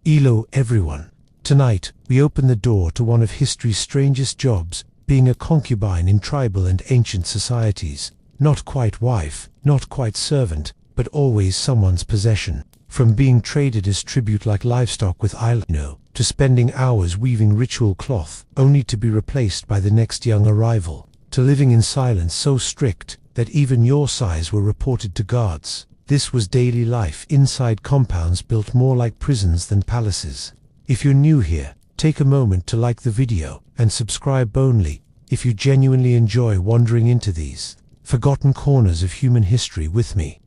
Hello everyone. Tonight, we open the door to one of history's strangest jobs, being a concubine in tribal and ancient societies. Not quite wife, not quite servant, but always someone's possession. From being traded as tribute like livestock with Ilano, to spending hours weaving ritual cloth, only to be replaced by the next young arrival, to living in silence so strict that even your sighs were reported to guards. This was daily life inside compounds built more like prisons than palaces. If you're new here, take a moment to like the video and subscribe only if you genuinely enjoy wandering into these forgotten corners of human history with me.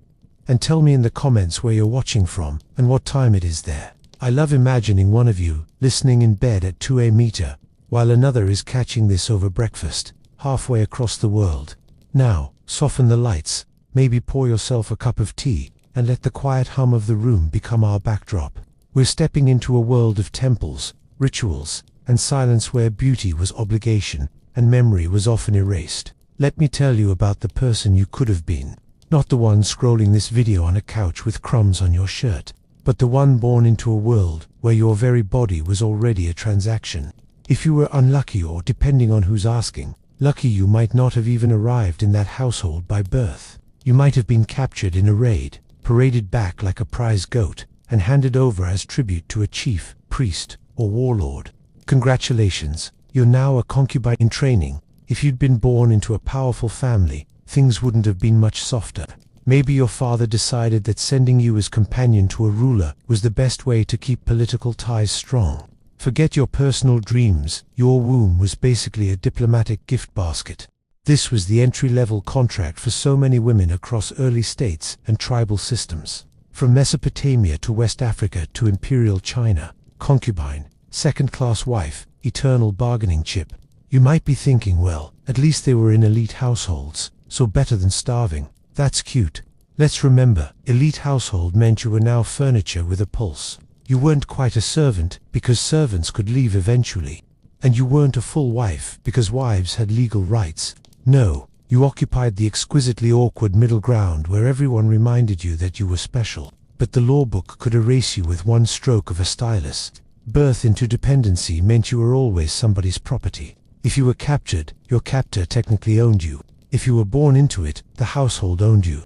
And tell me in the comments where you're watching from and what time it is there. I love imagining one of you listening in bed at 2 a.m. while another is catching this over breakfast, halfway across the world. Now, soften the lights, maybe pour yourself a cup of tea, and let the quiet hum of the room become our backdrop. We're stepping into a world of temples, rituals, and silence where beauty was obligation, and memory was often erased. Let me tell you about the person you could have been. Not the one scrolling this video on a couch with crumbs on your shirt, but the one born into a world where your very body was already a transaction. If you were unlucky, or depending on who's asking, lucky, you might not have even arrived in that household by birth. You might have been captured in a raid, paraded back like a prize goat, and handed over as tribute to a chief, priest, or warlord. Congratulations, you're now a concubine in training. If you'd been born into a powerful family, things wouldn't have been much softer. Maybe your father decided that sending you as companion to a ruler was the best way to keep political ties strong. Forget your personal dreams, your womb was basically a diplomatic gift basket. This was the entry-level contract for so many women across early states and tribal systems. From Mesopotamia to West Africa to Imperial China, concubine, second-class wife, eternal bargaining chip. You might be thinking, well, at least they were in elite households, so better than starving. That's cute. Let's remember, elite household meant you were now furniture with a pulse. You weren't quite a servant, because servants could leave eventually. And you weren't a full wife, because wives had legal rights. No, you occupied the exquisitely awkward middle ground where everyone reminded you that you were special, but the law book could erase you with one stroke of a stylus. Birth into dependency meant you were always somebody's property. If you were captured, your captor technically owned you. If you were born into it, the household owned you.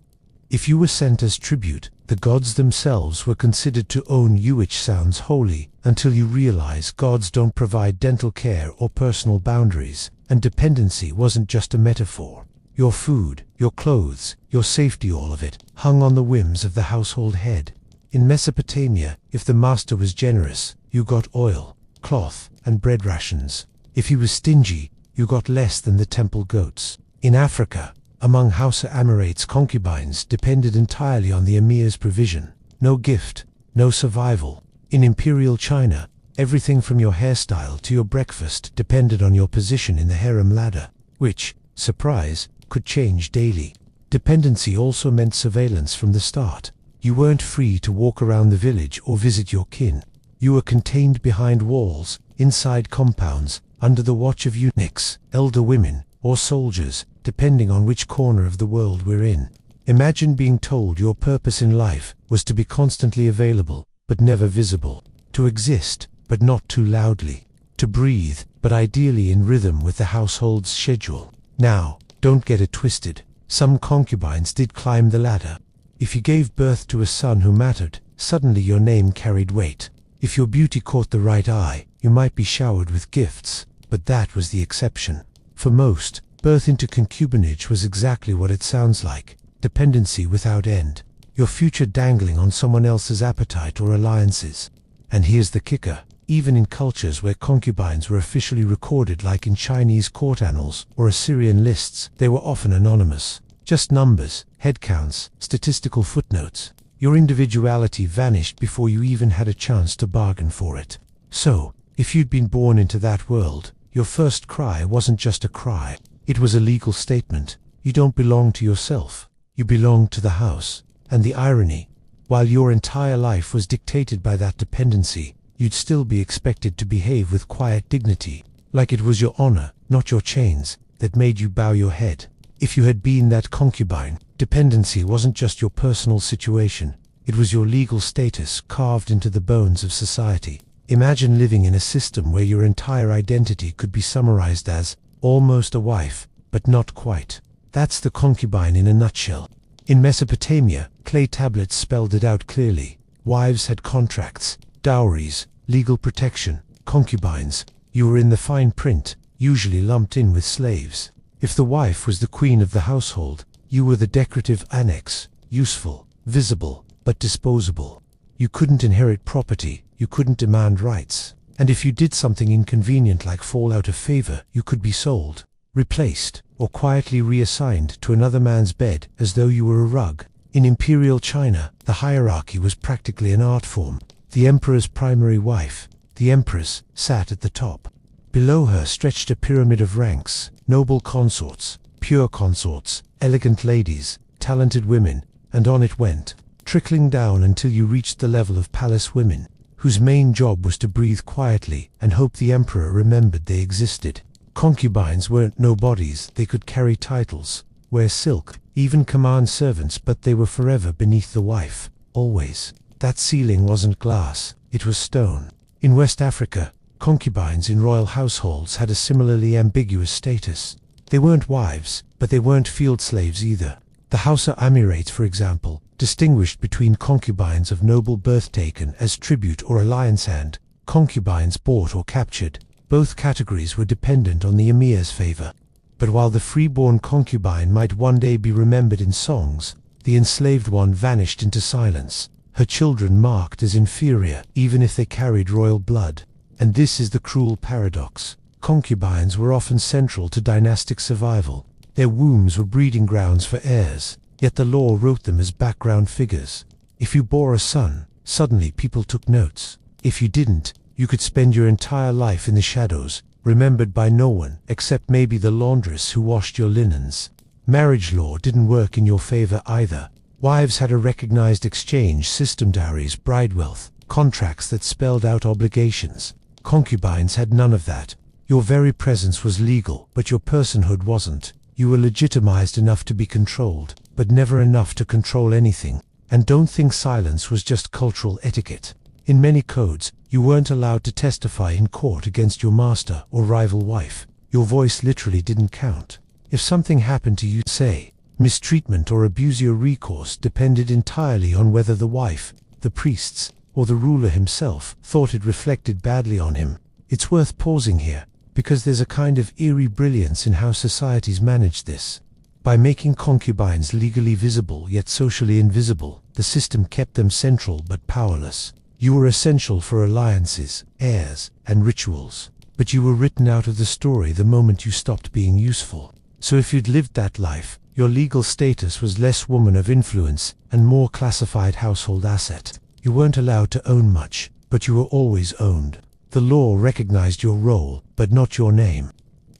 If you were sent as tribute, the gods themselves were considered to own you, which sounds holy, until you realize gods don't provide dental care or personal boundaries, and dependency wasn't just a metaphor. Your food, your clothes, your safety, all of it, hung on the whims of the household head. In Mesopotamia, if the master was generous, you got oil, cloth, and bread rations. If he was stingy, you got less than the temple goats. In Africa, among Hausa Amorites, concubines depended entirely on the emir's provision. No gift, no survival. In Imperial China, everything from your hairstyle to your breakfast depended on your position in the harem ladder, which, surprise, could change daily. Dependency also meant surveillance from the start. You weren't free to walk around the village or visit your kin. You were contained behind walls, inside compounds, under the watch of eunuchs, elder women, or soldiers, depending on which corner of the world we're in. Imagine being told your purpose in life was to be constantly available, but never visible. To exist, but not too loudly. To breathe, but ideally in rhythm with the household's schedule. Now, don't get it twisted. Some concubines did climb the ladder. If you gave birth to a son who mattered, suddenly your name carried weight. If your beauty caught the right eye, you might be showered with gifts, but that was the exception. For most, birth into concubinage was exactly what it sounds like. Dependency without end. Your future dangling on someone else's appetite or alliances. And here's the kicker. Even in cultures where concubines were officially recorded, like in Chinese court annals or Assyrian lists, they were often anonymous. Just numbers, head counts, statistical footnotes. Your individuality vanished before you even had a chance to bargain for it. So, if you'd been born into that world, your first cry wasn't just a cry. It was a legal statement. You don't belong to yourself. You belong to the house. And the irony, while your entire life was dictated by that dependency, you'd still be expected to behave with quiet dignity, like it was your honor, not your chains, that made you bow your head. If you had been that concubine, dependency wasn't just your personal situation. It was your legal status carved into the bones of society. Imagine living in a system where your entire identity could be summarized as almost a wife, but not quite. That's the concubine in a nutshell. In Mesopotamia, clay tablets spelled it out clearly. Wives had contracts, dowries, legal protection. Concubines, you were in the fine print, usually lumped in with slaves. If the wife was the queen of the household, you were the decorative annex, useful, visible, but disposable. You couldn't inherit property, you couldn't demand rights. And if you did something inconvenient like fall out of favor, you could be sold, replaced, or quietly reassigned to another man's bed as though you were a rug. In imperial China, the hierarchy was practically an art form. The emperor's primary wife, the empress, sat at the top. Below her stretched a pyramid of ranks, noble consorts, pure consorts, elegant ladies, talented women, and on it went, trickling down until you reached the level of palace women, whose main job was to breathe quietly and hope the emperor remembered they existed. Concubines weren't nobodies, they could carry titles, wear silk, even command servants, but they were forever beneath the wife, always. That ceiling wasn't glass, it was stone. In West Africa, concubines in royal households had a similarly ambiguous status. They weren't wives, but they weren't field slaves either. The Hausa Emirates, for example, distinguished between concubines of noble birth taken as tribute or alliance and concubines bought or captured. Both categories were dependent on the emir's favor. But while the freeborn concubine might one day be remembered in songs, the enslaved one vanished into silence, her children marked as inferior even if they carried royal blood. And this is the cruel paradox. Concubines were often central to dynastic survival. Their wombs were breeding grounds for heirs, yet the law wrote them as background figures. If you bore a son, suddenly people took notes. If you didn't, you could spend your entire life in the shadows, remembered by no one except maybe the laundress who washed your linens. Marriage law didn't work in your favor either. Wives had a recognized exchange system, dowries, bride wealth, contracts that spelled out obligations. Concubines had none of that. Your very presence was legal, but your personhood wasn't. You were legitimized enough to be controlled, but never enough to control anything. And don't think silence was just cultural etiquette. In many codes, you weren't allowed to testify in court against your master or rival wife. Your voice literally didn't count. If something happened to you, say, mistreatment or abuse, your recourse depended entirely on whether the wife, the priests, or the ruler himself thought it reflected badly on him. It's worth pausing here, because there's a kind of eerie brilliance in how societies manage this. By making concubines legally visible yet socially invisible, the system kept them central but powerless. You were essential for alliances, heirs, and rituals, but you were written out of the story the moment you stopped being useful. So if you'd lived that life, your legal status was less woman of influence and more classified household asset. You weren't allowed to own much, but you were always owned. The law recognized your role, but not your name.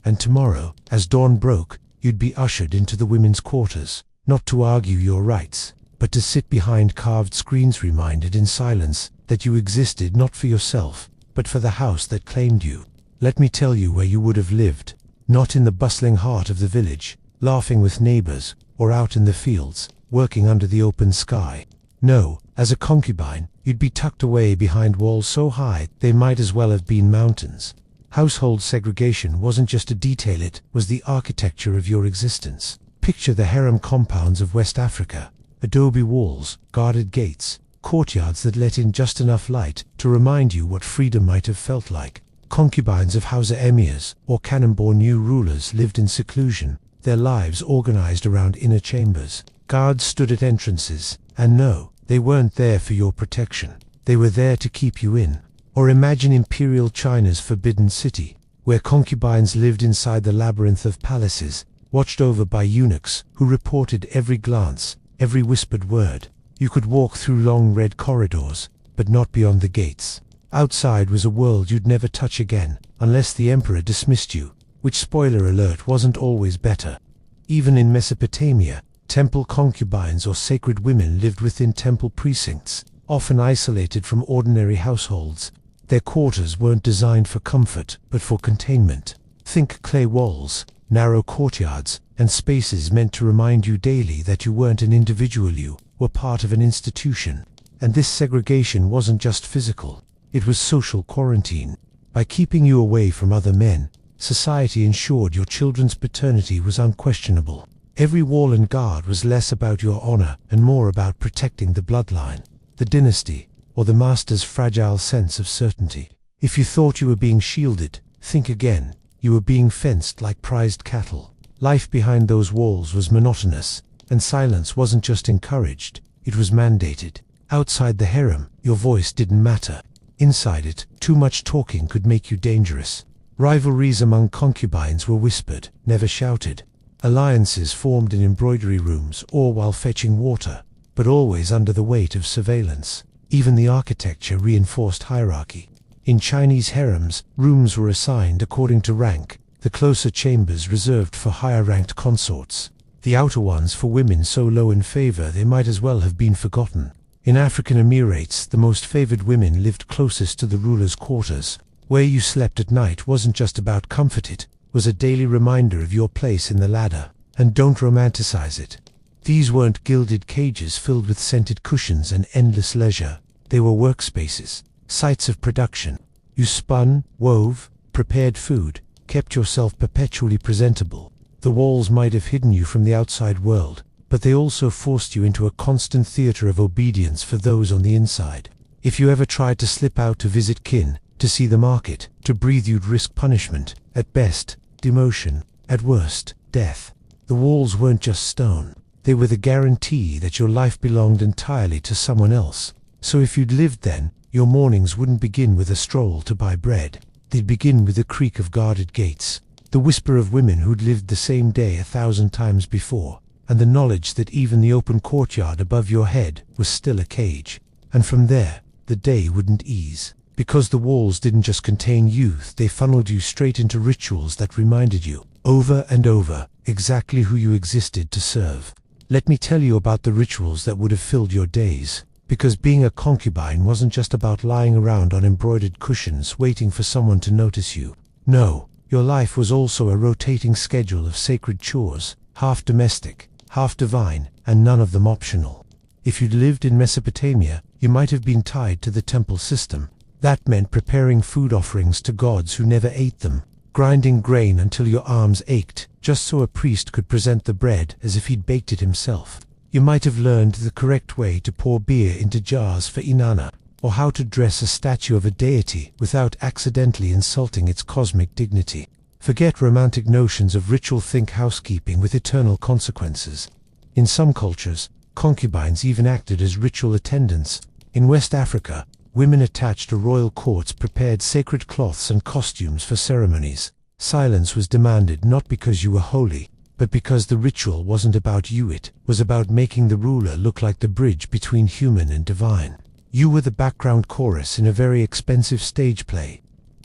And tomorrow, as dawn broke, you'd be ushered into the women's quarters, not to argue your rights, but to sit behind carved screens, reminded in silence that you existed not for yourself, but for the house that claimed you. Let me tell you where you would have lived, not in the bustling heart of the village, laughing with neighbors, or out in the fields, working under the open sky. No, as a concubine, you'd be tucked away behind walls so high they might as well have been mountains. Household segregation wasn't just a detail, it was the architecture of your existence. Picture the harem compounds of West Africa. Adobe walls, guarded gates, courtyards that let in just enough light to remind you what freedom might have felt like. Concubines of Hausa emirs or Cannonball new rulers lived in seclusion, their lives organized around inner chambers. Guards stood at entrances, and no, they weren't there for your protection. They were there to keep you in. Or imagine imperial China's forbidden city, where concubines lived inside the labyrinth of palaces, watched over by eunuchs who reported every glance, every whispered word. You could walk through long red corridors, but not beyond the gates. Outside was a world you'd never touch again, unless the emperor dismissed you, which, spoiler alert, wasn't always better. Even in Mesopotamia, temple concubines or sacred women lived within temple precincts, often isolated from ordinary households. Their quarters weren't designed for comfort, but for containment. Think clay walls, narrow courtyards, and spaces meant to remind you daily that you weren't an individual, you were part of an institution. And this segregation wasn't just physical, it was social quarantine. By keeping you away from other men, society ensured your children's paternity was unquestionable. Every wall and guard was less about your honor and more about protecting the bloodline, the dynasty, or the master's fragile sense of certainty. If you thought you were being shielded, think again. You were being fenced like prized cattle. Life behind those walls was monotonous, and silence wasn't just encouraged, it was mandated. Outside the harem, your voice didn't matter. Inside it, too much talking could make you dangerous. Rivalries among concubines were whispered, never shouted. Alliances formed in embroidery rooms or while fetching water, but always under the weight of surveillance. Even the architecture reinforced hierarchy. In Chinese harems, rooms were assigned according to rank, the closer chambers reserved for higher-ranked consorts, the outer ones for women so low in favor they might as well have been forgotten. In African emirates, the most favored women lived closest to the ruler's quarters. Where you slept at night wasn't just about comfort, it was a daily reminder of your place in the ladder. And don't romanticize it. These weren't gilded cages filled with scented cushions and endless leisure. They were workspaces, sites of production. You spun, wove, prepared food, kept yourself perpetually presentable. The walls might have hidden you from the outside world, but they also forced you into a constant theater of obedience for those on the inside. If you ever tried to slip out to visit kin, to see the market, to breathe, you'd risk punishment. At best, demotion. At worst, death. The walls weren't just stone. They were the guarantee that your life belonged entirely to someone else. So if you'd lived then, your mornings wouldn't begin with a stroll to buy bread. They'd begin with the creak of guarded gates, the whisper of women who'd lived the same day 1,000 times before, and the knowledge that even the open courtyard above your head was still a cage. And from there, the day wouldn't ease. Because the walls didn't just contain youth, they funneled you straight into rituals that reminded you, over and over, exactly who you existed to serve. Let me tell you about the rituals that would have filled your days. Because being a concubine wasn't just about lying around on embroidered cushions waiting for someone to notice you. No, your life was also a rotating schedule of sacred chores, half domestic, half divine, and none of them optional. If you'd lived in Mesopotamia, you might have been tied to the temple system. That meant preparing food offerings to gods who never ate them, grinding grain until your arms ached, just so a priest could present the bread as if he'd baked it himself. You might have learned the correct way to pour beer into jars for Inanna, or how to dress a statue of a deity without accidentally insulting its cosmic dignity. Forget romantic notions of ritual, think housekeeping with eternal consequences. In some cultures, concubines even acted as ritual attendants. In West Africa, women attached to royal courts prepared sacred cloths and costumes for ceremonies. Silence was demanded not because you were holy, but because the ritual wasn't about you, it was about making the ruler look like the bridge between human and divine. You were the background chorus in a very expensive stage play.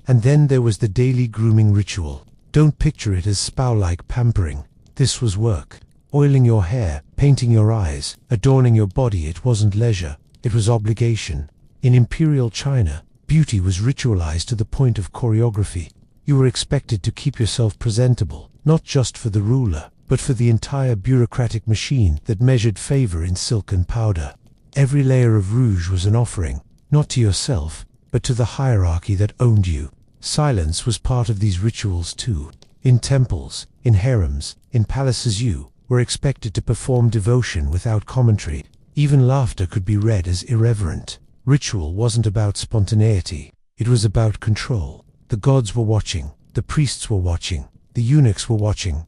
And then there was the daily grooming ritual. Don't picture it as spa-like pampering. This was work. Oiling your hair, painting your eyes, adorning your body. It wasn't leisure, it was obligation. In imperial China, beauty was ritualized to the point of choreography. You were expected to keep yourself presentable, not just for the ruler, but for the entire bureaucratic machine that measured favor in silk and powder. Every layer of rouge was an offering, not to yourself, but to the hierarchy that owned you. Silence was part of these rituals too. In temples, in harems, in palaces, you were expected to perform devotion without commentary. Even laughter could be read as irreverent. Ritual wasn't about spontaneity, it was about control. The gods were watching, the priests were watching, the eunuchs were watching,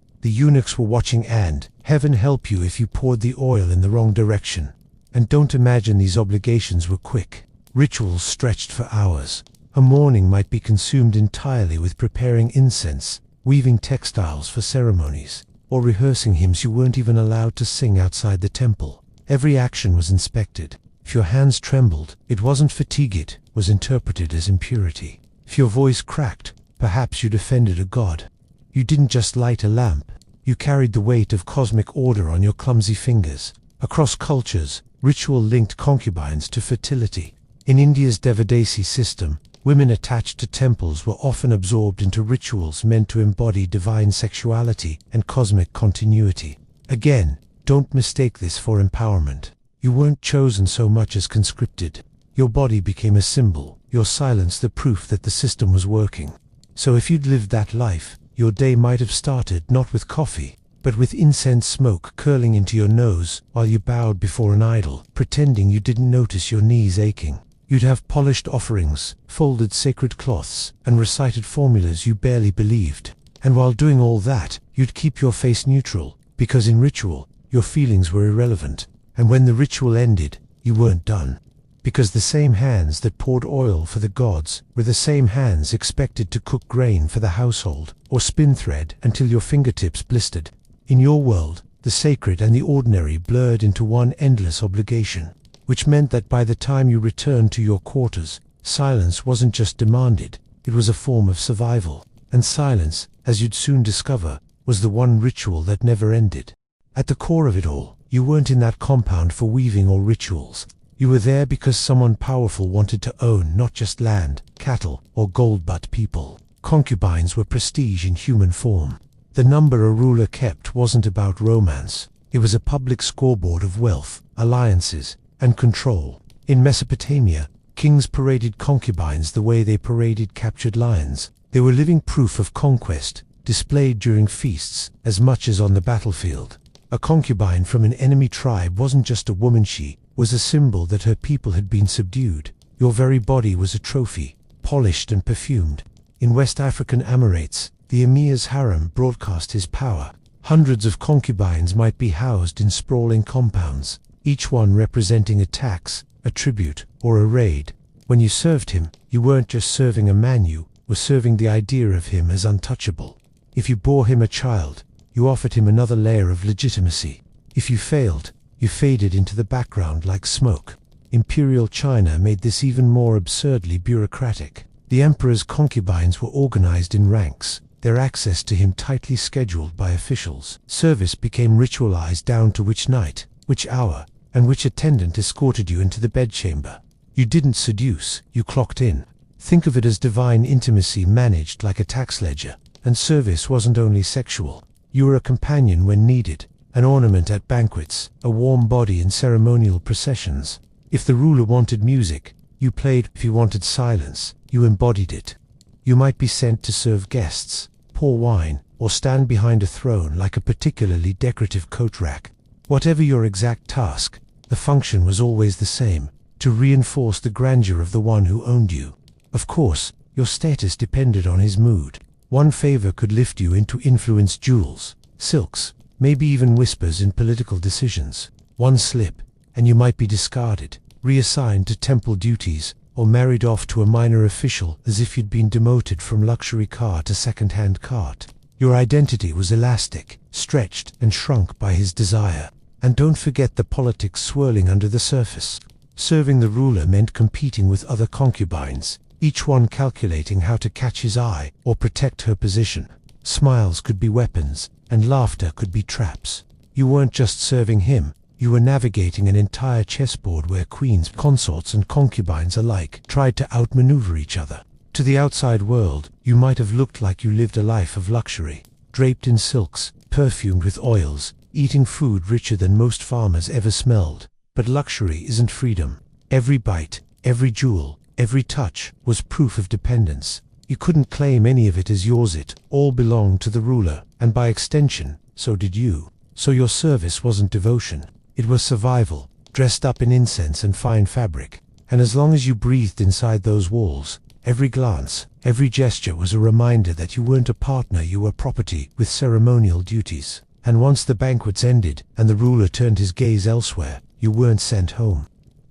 and heaven help you if you poured the oil in the wrong direction. And don't imagine these obligations were quick. Rituals stretched for hours. A morning might be consumed entirely with preparing incense, weaving textiles for ceremonies, or rehearsing hymns you weren't even allowed to sing outside the temple. Every action was inspected. If your hands trembled, it wasn't fatigue, it was interpreted as impurity. If your voice cracked, perhaps you'd offended a god. You didn't just light a lamp, you carried the weight of cosmic order on your clumsy fingers. Across cultures, ritual linked concubines to fertility. In India's Devadasi system, women attached to temples were often absorbed into rituals meant to embody divine sexuality and cosmic continuity. Again, don't mistake this for empowerment. You weren't chosen so much as conscripted. Your body became a symbol, your silence the proof that the system was working. So if you'd lived that life, your day might have started not with coffee, but with incense smoke curling into your nose while you bowed before an idol, pretending you didn't notice your knees aching. You'd have polished offerings, folded sacred cloths, and recited formulas you barely believed. And while doing all that, you'd keep your face neutral, because in ritual, your feelings were irrelevant. And when the ritual ended, you weren't done. Because the same hands that poured oil for the gods were the same hands expected to cook grain for the household, or spin thread until your fingertips blistered. In your world, the sacred and the ordinary blurred into one endless obligation, which meant that by the time you returned to your quarters, silence wasn't just demanded, it was a form of survival. And silence, as you'd soon discover, was the one ritual that never ended. At the core of it all, you weren't in that compound for weaving or rituals. You were there because someone powerful wanted to own not just land, cattle, or gold but people. Concubines were prestige in human form. The number a ruler kept wasn't about romance. It was a public scoreboard of wealth, alliances, and control. In Mesopotamia, kings paraded concubines the way they paraded captured lions. They were living proof of conquest, displayed during feasts as much as on the battlefield. A concubine from an enemy tribe wasn't just a woman, she was a symbol that her people had been subdued. Your very body was a trophy, polished and perfumed. In West African Emirates, the emir's harem broadcast his power. Hundreds of concubines might be housed in sprawling compounds, each one representing a tax, a tribute, or a raid. When you served him, you weren't just serving a man, you were serving the idea of him as untouchable. If you bore him a child, you offered him another layer of legitimacy. If you failed, you faded into the background like smoke. Imperial China made this even more absurdly bureaucratic. The emperor's concubines were organized in ranks, their access to him tightly scheduled by officials. Service became ritualized down to which night, which hour, and which attendant escorted you into the bedchamber. You didn't seduce, you clocked in. Think of it as divine intimacy managed like a tax ledger. And service wasn't only sexual. You were a companion when needed, an ornament at banquets, a warm body in ceremonial processions. If the ruler wanted music, you played. If he wanted silence, you embodied it. You might be sent to serve guests, pour wine, or stand behind a throne like a particularly decorative coat rack. Whatever your exact task, the function was always the same, to reinforce the grandeur of the one who owned you. Of course, your status depended on his mood. One favor could lift you into influence jewels, silks, maybe even whispers in political decisions. One slip, and you might be discarded, reassigned to temple duties, or married off to a minor official as if you'd been demoted from luxury car to second-hand cart. Your identity was elastic, stretched and shrunk by his desire. And don't forget the politics swirling under the surface. Serving the ruler meant competing with other concubines, each one calculating how to catch his eye or protect her position. Smiles could be weapons, and laughter could be traps. You weren't just serving him, you were navigating an entire chessboard where queens, consorts, and concubines alike tried to outmaneuver each other. To the outside world, you might have looked like you lived a life of luxury, draped in silks, perfumed with oils, eating food richer than most farmers ever smelled. But luxury isn't freedom. Every bite, every jewel, every touch was proof of dependence. You couldn't claim any of it as yours. It all belonged to the ruler, and by extension, so did you. So your service wasn't devotion. It was survival, dressed up in incense and fine fabric. And as long as you breathed inside those walls, every glance, every gesture was a reminder that you weren't a partner, you were property with ceremonial duties. And once the banquets ended, and the ruler turned his gaze elsewhere, you weren't sent home.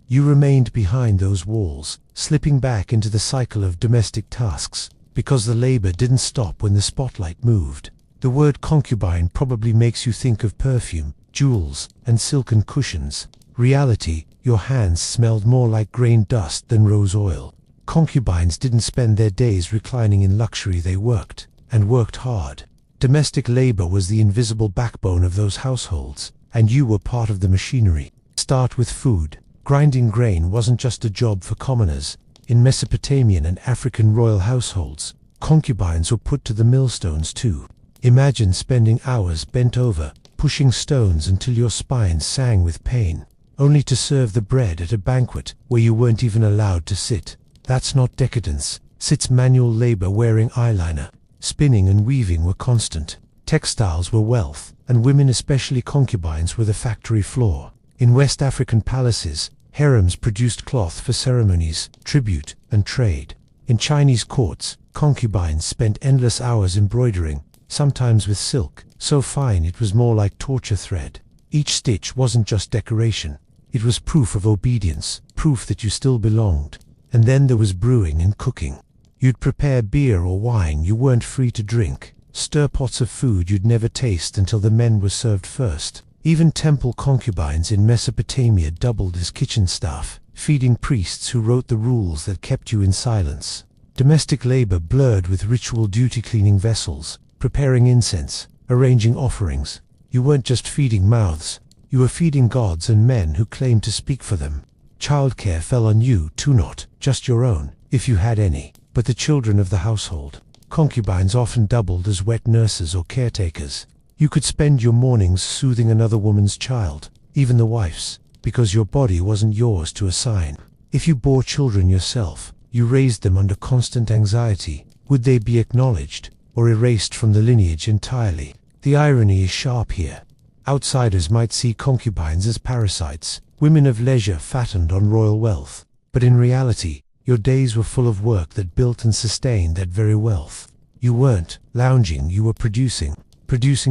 You remained behind those walls, slipping back into the cycle of domestic tasks, because the labor didn't stop when the spotlight moved. The word concubine probably makes you think of perfume, jewels, and silken cushions. Reality, your hands smelled more like grain dust than rose oil. Concubines didn't spend their days reclining in luxury, they worked, and worked hard. Domestic labor was the invisible backbone of those households, and you were part of the machinery. Start with food. Grinding grain wasn't just a job for commoners. In Mesopotamian and African royal households, concubines were put to the millstones too. Imagine spending hours bent over, pushing stones until your spine sang with pain. only to serve the bread at a banquet where you weren't even allowed to sit. That's not decadence, it's manual labor. Wearing eyeliner, spinning and weaving were constant. Textiles were wealth, and women, especially concubines, were the factory floor. In West African palaces, harems produced cloth for ceremonies, tribute, and trade. In Chinese courts, concubines spent endless hours embroidering, sometimes with silk, so fine it was more like torture thread. Each stitch wasn't just decoration, it was proof of obedience, proof that you still belonged. And then there was brewing and cooking. You'd prepare beer or wine you weren't free to drink, stir pots of food you'd never taste until the men were served first. Even temple concubines in Mesopotamia doubled as kitchen staff, feeding priests who wrote the rules that kept you in silence. Domestic labor blurred with ritual duty, cleaning vessels, preparing incense, arranging offerings. You weren't just feeding mouths, you were feeding gods and men who claimed to speak for them. Childcare fell on you too, not just your own, if you had any, but the children of the household. Concubines often doubled as wet nurses or caretakers. You could spend your mornings soothing another woman's child, even the wife's, because your body wasn't yours to assign. If you bore children yourself, you raised them under constant anxiety. Would they be acknowledged, or erased from the lineage entirely? The irony is sharp here. Outsiders might see concubines as parasites, women of leisure fattened on royal wealth. But in reality, your days were full of work that built and sustained that very wealth. You weren't lounging, you were producing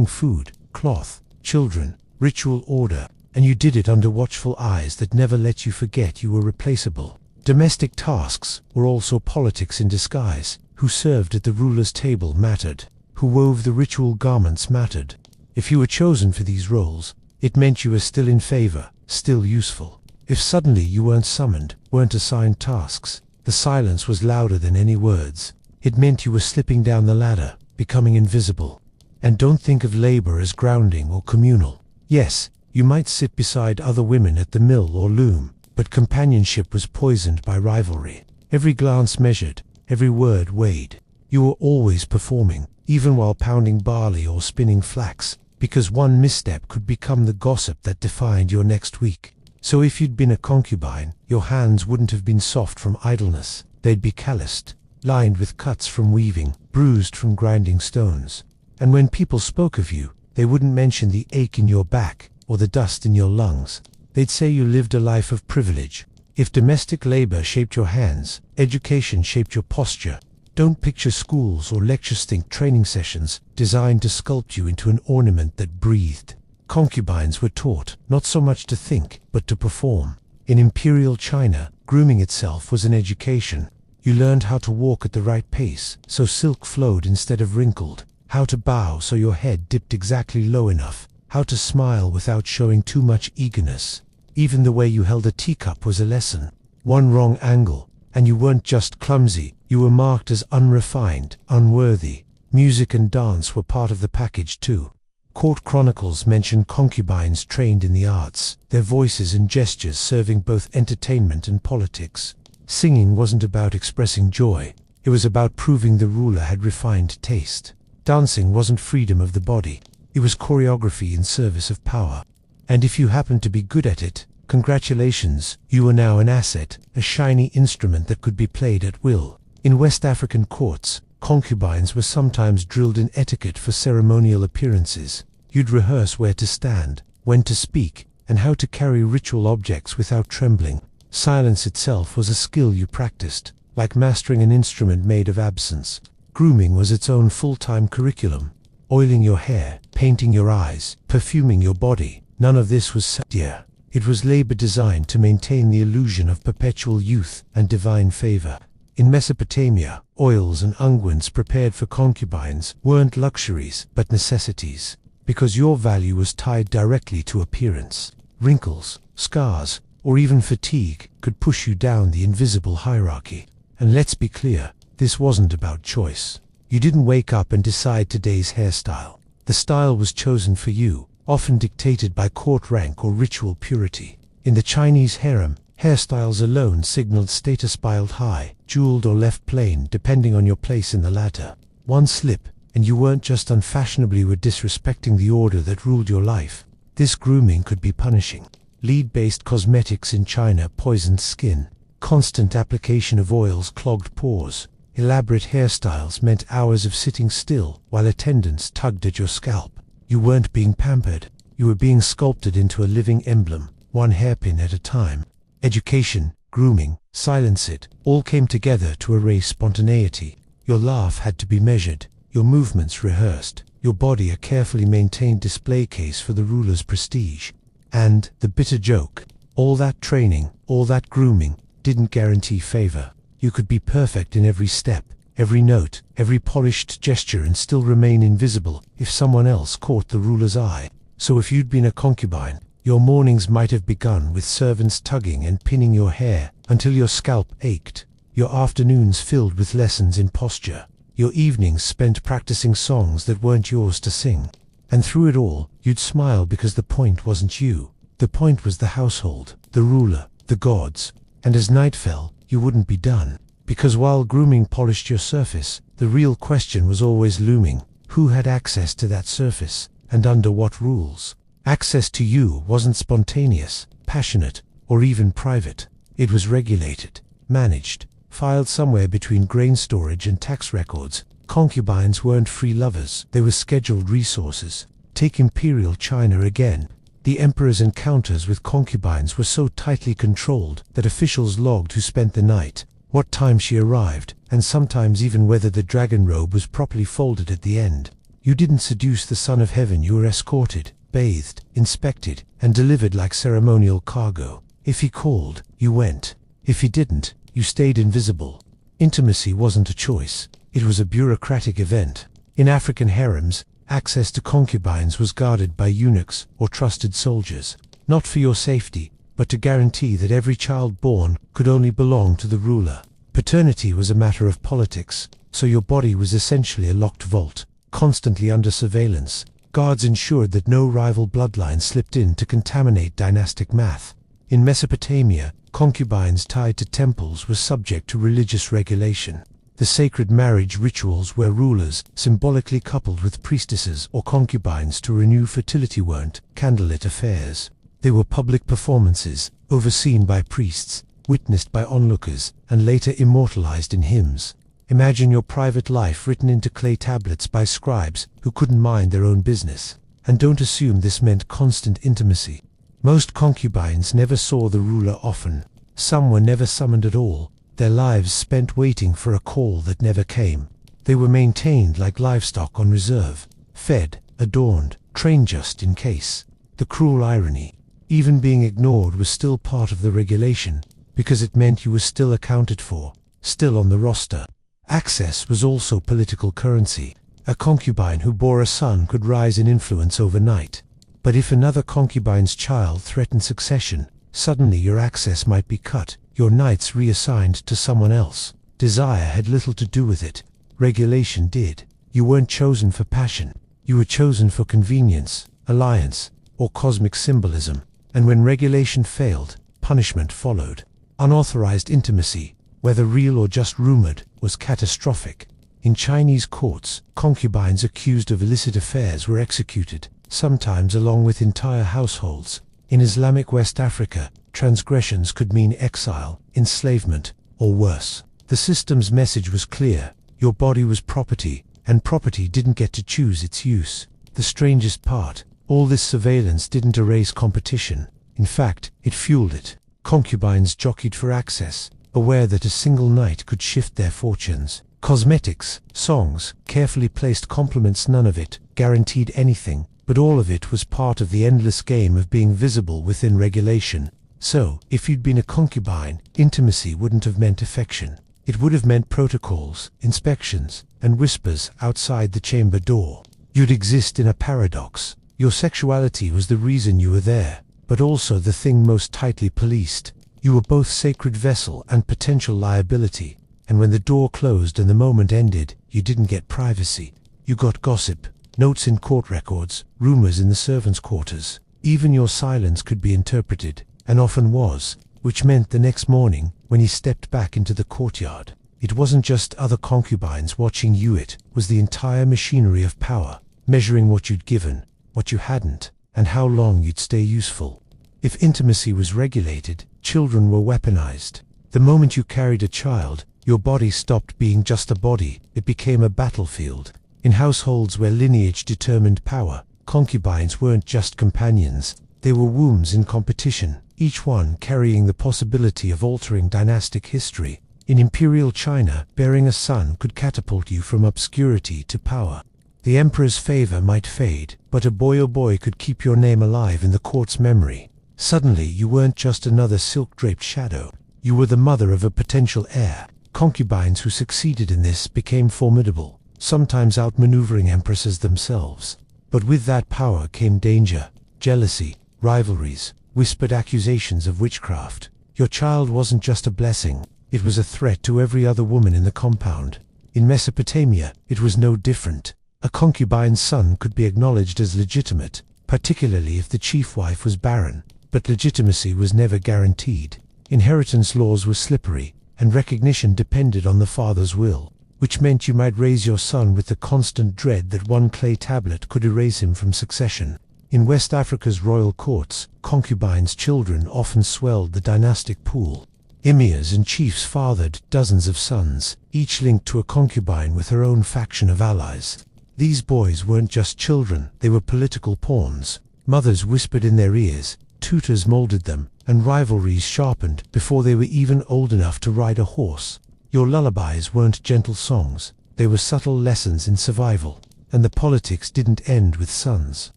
food, cloth, children, ritual order, and you did it under watchful eyes that never let you forget you were replaceable. Domestic tasks were also politics in disguise. Who served at the ruler's table mattered. Who wove the ritual garments mattered. If you were chosen for these roles, it meant you were still in favor, still useful. If suddenly you weren't summoned, weren't assigned tasks, the silence was louder than any words. It meant you were slipping down the ladder, becoming invisible. And don't think of labor as grounding or communal. Yes, you might sit beside other women at the mill or loom, but companionship was poisoned by rivalry. Every glance measured, every word weighed. You were always performing, even while pounding barley or spinning flax, because one misstep could become the gossip that defined your next week. So if you'd been a concubine, your hands wouldn't have been soft from idleness. They'd be calloused, lined with cuts from weaving, bruised from grinding stones. And when people spoke of you, they wouldn't mention the ache in your back or the dust in your lungs. They'd say you lived a life of privilege. If domestic labor shaped your hands, education shaped your posture. Don't picture schools or lecture-stink training sessions designed to sculpt you into an ornament that breathed. Concubines were taught not so much to think, but to perform. In imperial China, grooming itself was an education. You learned how to walk at the right pace, so silk flowed instead of wrinkled. How to bow so your head dipped exactly low enough. How to smile without showing too much eagerness. Even the way you held a teacup was a lesson. One wrong angle, and you weren't just clumsy, you were marked as unrefined, unworthy. Music and dance were part of the package too. Court chronicles mention concubines trained in the arts, their voices and gestures serving both entertainment and politics. Singing wasn't about expressing joy, it was about proving the ruler had refined taste. Dancing wasn't freedom of the body, it was choreography in service of power. And if you happened to be good at it, congratulations, you were now an asset, a shiny instrument that could be played at will. In West African courts, concubines were sometimes drilled in etiquette for ceremonial appearances. You'd rehearse where to stand, when to speak, and how to carry ritual objects without trembling. Silence itself was a skill you practiced, like mastering an instrument made of absence. Grooming was its own full-time curriculum. Oiling your hair, painting your eyes, perfuming your body. None of this was satire. It was labor designed to maintain the illusion of perpetual youth and divine favor. In Mesopotamia, oils and unguents prepared for concubines weren't luxuries but necessities, because your value was tied directly to appearance. Wrinkles, scars, or even fatigue could push you down the invisible hierarchy. And let's be clear, this wasn't about choice. You didn't wake up and decide today's hairstyle. The style was chosen for you, often dictated by court rank or ritual purity. In the Chinese harem, hairstyles alone signaled status, piled high, jeweled or left plain depending on your place in the ladder. One slip, and you weren't just unfashionable, you were disrespecting the order that ruled your life. This grooming could be punishing. Lead-based cosmetics in China poisoned skin. Constant application of oils clogged pores. Elaborate hairstyles meant hours of sitting still while attendants tugged at your scalp. You weren't being pampered. You were being sculpted into a living emblem, one hairpin at a time. Education, grooming, silence, it all came together to erase spontaneity. Your laugh had to be measured, your movements rehearsed, your body a carefully maintained display case for the ruler's prestige. And the bitter joke, all that training, all that grooming, didn't guarantee favor. You could be perfect in every step, every note, every polished gesture and still remain invisible if someone else caught the ruler's eye. So if you'd been a concubine, your mornings might have begun with servants tugging and pinning your hair until your scalp ached, your afternoons filled with lessons in posture, your evenings spent practicing songs that weren't yours to sing. And through it all, you'd smile because the point wasn't you. The point was the household, the ruler, the gods. And as night fell, you wouldn't be done. Because while grooming polished your surface, the real question was always looming. Who had access to that surface, and under what rules? Access to you wasn't spontaneous, passionate, or even private. It was regulated, managed, filed somewhere between grain storage and tax records. Concubines weren't free lovers, they were scheduled resources. Take imperial China again. The emperor's encounters with concubines were so tightly controlled that officials logged who spent the night, what time she arrived, and sometimes even whether the dragon robe was properly folded at the end. You didn't seduce the son of heaven, you were escorted, bathed, inspected, and delivered like ceremonial cargo. If he called, you went. If he didn't, you stayed invisible. Intimacy wasn't a choice. It was a bureaucratic event. In African harems, access to concubines was guarded by eunuchs or trusted soldiers, not for your safety, but to guarantee that every child born could only belong to the ruler. Paternity was a matter of politics, so your body was essentially a locked vault, constantly under surveillance. Guards ensured that no rival bloodline slipped in to contaminate dynastic math. In Mesopotamia, concubines tied to temples were subject to religious regulation. The sacred marriage rituals where rulers, symbolically coupled with priestesses or concubines to renew fertility, weren't candlelit affairs. They were public performances, overseen by priests, witnessed by onlookers, and later immortalized in hymns. Imagine your private life written into clay tablets by scribes who couldn't mind their own business. And don't assume this meant constant intimacy. Most concubines never saw the ruler often. Some were never summoned at all, their lives spent waiting for a call that never came. They were maintained like livestock on reserve, fed, adorned, trained just in case. The cruel irony. Even being ignored was still part of the regulation, because it meant you were still accounted for, still on the roster. Access was also political currency. A concubine who bore a son could rise in influence overnight. But if another concubine's child threatened succession, suddenly your access might be cut, your nights reassigned to someone else. Desire had little to do with it. Regulation did. You weren't chosen for passion. You were chosen for convenience, alliance, or cosmic symbolism. And when regulation failed, punishment followed. Unauthorized intimacy, whether real or just rumored, was catastrophic. In Chinese courts, concubines accused of illicit affairs were executed, sometimes along with entire households. In Islamic West Africa, transgressions could mean exile, enslavement, or worse. The system's message was clear: your body was property, and property didn't get to choose its use. The strangest part, all this surveillance didn't erase competition. In fact, it fueled it. Concubines jockeyed for access, aware that a single night could shift their fortunes. Cosmetics, songs, carefully placed compliments, none of it guaranteed anything, but all of it was part of the endless game of being visible within regulation. So, if you'd been a concubine, intimacy wouldn't have meant affection. It would have meant protocols, inspections, and whispers outside the chamber door. You'd exist in a paradox. Your sexuality was the reason you were there, but also the thing most tightly policed. You were both sacred vessel and potential liability. And when the door closed and the moment ended, you didn't get privacy. You got gossip, notes in court records, rumors in the servants' quarters. Even your silence could be interpreted, and often was, which meant the next morning, when you stepped back into the courtyard, it wasn't just other concubines watching you, it was the entire machinery of power, measuring what you'd given, what you hadn't, and how long you'd stay useful. If intimacy was regulated, children were weaponized. The moment you carried a child, your body stopped being just a body, it became a battlefield. In households where lineage determined power, concubines weren't just companions, they were wombs in competition, each one carrying the possibility of altering dynastic history. In imperial China, bearing a son could catapult you from obscurity to power. The emperor's favor might fade, but a boy could keep your name alive in the court's memory. Suddenly, you weren't just another silk-draped shadow. You were the mother of a potential heir. Concubines who succeeded in this became formidable, sometimes outmaneuvering empresses themselves. But with that power came danger, jealousy, rivalries, whispered accusations of witchcraft. Your child wasn't just a blessing, it was a threat to every other woman in the compound. In Mesopotamia, it was no different. A concubine's son could be acknowledged as legitimate, particularly if the chief wife was barren, but legitimacy was never guaranteed. Inheritance laws were slippery, and recognition depended on the father's will, which meant you might raise your son with the constant dread that one clay tablet could erase him from succession. In West Africa's royal courts, concubines' children often swelled the dynastic pool. Emirs and chiefs fathered dozens of sons, each linked to a concubine with her own faction of allies. These boys weren't just children, they were political pawns. Mothers whispered in their ears, tutors molded them, and rivalries sharpened before they were even old enough to ride a horse. Your lullabies weren't gentle songs, they were subtle lessons in survival. And the politics didn't end with sons.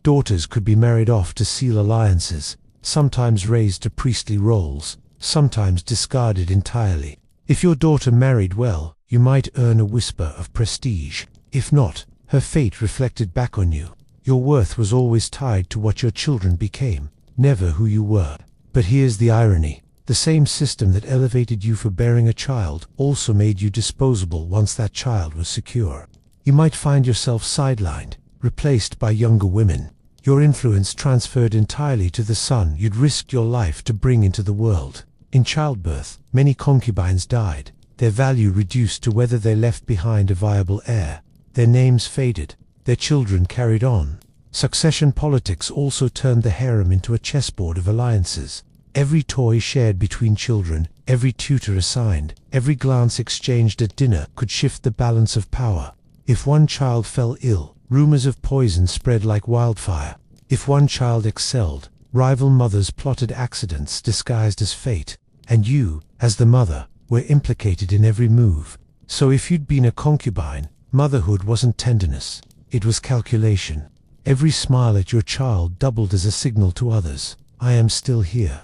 Daughters could be married off to seal alliances, sometimes raised to priestly roles, sometimes discarded entirely. If your daughter married well, you might earn a whisper of prestige. If not, her fate reflected back on you. Your worth was always tied to what your children became, never who you were. But here's the irony. The same system that elevated you for bearing a child also made you disposable once that child was secure. You might find yourself sidelined, replaced by younger women. Your influence transferred entirely to the son you'd risked your life to bring into the world. In childbirth, many concubines died, their value reduced to whether they left behind a viable heir. Their names faded, their children carried on. Succession politics also turned the harem into a chessboard of alliances. Every toy shared between children, every tutor assigned, every glance exchanged at dinner could shift the balance of power. If one child fell ill, rumors of poison spread like wildfire. If one child excelled, rival mothers plotted accidents disguised as fate. And you, as the mother, were implicated in every move. So if you'd been a concubine, motherhood wasn't tenderness, it was calculation. Every smile at your child doubled as a signal to others, I am still here.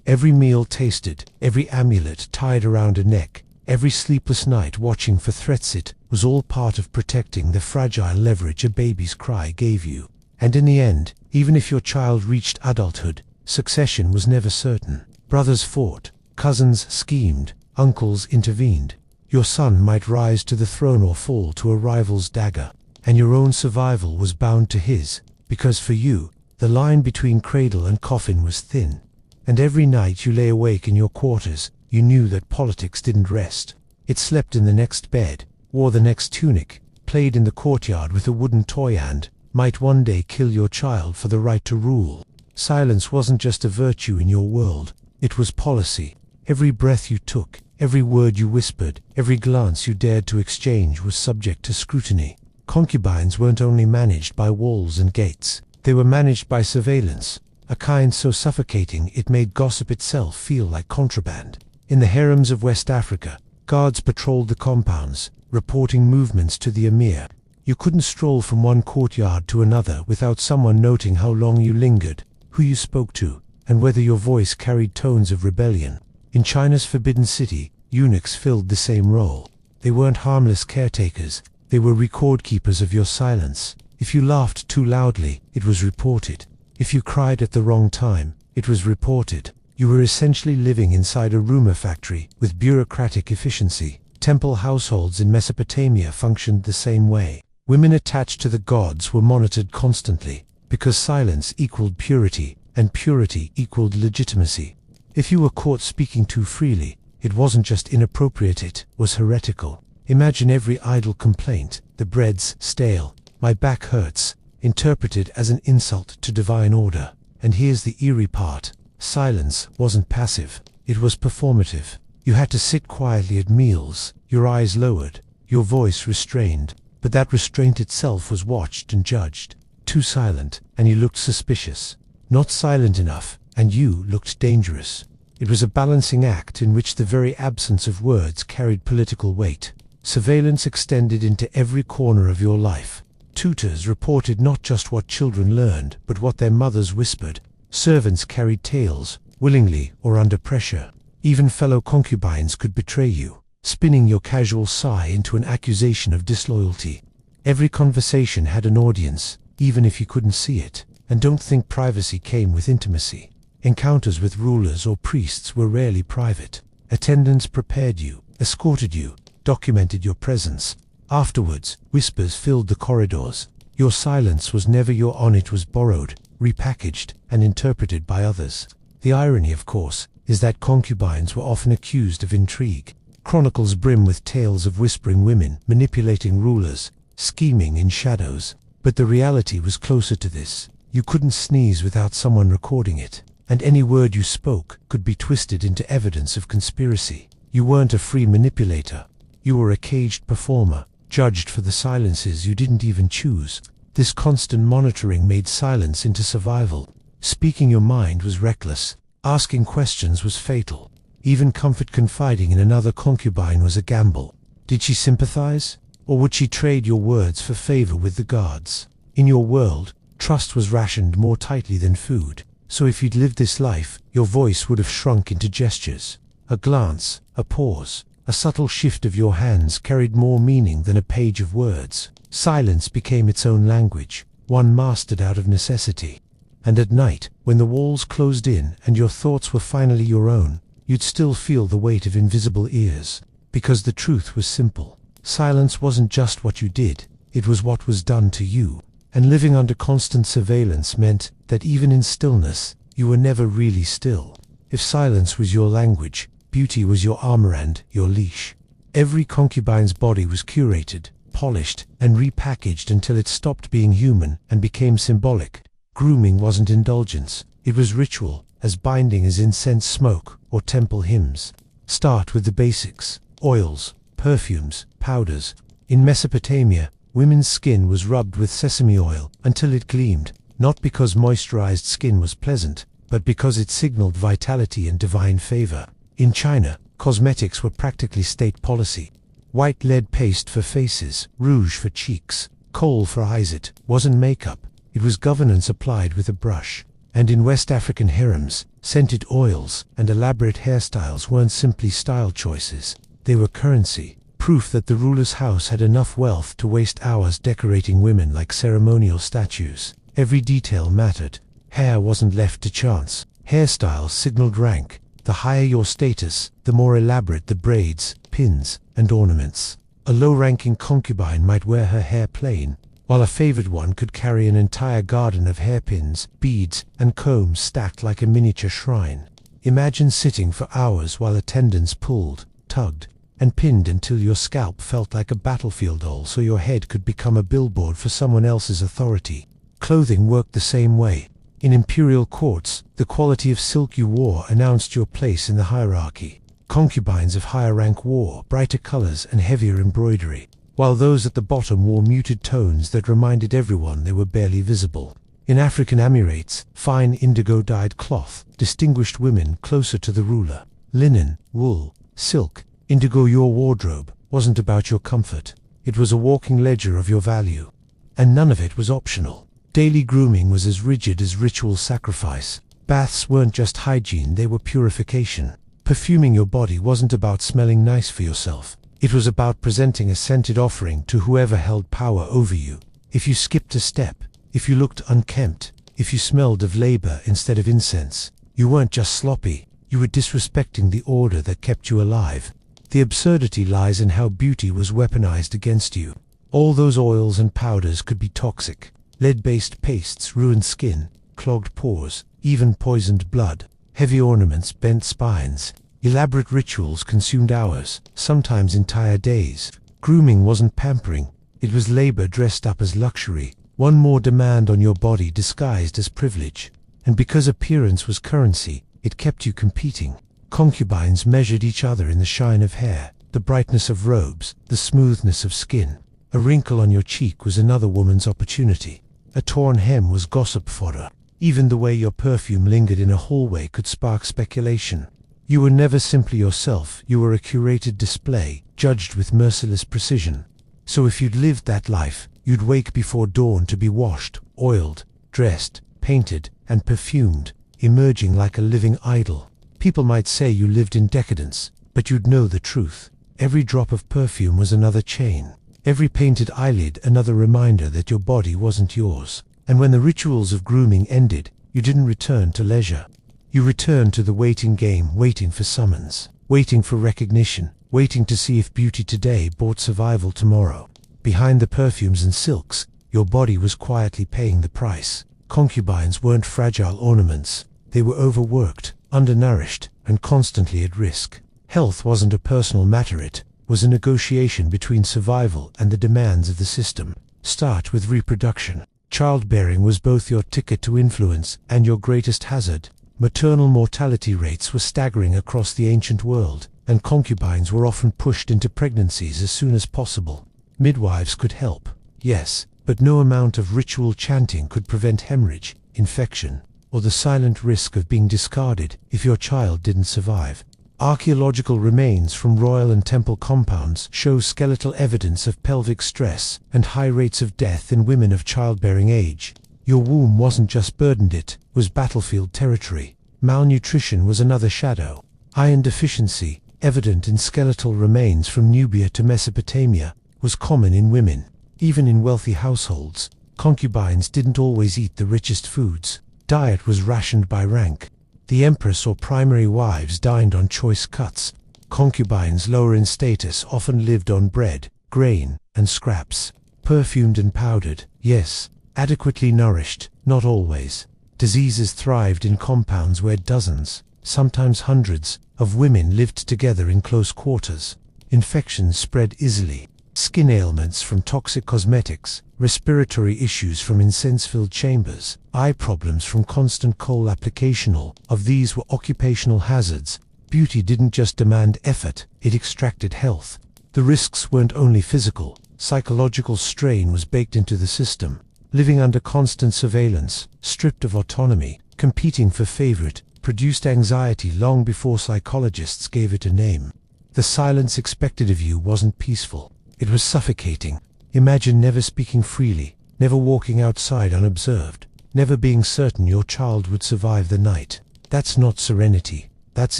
Every meal tasted, every amulet tied around a neck, every sleepless night watching for threats, it was all part of protecting the fragile leverage a baby's cry gave you. And in the end, even if your child reached adulthood, succession was never certain. Brothers fought, cousins schemed, uncles intervened. Your son might rise to the throne or fall to a rival's dagger, and your own survival was bound to his, because for you, the line between cradle and coffin was thin. And every night you lay awake in your quarters, you knew that politics didn't rest. It slept in the next bed, wore the next tunic, played in the courtyard with a wooden toy and might one day kill your child for the right to rule. Silence wasn't just a virtue in your world, it was policy. Every breath you took, every word you whispered, every glance you dared to exchange was subject to scrutiny. Concubines weren't only managed by walls and gates, they were managed by surveillance, a kind so suffocating it made gossip itself feel like contraband. In the harems of West Africa, guards patrolled the compounds, reporting movements to the emir. You couldn't stroll from one courtyard to another without someone noting how long you lingered, who you spoke to, and whether your voice carried tones of rebellion. In China's Forbidden City, eunuchs filled the same role. They weren't harmless caretakers, they were record keepers of your silence. If you laughed too loudly, it was reported. If you cried at the wrong time, it was reported. You were essentially living inside a rumor factory with bureaucratic efficiency. Temple households in Mesopotamia functioned the same way. Women attached to the gods were monitored constantly, because silence equaled purity, and purity equaled legitimacy. If you were caught speaking too freely, it wasn't just inappropriate, it was heretical. Imagine every idle complaint, the bread's stale, my back hurts, interpreted as an insult to divine order. And here's the eerie part. Silence wasn't passive, it was performative. You had to sit quietly at meals, your eyes lowered, your voice restrained, but that restraint itself was watched and judged. Too silent, and you looked suspicious. Not silent enough, and you looked dangerous. It was a balancing act in which the very absence of words carried political weight. Surveillance extended into every corner of your life. Tutors reported not just what children learned, but what their mothers whispered. Servants carried tales, willingly or under pressure. Even fellow concubines could betray you, spinning your casual sigh into an accusation of disloyalty. Every conversation had an audience, even if you couldn't see it. And don't think privacy came with intimacy. Encounters with rulers or priests were rarely private. Attendants prepared you, escorted you, documented your presence. Afterwards, whispers filled the corridors. Your silence was never your own, it was borrowed, repackaged, and interpreted by others. The irony, of course, is that concubines were often accused of intrigue. Chronicles brim with tales of whispering women, manipulating rulers, scheming in shadows. But the reality was closer to this. You couldn't sneeze without someone recording it, and any word you spoke could be twisted into evidence of conspiracy. You weren't a free manipulator. You were a caged performer, judged for the silences you didn't even choose. This constant monitoring made silence into survival. Speaking your mind was reckless. Asking questions was fatal. Even comfort confiding in another concubine was a gamble. Did she sympathize? Or would she trade your words for favor with the gods? In your world, trust was rationed more tightly than food. So if you'd lived this life, your voice would have shrunk into gestures. A glance, a pause, a subtle shift of your hands carried more meaning than a page of words. Silence became its own language, one mastered out of necessity. And at night, when the walls closed in and your thoughts were finally your own, you'd still feel the weight of invisible ears. Because the truth was simple. Silence wasn't just what you did, it was what was done to you. And living under constant surveillance meant that even in stillness, you were never really still. If silence was your language, beauty was your armor and your leash. Every concubine's body was curated, polished, and repackaged until it stopped being human and became symbolic. Grooming wasn't indulgence, it was ritual, as binding as incense smoke or temple hymns. Start with the basics: oils, perfumes, powders. In Mesopotamia, women's skin was rubbed with sesame oil until it gleamed, not because moisturized skin was pleasant, but because it signaled vitality and divine favor. In China, cosmetics were practically state policy. White lead paste for faces, rouge for cheeks, kohl for eyes. It wasn't makeup, it was governance applied with a brush. And in West African harems, scented oils and elaborate hairstyles weren't simply style choices. They were currency, proof that the ruler's house had enough wealth to waste hours decorating women like ceremonial statues. Every detail mattered. Hair wasn't left to chance. Hairstyles signaled rank. The higher your status, the more elaborate the braids, pins, and ornaments. A low-ranking concubine might wear her hair plain, while a favored one could carry an entire garden of hairpins, beads, and combs stacked like a miniature shrine. Imagine sitting for hours while attendants pulled, tugged, and pinned until your scalp felt like a battlefield hole so your head could become a billboard for someone else's authority. Clothing worked the same way. In imperial courts, the quality of silk you wore announced your place in the hierarchy. Concubines of higher rank wore brighter colors and heavier embroidery, while those at the bottom wore muted tones that reminded everyone they were barely visible. In African Emirates, fine indigo-dyed cloth distinguished women closer to the ruler. Linen, wool, silk, indigo. Your wardrobe wasn't about your comfort. It was a walking ledger of your value. And none of it was optional. Daily grooming was as rigid as ritual sacrifice. Baths weren't just hygiene, they were purification. Perfuming your body wasn't about smelling nice for yourself. It was about presenting a scented offering to whoever held power over you. If you skipped a step, if you looked unkempt, if you smelled of labor instead of incense, you weren't just sloppy, you were disrespecting the order that kept you alive. The absurdity lies in how beauty was weaponized against you. All those oils and powders could be toxic. Lead-based pastes ruined skin, clogged pores, even poisoned blood. Heavy ornaments bent spines. Elaborate rituals consumed hours, sometimes entire days. Grooming wasn't pampering, it was labor dressed up as luxury. One more demand on your body disguised as privilege. And because appearance was currency, it kept you competing. Concubines measured each other in the shine of hair, the brightness of robes, the smoothness of skin. A wrinkle on your cheek was another woman's opportunity. A torn hem was gossip fodder. Even the way your perfume lingered in a hallway could spark speculation. You were never simply yourself, you were a curated display, judged with merciless precision. So if you'd lived that life, you'd wake before dawn to be washed, oiled, dressed, painted, and perfumed, emerging like a living idol. People might say you lived in decadence, but you'd know the truth. Every drop of perfume was another chain. Every painted eyelid another reminder that your body wasn't yours. And when the rituals of grooming ended, you didn't return to leisure. You returned to the waiting game, waiting for summons, waiting for recognition, waiting to see if beauty today bought survival tomorrow. Behind the perfumes and silks, your body was quietly paying the price. Concubines weren't fragile ornaments. They were overworked, undernourished, and constantly at risk. Health wasn't a personal matter, it was a negotiation between survival and the demands of the system. Start with reproduction. Childbearing was both your ticket to influence and your greatest hazard. Maternal mortality rates were staggering across the ancient world, and concubines were often pushed into pregnancies as soon as possible. Midwives could help, yes, but no amount of ritual chanting could prevent hemorrhage, infection, or the silent risk of being discarded if your child didn't survive. Archaeological remains from royal and temple compounds show skeletal evidence of pelvic stress and high rates of death in women of childbearing age. Your womb wasn't just burdened, it was battlefield territory. Malnutrition was another shadow. Iron deficiency, evident in skeletal remains from Nubia to Mesopotamia, was common in women. Even in wealthy households, concubines didn't always eat the richest foods. Diet was rationed by rank. The empress or primary wives dined on choice cuts. Concubines lower in status often lived on bread, grain, and scraps. Perfumed and powdered, yes. Adequately nourished, not always. Diseases thrived in compounds where dozens, sometimes hundreds, of women lived together in close quarters. Infections spread easily. Skin ailments from toxic cosmetics, respiratory issues from incense-filled chambers, eye problems from constant coal application. All of these were occupational hazards. Beauty didn't just demand effort, it extracted health. The risks weren't only physical, psychological strain was baked into the system. Living under constant surveillance, stripped of autonomy, competing for favorite, produced anxiety long before psychologists gave it a name. The silence expected of you wasn't peaceful. It was suffocating. Imagine never speaking freely, never walking outside unobserved, never being certain your child would survive the night. That's not serenity. That's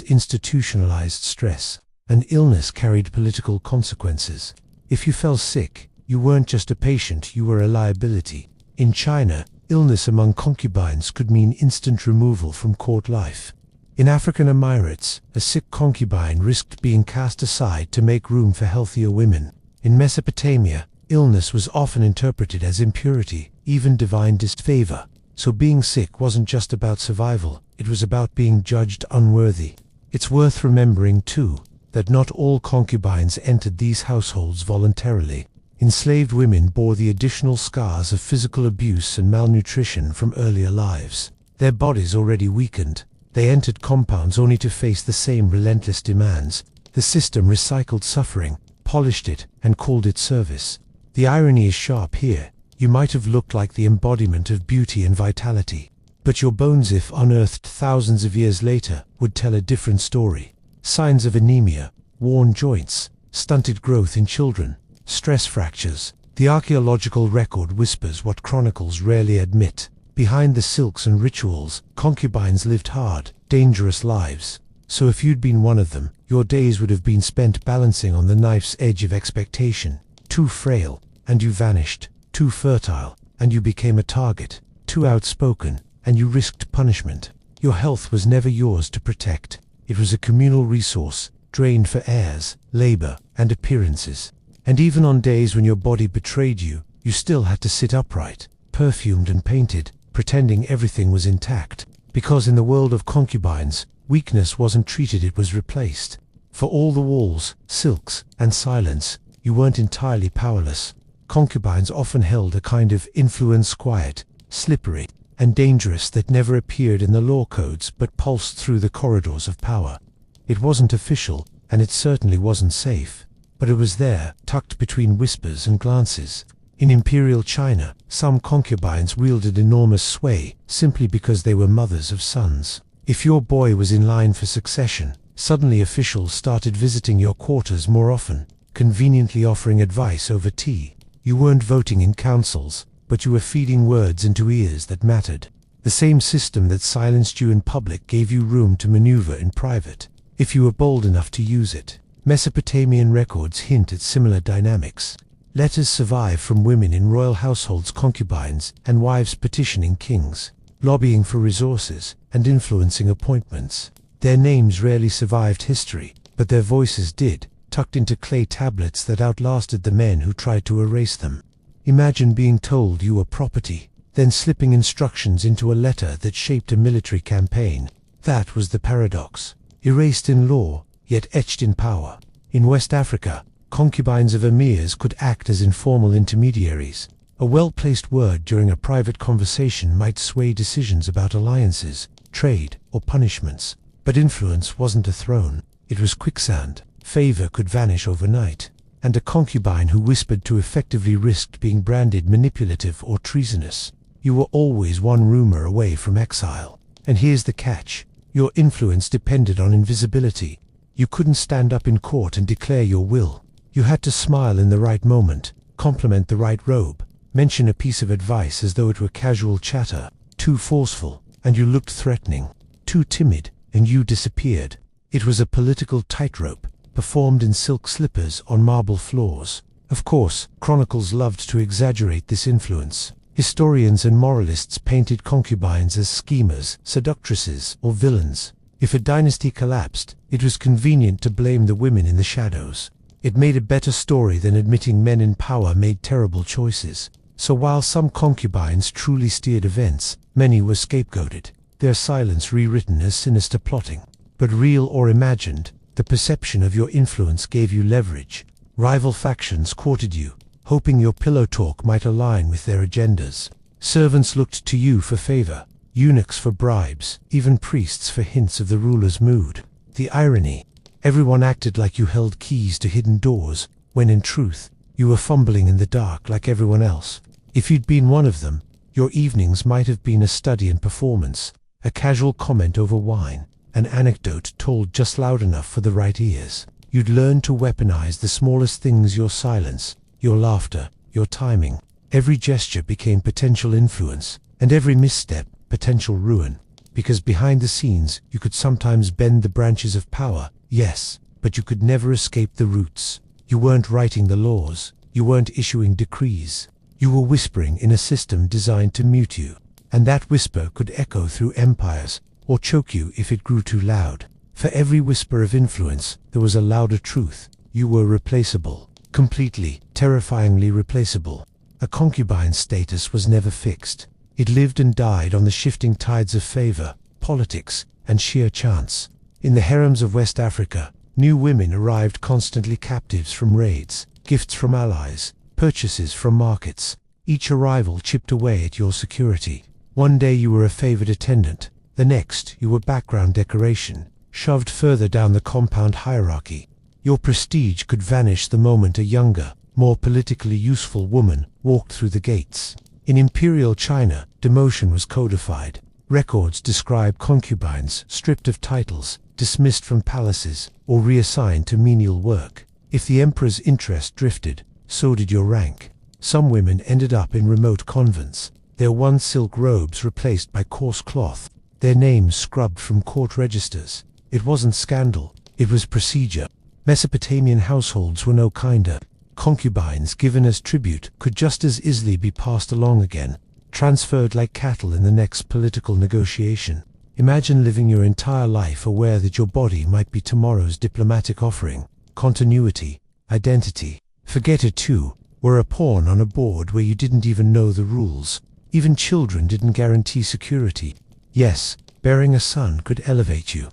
institutionalized stress. An illness carried political consequences. If you fell sick, you weren't just a patient, you were a liability. In China, illness among concubines could mean instant removal from court life. In African Emirates, a sick concubine risked being cast aside to make room for healthier women. In Mesopotamia, illness was often interpreted as impurity, even divine disfavor. So being sick wasn't just about survival, it was about being judged unworthy. It's worth remembering, too, that not all concubines entered these households voluntarily. Enslaved women bore the additional scars of physical abuse and malnutrition from earlier lives. Their bodies already weakened, they entered compounds only to face the same relentless demands. The system recycled suffering, polished it, and called it service. The irony is sharp here. You might have looked like the embodiment of beauty and vitality, but your bones, if unearthed thousands of years later, would tell a different story. Signs of anemia, worn joints, stunted growth in children, stress fractures. The archaeological record whispers what chronicles rarely admit. Behind the silks and rituals, concubines lived hard, dangerous lives. So if you'd been one of them, your days would have been spent balancing on the knife's edge of expectation. Too frail, and you vanished. Too fertile, and you became a target. Too outspoken, and you risked punishment. Your health was never yours to protect. It was a communal resource, drained for heirs, labor, and appearances. And even on days when your body betrayed you, you still had to sit upright, perfumed and painted, pretending everything was intact. Because in the world of concubines, weakness wasn't treated, it was replaced. For all the walls, silks, and silence, you weren't entirely powerless. Concubines often held a kind of influence, quiet, slippery. and dangerous that never appeared in the law codes but pulsed through the corridors of power. It wasn't official, and it certainly wasn't safe, but it was there, tucked between whispers and glances. In imperial China, some concubines wielded enormous sway simply because they were mothers of sons. If your boy was in line for succession, suddenly officials started visiting your quarters more often, conveniently offering advice over tea. You weren't voting in councils, but you were feeding words into ears that mattered. The same system that silenced you in public gave you room to maneuver in private, if you were bold enough to use it. Mesopotamian records hint at similar dynamics. Letters survive from women in royal households, concubines, and wives petitioning kings, lobbying for resources, and influencing appointments. Their names rarely survived history, but their voices did, tucked into clay tablets that outlasted the men who tried to erase them. Imagine being told you were property, then slipping instructions into a letter that shaped a military campaign. That was the paradox. Erased in law, yet etched in power. In West Africa, concubines of emirs could act as informal intermediaries. A well-placed word during a private conversation might sway decisions about alliances, trade, or punishments. But influence wasn't a throne, it was quicksand. Favor could vanish overnight, and a concubine who whispered too effectively risked being branded manipulative or treasonous. You were always one rumor away from exile. And here's the catch. Your influence depended on invisibility. You couldn't stand up in court and declare your will. You had to smile in the right moment, compliment the right robe, mention a piece of advice as though it were casual chatter. Too forceful, and you looked threatening. Too timid, and you disappeared. It was a political tightrope, performed in silk slippers on marble floors. Of course, chronicles loved to exaggerate this influence. Historians and moralists painted concubines as schemers, seductresses, or villains. If a dynasty collapsed, it was convenient to blame the women in the shadows. It made a better story than admitting men in power made terrible choices. So while some concubines truly steered events, many were scapegoated, their silence rewritten as sinister plotting. But real or imagined, the perception of your influence gave you leverage. Rival factions courted you, hoping your pillow talk might align with their agendas. Servants looked to you for favor, eunuchs for bribes, even priests for hints of the ruler's mood. The irony: everyone acted like you held keys to hidden doors, when in truth, you were fumbling in the dark like everyone else. If you'd been one of them, your evenings might have been a study in performance, a casual comment over wine, an anecdote told just loud enough for the right ears. You'd learn to weaponize the smallest things: your silence, your laughter, your timing. Every gesture became potential influence, and every misstep potential ruin. Because behind the scenes, you could sometimes bend the branches of power, yes, but you could never escape the roots. You weren't writing the laws, you weren't issuing decrees. You were whispering in a system designed to mute you, and that whisper could echo through empires, or choke you if it grew too loud. For every whisper of influence, there was a louder truth. You were replaceable. Completely, terrifyingly replaceable. A concubine's status was never fixed. It lived and died on the shifting tides of favor, politics, and sheer chance. In the harems of West Africa, new women arrived constantly, captives from raids, gifts from allies, purchases from markets. Each arrival chipped away at your security. One day you were a favored attendant, the next you were background decoration, shoved further down the compound hierarchy. Your prestige could vanish the moment a younger, more politically useful woman walked through the gates. In imperial China, demotion was codified. Records describe concubines stripped of titles, dismissed from palaces, or reassigned to menial work. If the emperor's interest drifted, so did your rank. Some women ended up in remote convents, their one silk robes replaced by coarse cloth, their names scrubbed from court registers. It wasn't scandal, it was procedure. Mesopotamian households were no kinder. Concubines given as tribute could just as easily be passed along again, transferred like cattle in the next political negotiation. Imagine living your entire life aware that your body might be tomorrow's diplomatic offering. Continuity, identity, forget it too, were a pawn on a board where you didn't even know the rules. Even children didn't guarantee security. Yes, bearing a son could elevate you.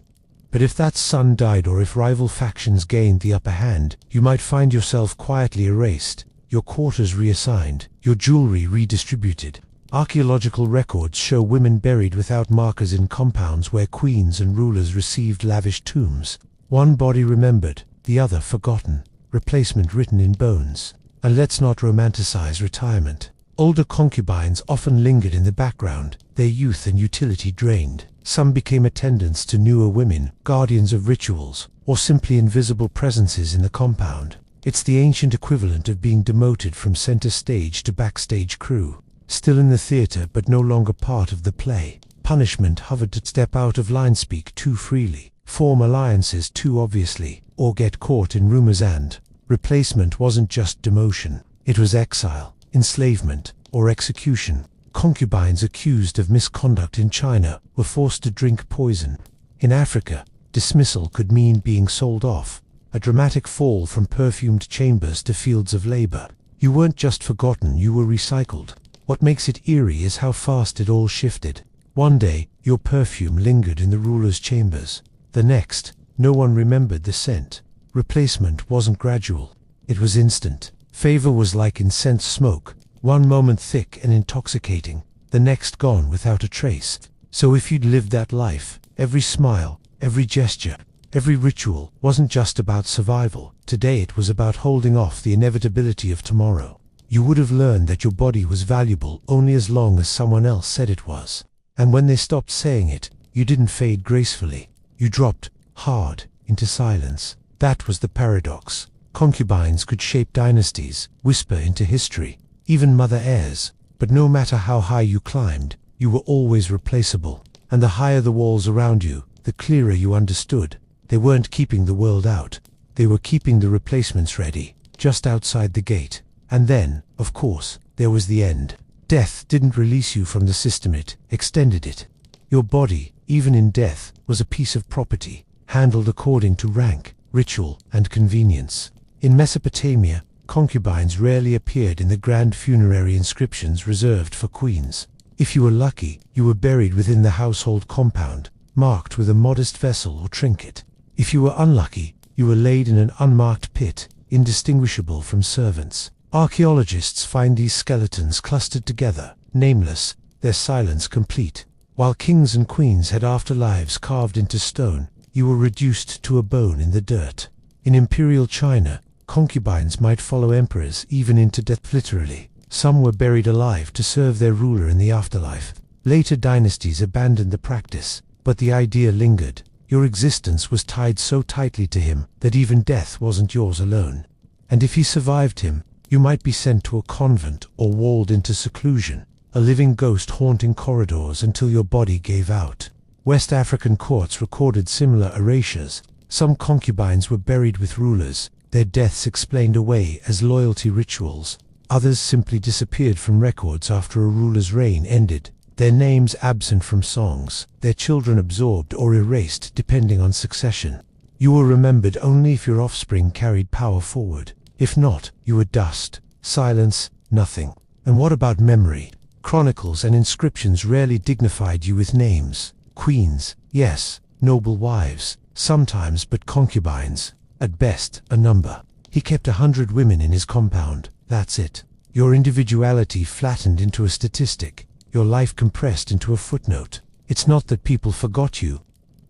But if that son died, or if rival factions gained the upper hand, you might find yourself quietly erased, your quarters reassigned, your jewelry redistributed. Archaeological records show women buried without markers in compounds where queens and rulers received lavish tombs. One body remembered, the other forgotten, replacement written in bones. And let's not romanticize retirement. Older concubines often lingered in the background, their youth and utility drained. Some became attendants to newer women, guardians of rituals, or simply invisible presences in the compound. It's the ancient equivalent of being demoted from center stage to backstage crew. Still in the theater but no longer part of the play. Punishment hovered to step out of line, speak too freely, form alliances too obviously, or get caught in rumors. And replacement wasn't just demotion, it was exile, enslavement, or execution. Concubines accused of misconduct in China were forced to drink poison. In Africa, dismissal could mean being sold off, a dramatic fall from perfumed chambers to fields of labor. You weren't just forgotten, you were recycled. What makes it eerie is how fast it all shifted. One day, your perfume lingered in the ruler's chambers. The next, no one remembered the scent. Replacement wasn't gradual. It was instant. Favor was like incense smoke, one moment thick and intoxicating, the next gone without a trace. So if you'd lived that life, every smile, every gesture, every ritual wasn't just about survival. Today it was about holding off the inevitability of tomorrow. You would have learned that your body was valuable only as long as someone else said it was. And when they stopped saying it, you didn't fade gracefully. You dropped, hard, into silence. That was the paradox. Concubines could shape dynasties, whisper into history, even mother heirs. But no matter how high you climbed, you were always replaceable. And the higher the walls around you, the clearer you understood. They weren't keeping the world out. They were keeping the replacements ready, just outside the gate. And then, of course, there was the end. Death didn't release you from the system, it extended it. Your body, even in death, was a piece of property, handled according to rank, ritual, and convenience. In Mesopotamia, concubines rarely appeared in the grand funerary inscriptions reserved for queens. If you were lucky, you were buried within the household compound, marked with a modest vessel or trinket. If you were unlucky, you were laid in an unmarked pit, indistinguishable from servants. Archaeologists find these skeletons clustered together, nameless, their silence complete. While kings and queens had afterlives carved into stone, you were reduced to a bone in the dirt. In imperial China, concubines might follow emperors even into death literally. Some were buried alive to serve their ruler in the afterlife. Later dynasties abandoned the practice, but the idea lingered. Your existence was tied so tightly to him that even death wasn't yours alone. And if he survived him, you might be sent to a convent or walled into seclusion, a living ghost haunting corridors until your body gave out. West African courts recorded similar erasures. Some concubines were buried with rulers, their deaths explained away as loyalty rituals. Others simply disappeared from records after a ruler's reign ended, their names absent from songs, their children absorbed or erased depending on succession. You were remembered only if your offspring carried power forward. If not, you were dust, silence, nothing. And what about memory? Chronicles and inscriptions rarely dignified you with names. Queens, yes, noble wives, sometimes, but concubines, at best, a number. He kept 100 women in his compound, that's it. Your individuality flattened into a statistic, your life compressed into a footnote. It's not that people forgot you,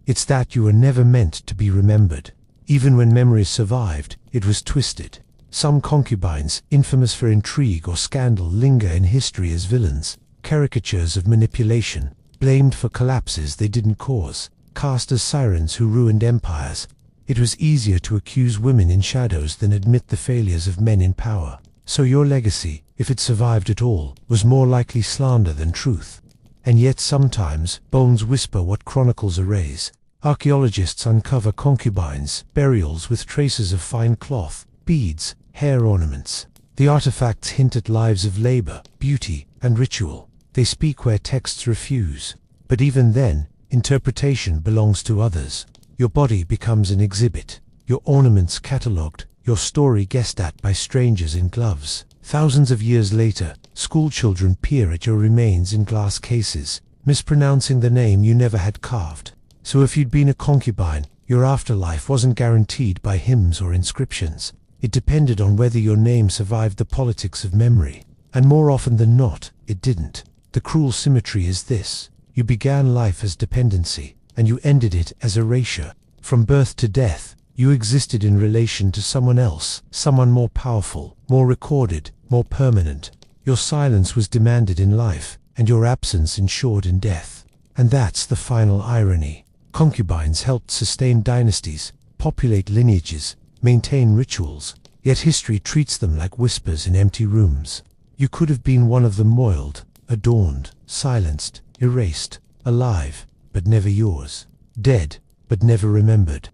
it's that you were never meant to be remembered. Even when memory survived, it was twisted. Some concubines, infamous for intrigue or scandal, linger in history as villains, caricatures of manipulation, blamed for collapses they didn't cause, cast as sirens who ruined empires. It was easier to accuse women in shadows than admit the failures of men in power. So your legacy, if it survived at all, was more likely slander than truth. And yet sometimes, bones whisper what chronicles erase. Archaeologists uncover concubines, burials with traces of fine cloth, beads, hair ornaments. The artifacts hint at lives of labor, beauty, and ritual. They speak where texts refuse. But even then, interpretation belongs to others. Your body becomes an exhibit, your ornaments catalogued, your story guessed at by strangers in gloves. Thousands of years later, schoolchildren peer at your remains in glass cases, mispronouncing the name you never had carved. So if you'd been a concubine, your afterlife wasn't guaranteed by hymns or inscriptions. It depended on whether your name survived the politics of memory. And more often than not, it didn't. The cruel symmetry is this: you began life as dependency, and you ended it as erasure. From birth to death, you existed in relation to someone else, someone more powerful, more recorded, more permanent. Your silence was demanded in life, and your absence ensured in death. And that's the final irony. Concubines helped sustain dynasties, populate lineages, maintain rituals, yet history treats them like whispers in empty rooms. You could have been one of them, moiled, adorned, silenced, erased, alive, but never yours, dead, but never remembered.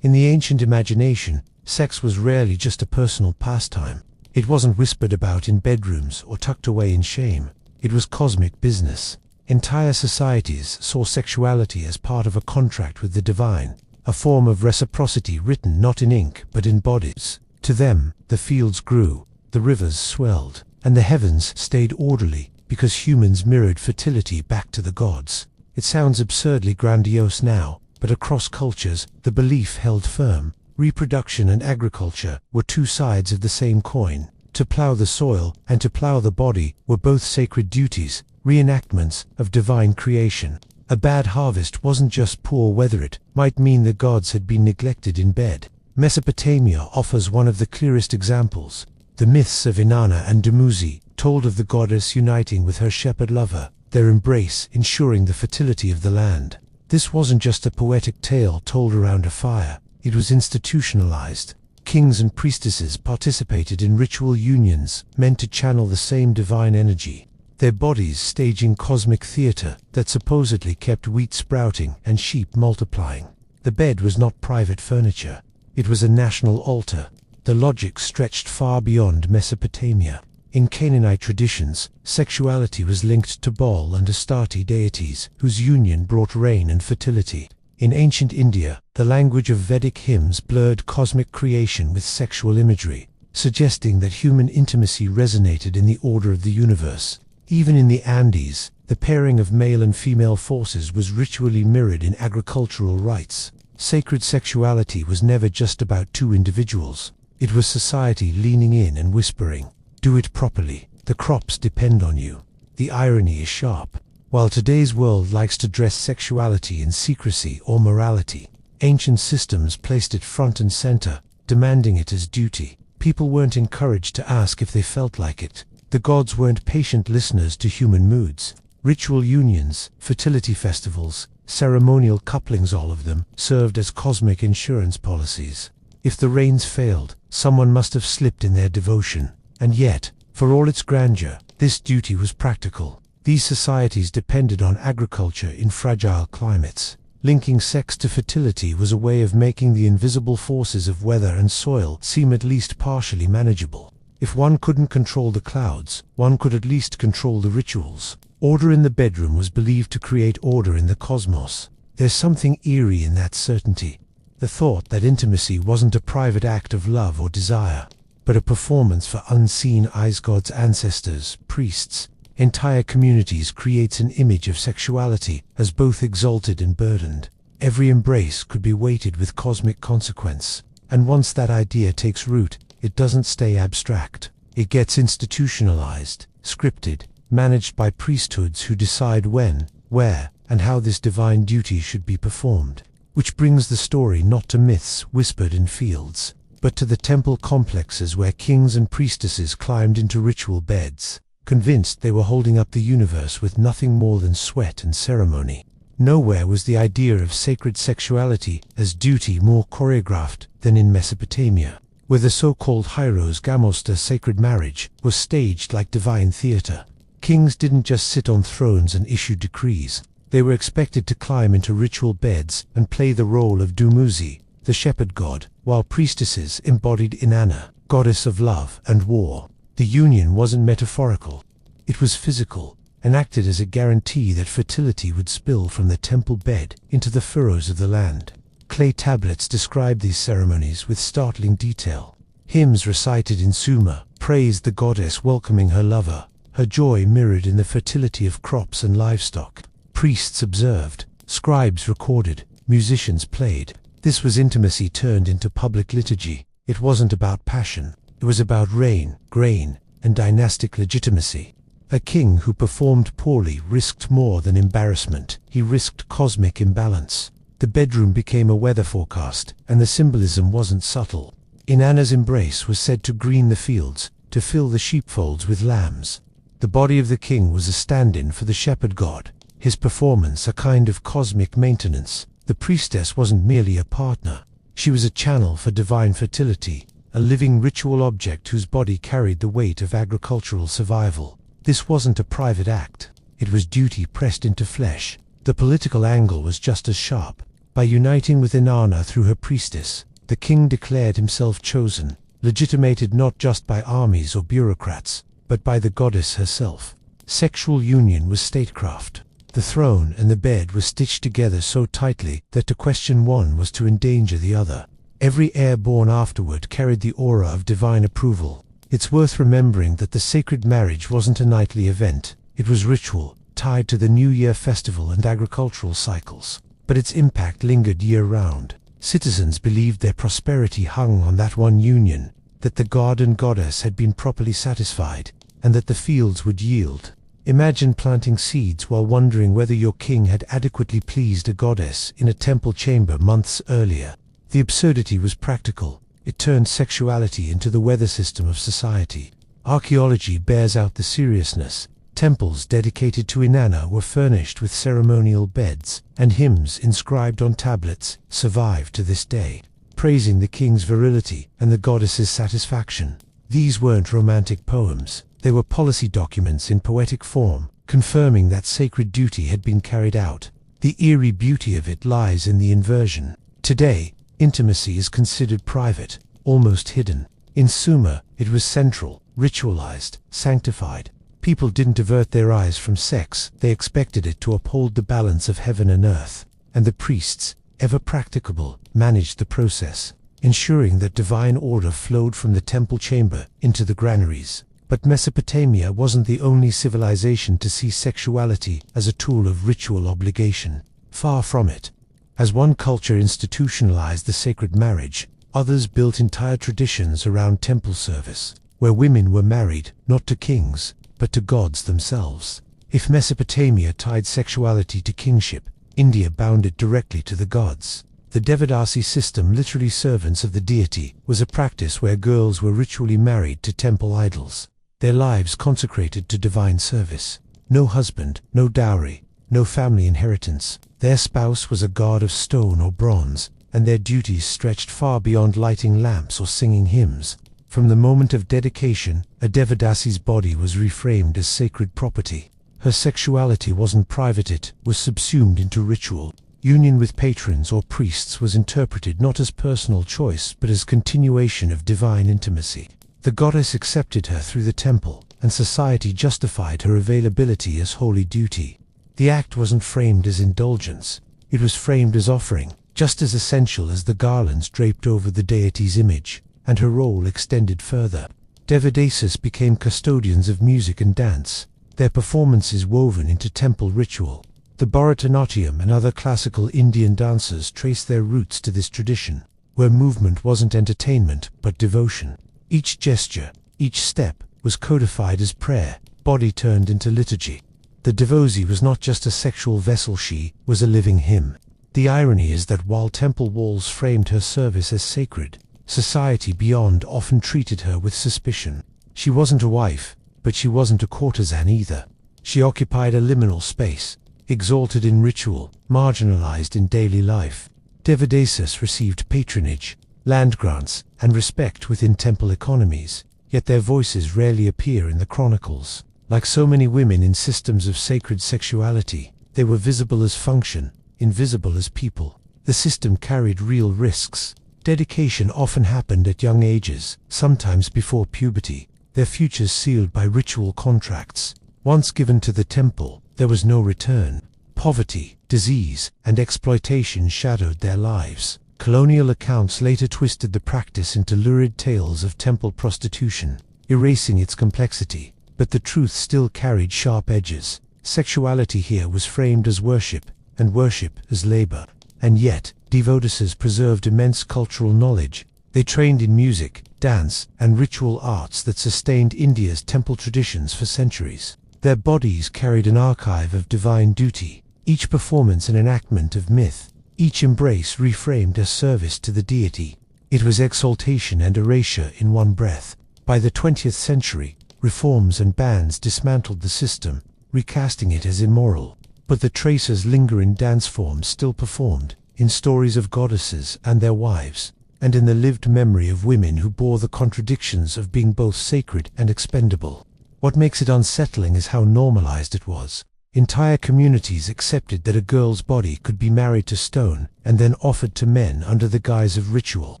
In the ancient imagination, sex was rarely just a personal pastime. It wasn't whispered about in bedrooms or tucked away in shame. It was cosmic business. Entire societies saw sexuality as part of a contract with the divine, a form of reciprocity written not in ink but in bodies. To them, the fields grew, the rivers swelled, and the heavens stayed orderly because humans mirrored fertility back to the gods. It sounds absurdly grandiose now, but across cultures, the belief held firm. Reproduction and agriculture were two sides of the same coin. To plow the soil and to plow the body were both sacred duties, reenactments of divine creation. A bad harvest wasn't just poor weather, it might mean the gods had been neglected in bed. Mesopotamia offers one of the clearest examples. The myths of Inanna and Dumuzi told of the goddess uniting with her shepherd lover, their embrace ensuring the fertility of the land. This wasn't just a poetic tale told around a fire. It was institutionalized. Kings and priestesses participated in ritual unions meant to channel the same divine energy, their bodies staging cosmic theater that supposedly kept wheat sprouting and sheep multiplying. The bed was not private furniture. It was a national altar. The logic stretched far beyond Mesopotamia. In Canaanite traditions, sexuality was linked to Baal and Astarte deities, whose union brought rain and fertility. In ancient India, the language of Vedic hymns blurred cosmic creation with sexual imagery, suggesting that human intimacy resonated in the order of the universe. Even in the Andes, the pairing of male and female forces was ritually mirrored in agricultural rites. Sacred sexuality was never just about two individuals. It was society leaning in and whispering, "Do it properly. The crops depend on you." The irony is sharp. While today's world likes to dress sexuality in secrecy or morality, ancient systems placed it front and center, demanding it as duty. People weren't encouraged to ask if they felt like it. The gods weren't patient listeners to human moods. Ritual unions, fertility festivals, ceremonial couplings, all of them served as cosmic insurance policies. If the rains failed, someone must have slipped in their devotion. And yet, for all its grandeur, this duty was practical. These societies depended on agriculture in fragile climates. Linking sex to fertility was a way of making the invisible forces of weather and soil seem at least partially manageable. If one couldn't control the clouds, one could at least control the rituals. Order in the bedroom was believed to create order in the cosmos. There's something eerie in that certainty. The thought that intimacy wasn't a private act of love or desire, but a performance for unseen eyes. God's ancestors, priests, entire communities creates an image of sexuality as both exalted and burdened. Every embrace could be weighted with cosmic consequence. And once that idea takes root, it doesn't stay abstract. It gets institutionalized, scripted, managed by priesthoods who decide when, where, and how this divine duty should be performed. Which brings the story not to myths whispered in fields, but to the temple complexes where kings and priestesses climbed into ritual beds, convinced they were holding up the universe with nothing more than sweat and ceremony. Nowhere was the idea of sacred sexuality as duty more choreographed than in Mesopotamia, where the so-called Hieros Gamosta sacred marriage was staged like divine theater. Kings didn't just sit on thrones and issue decrees. They were expected to climb into ritual beds and play the role of Dumuzi, the shepherd god, while priestesses embodied Inanna, goddess of love and war. The union wasn't metaphorical. It was physical, and acted as a guarantee that fertility would spill from the temple bed into the furrows of the land. Clay tablets describe these ceremonies with startling detail. Hymns recited in Sumer praised the goddess welcoming her lover, her joy mirrored in the fertility of crops and livestock. Priests observed, scribes recorded, musicians played. This was intimacy turned into public liturgy. It wasn't about passion. It was about rain, grain, and dynastic legitimacy. A king who performed poorly risked more than embarrassment. He risked cosmic imbalance. The bedroom became a weather forecast, and the symbolism wasn't subtle. Inanna's embrace was said to green the fields, to fill the sheepfolds with lambs. The body of the king was a stand-in for the shepherd god, his performance a kind of cosmic maintenance. The priestess wasn't merely a partner. She was a channel for divine fertility, a living ritual object whose body carried the weight of agricultural survival. This wasn't a private act. It was duty pressed into flesh. The political angle was just as sharp. By uniting with Inanna through her priestess, the king declared himself chosen, legitimated not just by armies or bureaucrats, but by the goddess herself. Sexual union was statecraft. The throne and the bed were stitched together so tightly that to question one was to endanger the other. Every heir born afterward carried the aura of divine approval. It's worth remembering that the sacred marriage wasn't a nightly event. It was ritual, tied to the New Year festival and agricultural cycles. But its impact lingered year-round. Citizens believed their prosperity hung on that one union, that the god and goddess had been properly satisfied, and that the fields would yield. Imagine planting seeds while wondering whether your king had adequately pleased a goddess in a temple chamber months earlier. The absurdity was practical. It turned sexuality into the weather system of society. Archaeology bears out the seriousness. Temples dedicated to Inanna were furnished with ceremonial beds, and hymns inscribed on tablets survive to this day, praising the king's virility and the goddess's satisfaction. These weren't romantic poems. They were policy documents in poetic form, confirming that sacred duty had been carried out. The eerie beauty of it lies in the inversion. Today, intimacy is considered private, almost hidden. In Sumer, it was central, ritualized, sanctified. People didn't avert their eyes from sex. They expected it to uphold the balance of heaven and earth. And the priests, ever practicable, managed the process, ensuring that divine order flowed from the temple chamber into the granaries. But Mesopotamia wasn't the only civilization to see sexuality as a tool of ritual obligation. Far from it. As one culture institutionalized the sacred marriage, others built entire traditions around temple service, where women were married, not to kings, but to gods themselves. If Mesopotamia tied sexuality to kingship, India bound it directly to the gods. The Devadasi system, literally servants of the deity, was a practice where girls were ritually married to temple idols, their lives consecrated to divine service. No husband, no dowry, no family inheritance. Their spouse was a god of stone or bronze, and their duties stretched far beyond lighting lamps or singing hymns. From the moment of dedication, a Devadasi's body was reframed as sacred property. Her sexuality wasn't private, it was subsumed into ritual. Union with patrons or priests was interpreted not as personal choice but as continuation of divine intimacy. The goddess accepted her through the temple, and society justified her availability as holy duty. The act wasn't framed as indulgence. It was framed as offering, just as essential as the garlands draped over the deity's image, and her role extended further. Devadasis became custodians of music and dance, their performances woven into temple ritual. The Bharatanatyam and other classical Indian dances trace their roots to this tradition, where movement wasn't entertainment but devotion. Each gesture, each step, was codified as prayer, body turned into liturgy. The devotee was not just a sexual vessel, she was a living hymn. The irony is that while temple walls framed her service as sacred, society beyond often treated her with suspicion. She wasn't a wife, but she wasn't a courtesan either. She occupied a liminal space, exalted in ritual, marginalized in daily life. Devadasis received patronage, land grants, and respect within temple economies, yet their voices rarely appear in the chronicles. Like so many women in systems of sacred sexuality, they were visible as function, invisible as people. The system carried real risks. Dedication often happened at young ages, sometimes before puberty, their futures sealed by ritual contracts. Once given to the temple, there was no return. Poverty, disease, and exploitation shadowed their lives. Colonial accounts later twisted the practice into lurid tales of temple prostitution, erasing its complexity. But the truth still carried sharp edges. Sexuality here was framed as worship, and worship as labor. And yet, devotees preserved immense cultural knowledge. They trained in music, dance, and ritual arts that sustained India's temple traditions for centuries. Their bodies carried an archive of divine duty, each performance an enactment of myth, each embrace reframed as service to the deity. It was exaltation and erasure in one breath. By the 20th century, reforms and bans dismantled the system, recasting it as immoral. But the traces linger in dance forms still performed, in stories of goddesses and their wives, and in the lived memory of women who bore the contradictions of being both sacred and expendable. What makes it unsettling is how normalized it was. Entire communities accepted that a girl's body could be married to stone and then offered to men under the guise of ritual.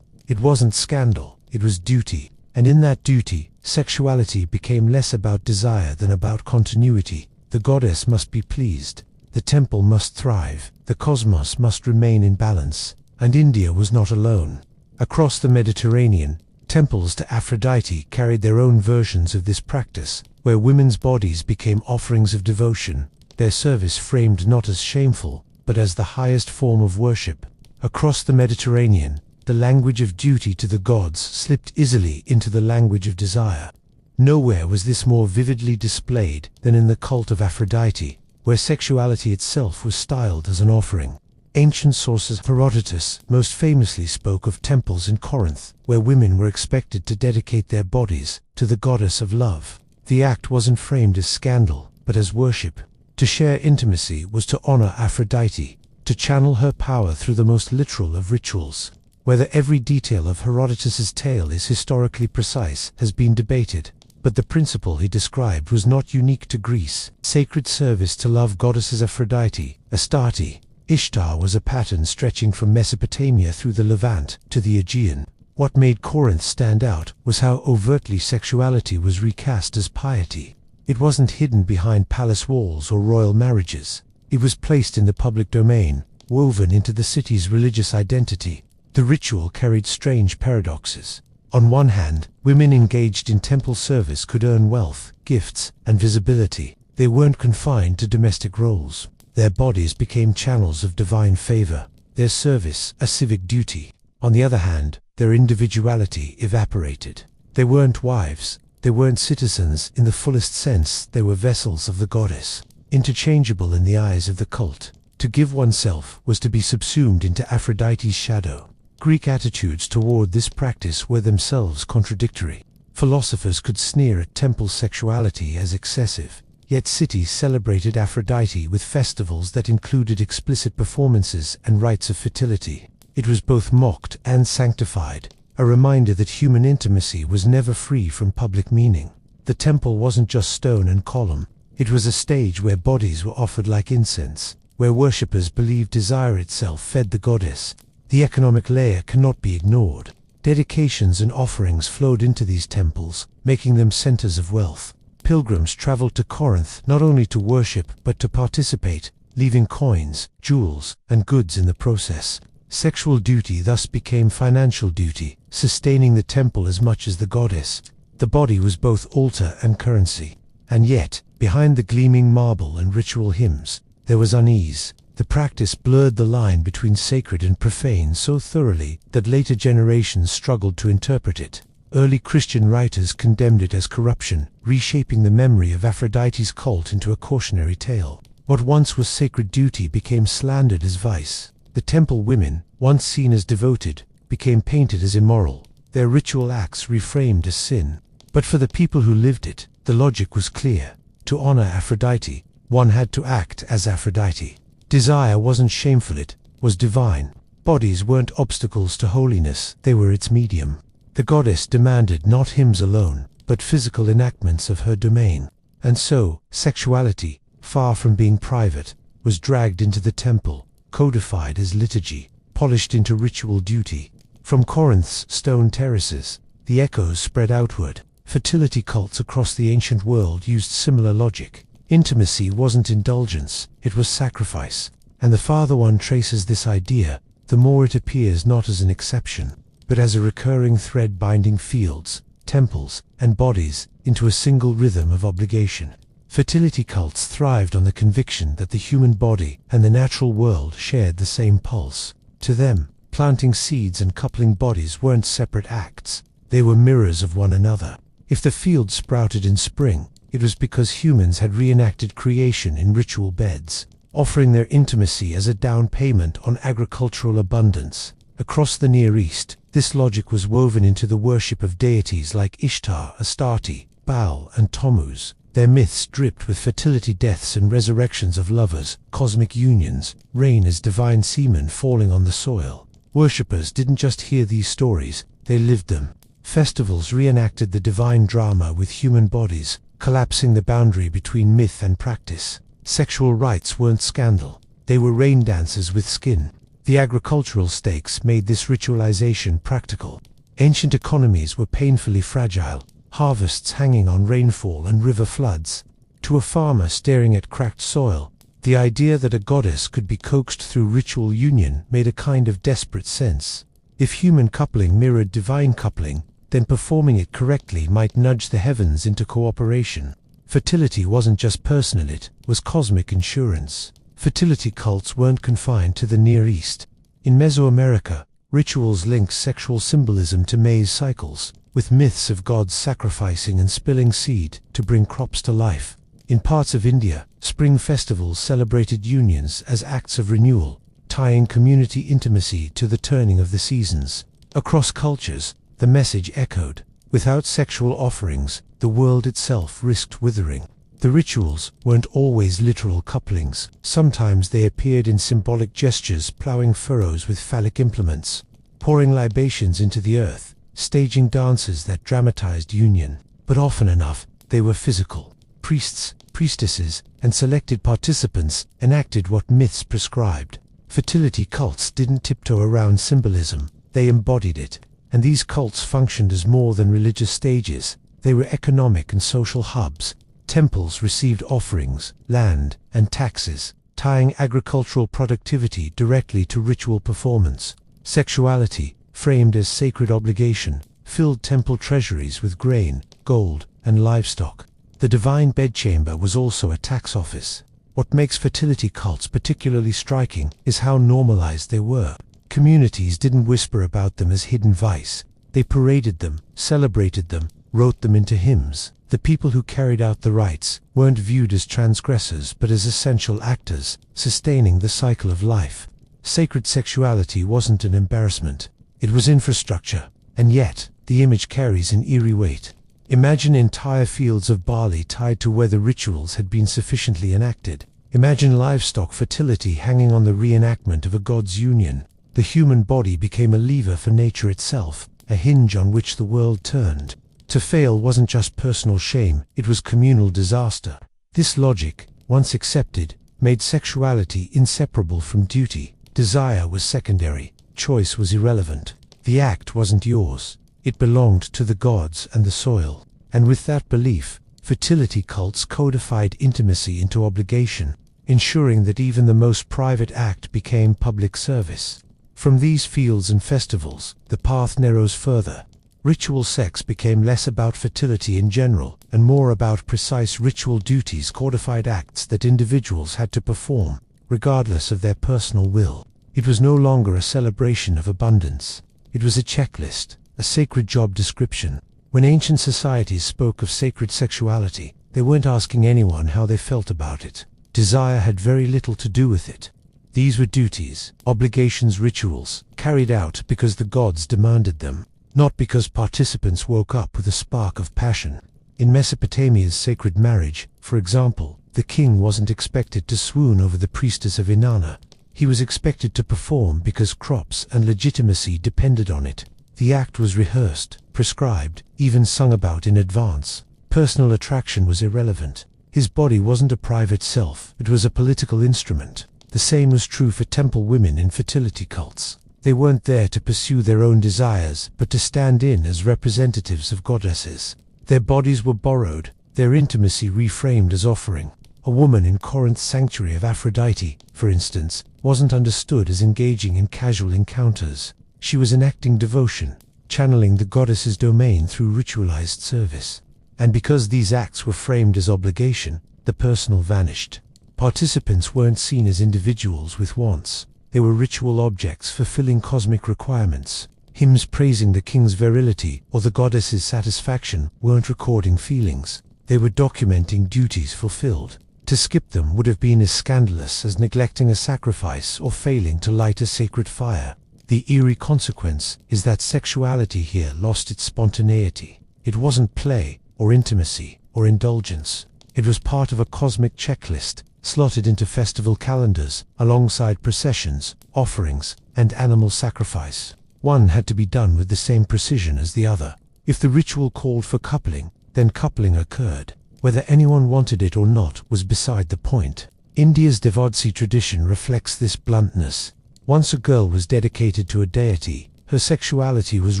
It wasn't scandal, it was duty, and in that duty, sexuality became less about desire than about continuity. The goddess must be pleased, the temple must thrive, the cosmos must remain in balance, and India was not alone. Across the Mediterranean, temples to Aphrodite carried their own versions of this practice, where women's bodies became offerings of devotion, their service framed not as shameful, but as the highest form of worship. Across the Mediterranean, the language of duty to the gods slipped easily into the language of desire. Nowhere was this more vividly displayed than in the cult of Aphrodite, where sexuality itself was styled as an offering. Ancient sources, Herodotus most famously spoke of temples in Corinth, where women were expected to dedicate their bodies to the goddess of love. The act wasn't framed as scandal, but as worship. To share intimacy was to honor Aphrodite, to channel her power through the most literal of rituals. Whether every detail of Herodotus's tale is historically precise has been debated, but the principle he described was not unique to Greece. Sacred service to love goddesses Aphrodite, Astarte, Ishtar was a pattern stretching from Mesopotamia through the Levant to the Aegean. What made Corinth stand out was how overtly sexuality was recast as piety. It wasn't hidden behind palace walls or royal marriages. It was placed in the public domain, woven into the city's religious identity. The ritual carried strange paradoxes. On one hand, women engaged in temple service could earn wealth, gifts, and visibility. They weren't confined to domestic roles. Their bodies became channels of divine favor, their service a civic duty. On the other hand, their individuality evaporated. They weren't wives, they weren't citizens in the fullest sense, they were vessels of the goddess, interchangeable in the eyes of the cult. To give oneself was to be subsumed into Aphrodite's shadow. Greek attitudes toward this practice were themselves contradictory. Philosophers could sneer at temple sexuality as excessive, yet cities celebrated Aphrodite with festivals that included explicit performances and rites of fertility. It was both mocked and sanctified, a reminder that human intimacy was never free from public meaning. The temple wasn't just stone and column. It was a stage where bodies were offered like incense, where worshippers believed desire itself fed the goddess. The economic layer cannot be ignored. Dedications and offerings flowed into these temples, making them centers of wealth. Pilgrims traveled to Corinth not only to worship but to participate, leaving coins, jewels, and goods in the process. Sexual duty thus became financial duty, sustaining the temple as much as the goddess. The body was both altar and currency. And yet, behind the gleaming marble and ritual hymns, there was unease. The practice blurred the line between sacred and profane so thoroughly that later generations struggled to interpret it. Early Christian writers condemned it as corruption, reshaping the memory of Aphrodite's cult into a cautionary tale. What once was sacred duty became slandered as vice. The temple women, once seen as devoted, became painted as immoral, their ritual acts reframed as sin. But for the people who lived it, the logic was clear. To honor Aphrodite, one had to act as Aphrodite. Desire wasn't shameful, it was divine. Bodies weren't obstacles to holiness, they were its medium. The goddess demanded not hymns alone, but physical enactments of her domain. And so, sexuality, far from being private, was dragged into the temple, codified as liturgy, polished into ritual duty. From Corinth's stone terraces, the echoes spread outward. Fertility cults across the ancient world used similar logic. Intimacy wasn't indulgence, it was sacrifice. And the farther one traces this idea, the more it appears not as an exception, but as a recurring thread binding fields, temples, and bodies into a single rhythm of obligation. Fertility cults thrived on the conviction that the human body and the natural world shared the same pulse. To them, planting seeds and coupling bodies weren't separate acts. They were mirrors of one another. If the field sprouted in spring, it was because humans had reenacted creation in ritual beds, offering their intimacy as a down payment on agricultural abundance. Across the Near East, this logic was woven into the worship of deities like Ishtar, Astarte, Baal, and Tammuz. Their myths dripped with fertility deaths and resurrections of lovers, cosmic unions, rain as divine semen falling on the soil. Worshippers didn't just hear these stories, they lived them. Festivals reenacted the divine drama with human bodies, collapsing the boundary between myth and practice. Sexual rites weren't scandal, they were rain dances with skin. The agricultural stakes made this ritualization practical. Ancient economies were painfully fragile, harvests hanging on rainfall and river floods. To a farmer staring at cracked soil, the idea that a goddess could be coaxed through ritual union made a kind of desperate sense. If human coupling mirrored divine coupling, then performing it correctly might nudge the heavens into cooperation. Fertility wasn't just personal, it was cosmic insurance. Fertility cults weren't confined to the Near East. In Mesoamerica, rituals linked sexual symbolism to maize cycles, with myths of gods sacrificing and spilling seed to bring crops to life. In parts of India, spring festivals celebrated unions as acts of renewal, tying community intimacy to the turning of the seasons. Across cultures, the message echoed: without sexual offerings, the world itself risked withering. The rituals weren't always literal couplings. Sometimes they appeared in symbolic gestures, plowing furrows with phallic implements, pouring libations into the earth, staging dances that dramatized union. But often enough, they were physical. Priests, priestesses, and selected participants enacted what myths prescribed. Fertility cults didn't tiptoe around symbolism, they embodied it. And these cults functioned as more than religious stages. They were economic and social hubs. Temples received offerings, land, and taxes, tying agricultural productivity directly to ritual performance. Sexuality, framed as sacred obligation, filled temple treasuries with grain, gold, and livestock. The divine bedchamber was also a tax office. What makes fertility cults particularly striking is how normalized they were. Communities didn't whisper about them as hidden vice. They paraded them, celebrated them, wrote them into hymns. The people who carried out the rites weren't viewed as transgressors but as essential actors, sustaining the cycle of life. Sacred sexuality wasn't an embarrassment. It was infrastructure. And yet, the image carries an eerie weight. Imagine entire fields of barley tied to whether rituals had been sufficiently enacted. Imagine livestock fertility hanging on the reenactment of a god's union. The human body became a lever for nature itself, a hinge on which the world turned. To fail wasn't just personal shame, it was communal disaster. This logic, once accepted, made sexuality inseparable from duty. Desire was secondary, choice was irrelevant. The act wasn't yours, it belonged to the gods and the soil. And with that belief, fertility cults codified intimacy into obligation, ensuring that even the most private act became public service. From these fields and festivals, the path narrows further. Ritual sex became less about fertility in general, and more about precise ritual duties, codified acts that individuals had to perform, regardless of their personal will. It was no longer a celebration of abundance. It was a checklist, a sacred job description. When ancient societies spoke of sacred sexuality, they weren't asking anyone how they felt about it. Desire had very little to do with it. These were duties, obligations, rituals, carried out because the gods demanded them, not because participants woke up with a spark of passion. In Mesopotamia's sacred marriage, for example, the king wasn't expected to swoon over the priestess of Inanna. He was expected to perform because crops and legitimacy depended on it. The act was rehearsed, prescribed, even sung about in advance. Personal attraction was irrelevant. His body wasn't a private self, it was a political instrument. The same was true for temple women in fertility cults. They weren't there to pursue their own desires, but to stand in as representatives of goddesses. Their bodies were borrowed, their intimacy reframed as offering. A woman in Corinth's sanctuary of Aphrodite, for instance, wasn't understood as engaging in casual encounters. She was enacting devotion, channeling the goddess's domain through ritualized service. And because these acts were framed as obligation, the personal vanished. Participants weren't seen as individuals with wants. They were ritual objects fulfilling cosmic requirements. Hymns praising the king's virility or the goddess's satisfaction weren't recording feelings. They were documenting duties fulfilled. To skip them would have been as scandalous as neglecting a sacrifice or failing to light a sacred fire. The eerie consequence is that sexuality here lost its spontaneity. It wasn't play, or intimacy, or indulgence. It was part of a cosmic checklist, slotted into festival calendars, alongside processions, offerings, and animal sacrifice. One had to be done with the same precision as the other. If the ritual called for coupling, then coupling occurred. Whether anyone wanted it or not was beside the point. India's Devadasi tradition reflects this bluntness. Once a girl was dedicated to a deity, her sexuality was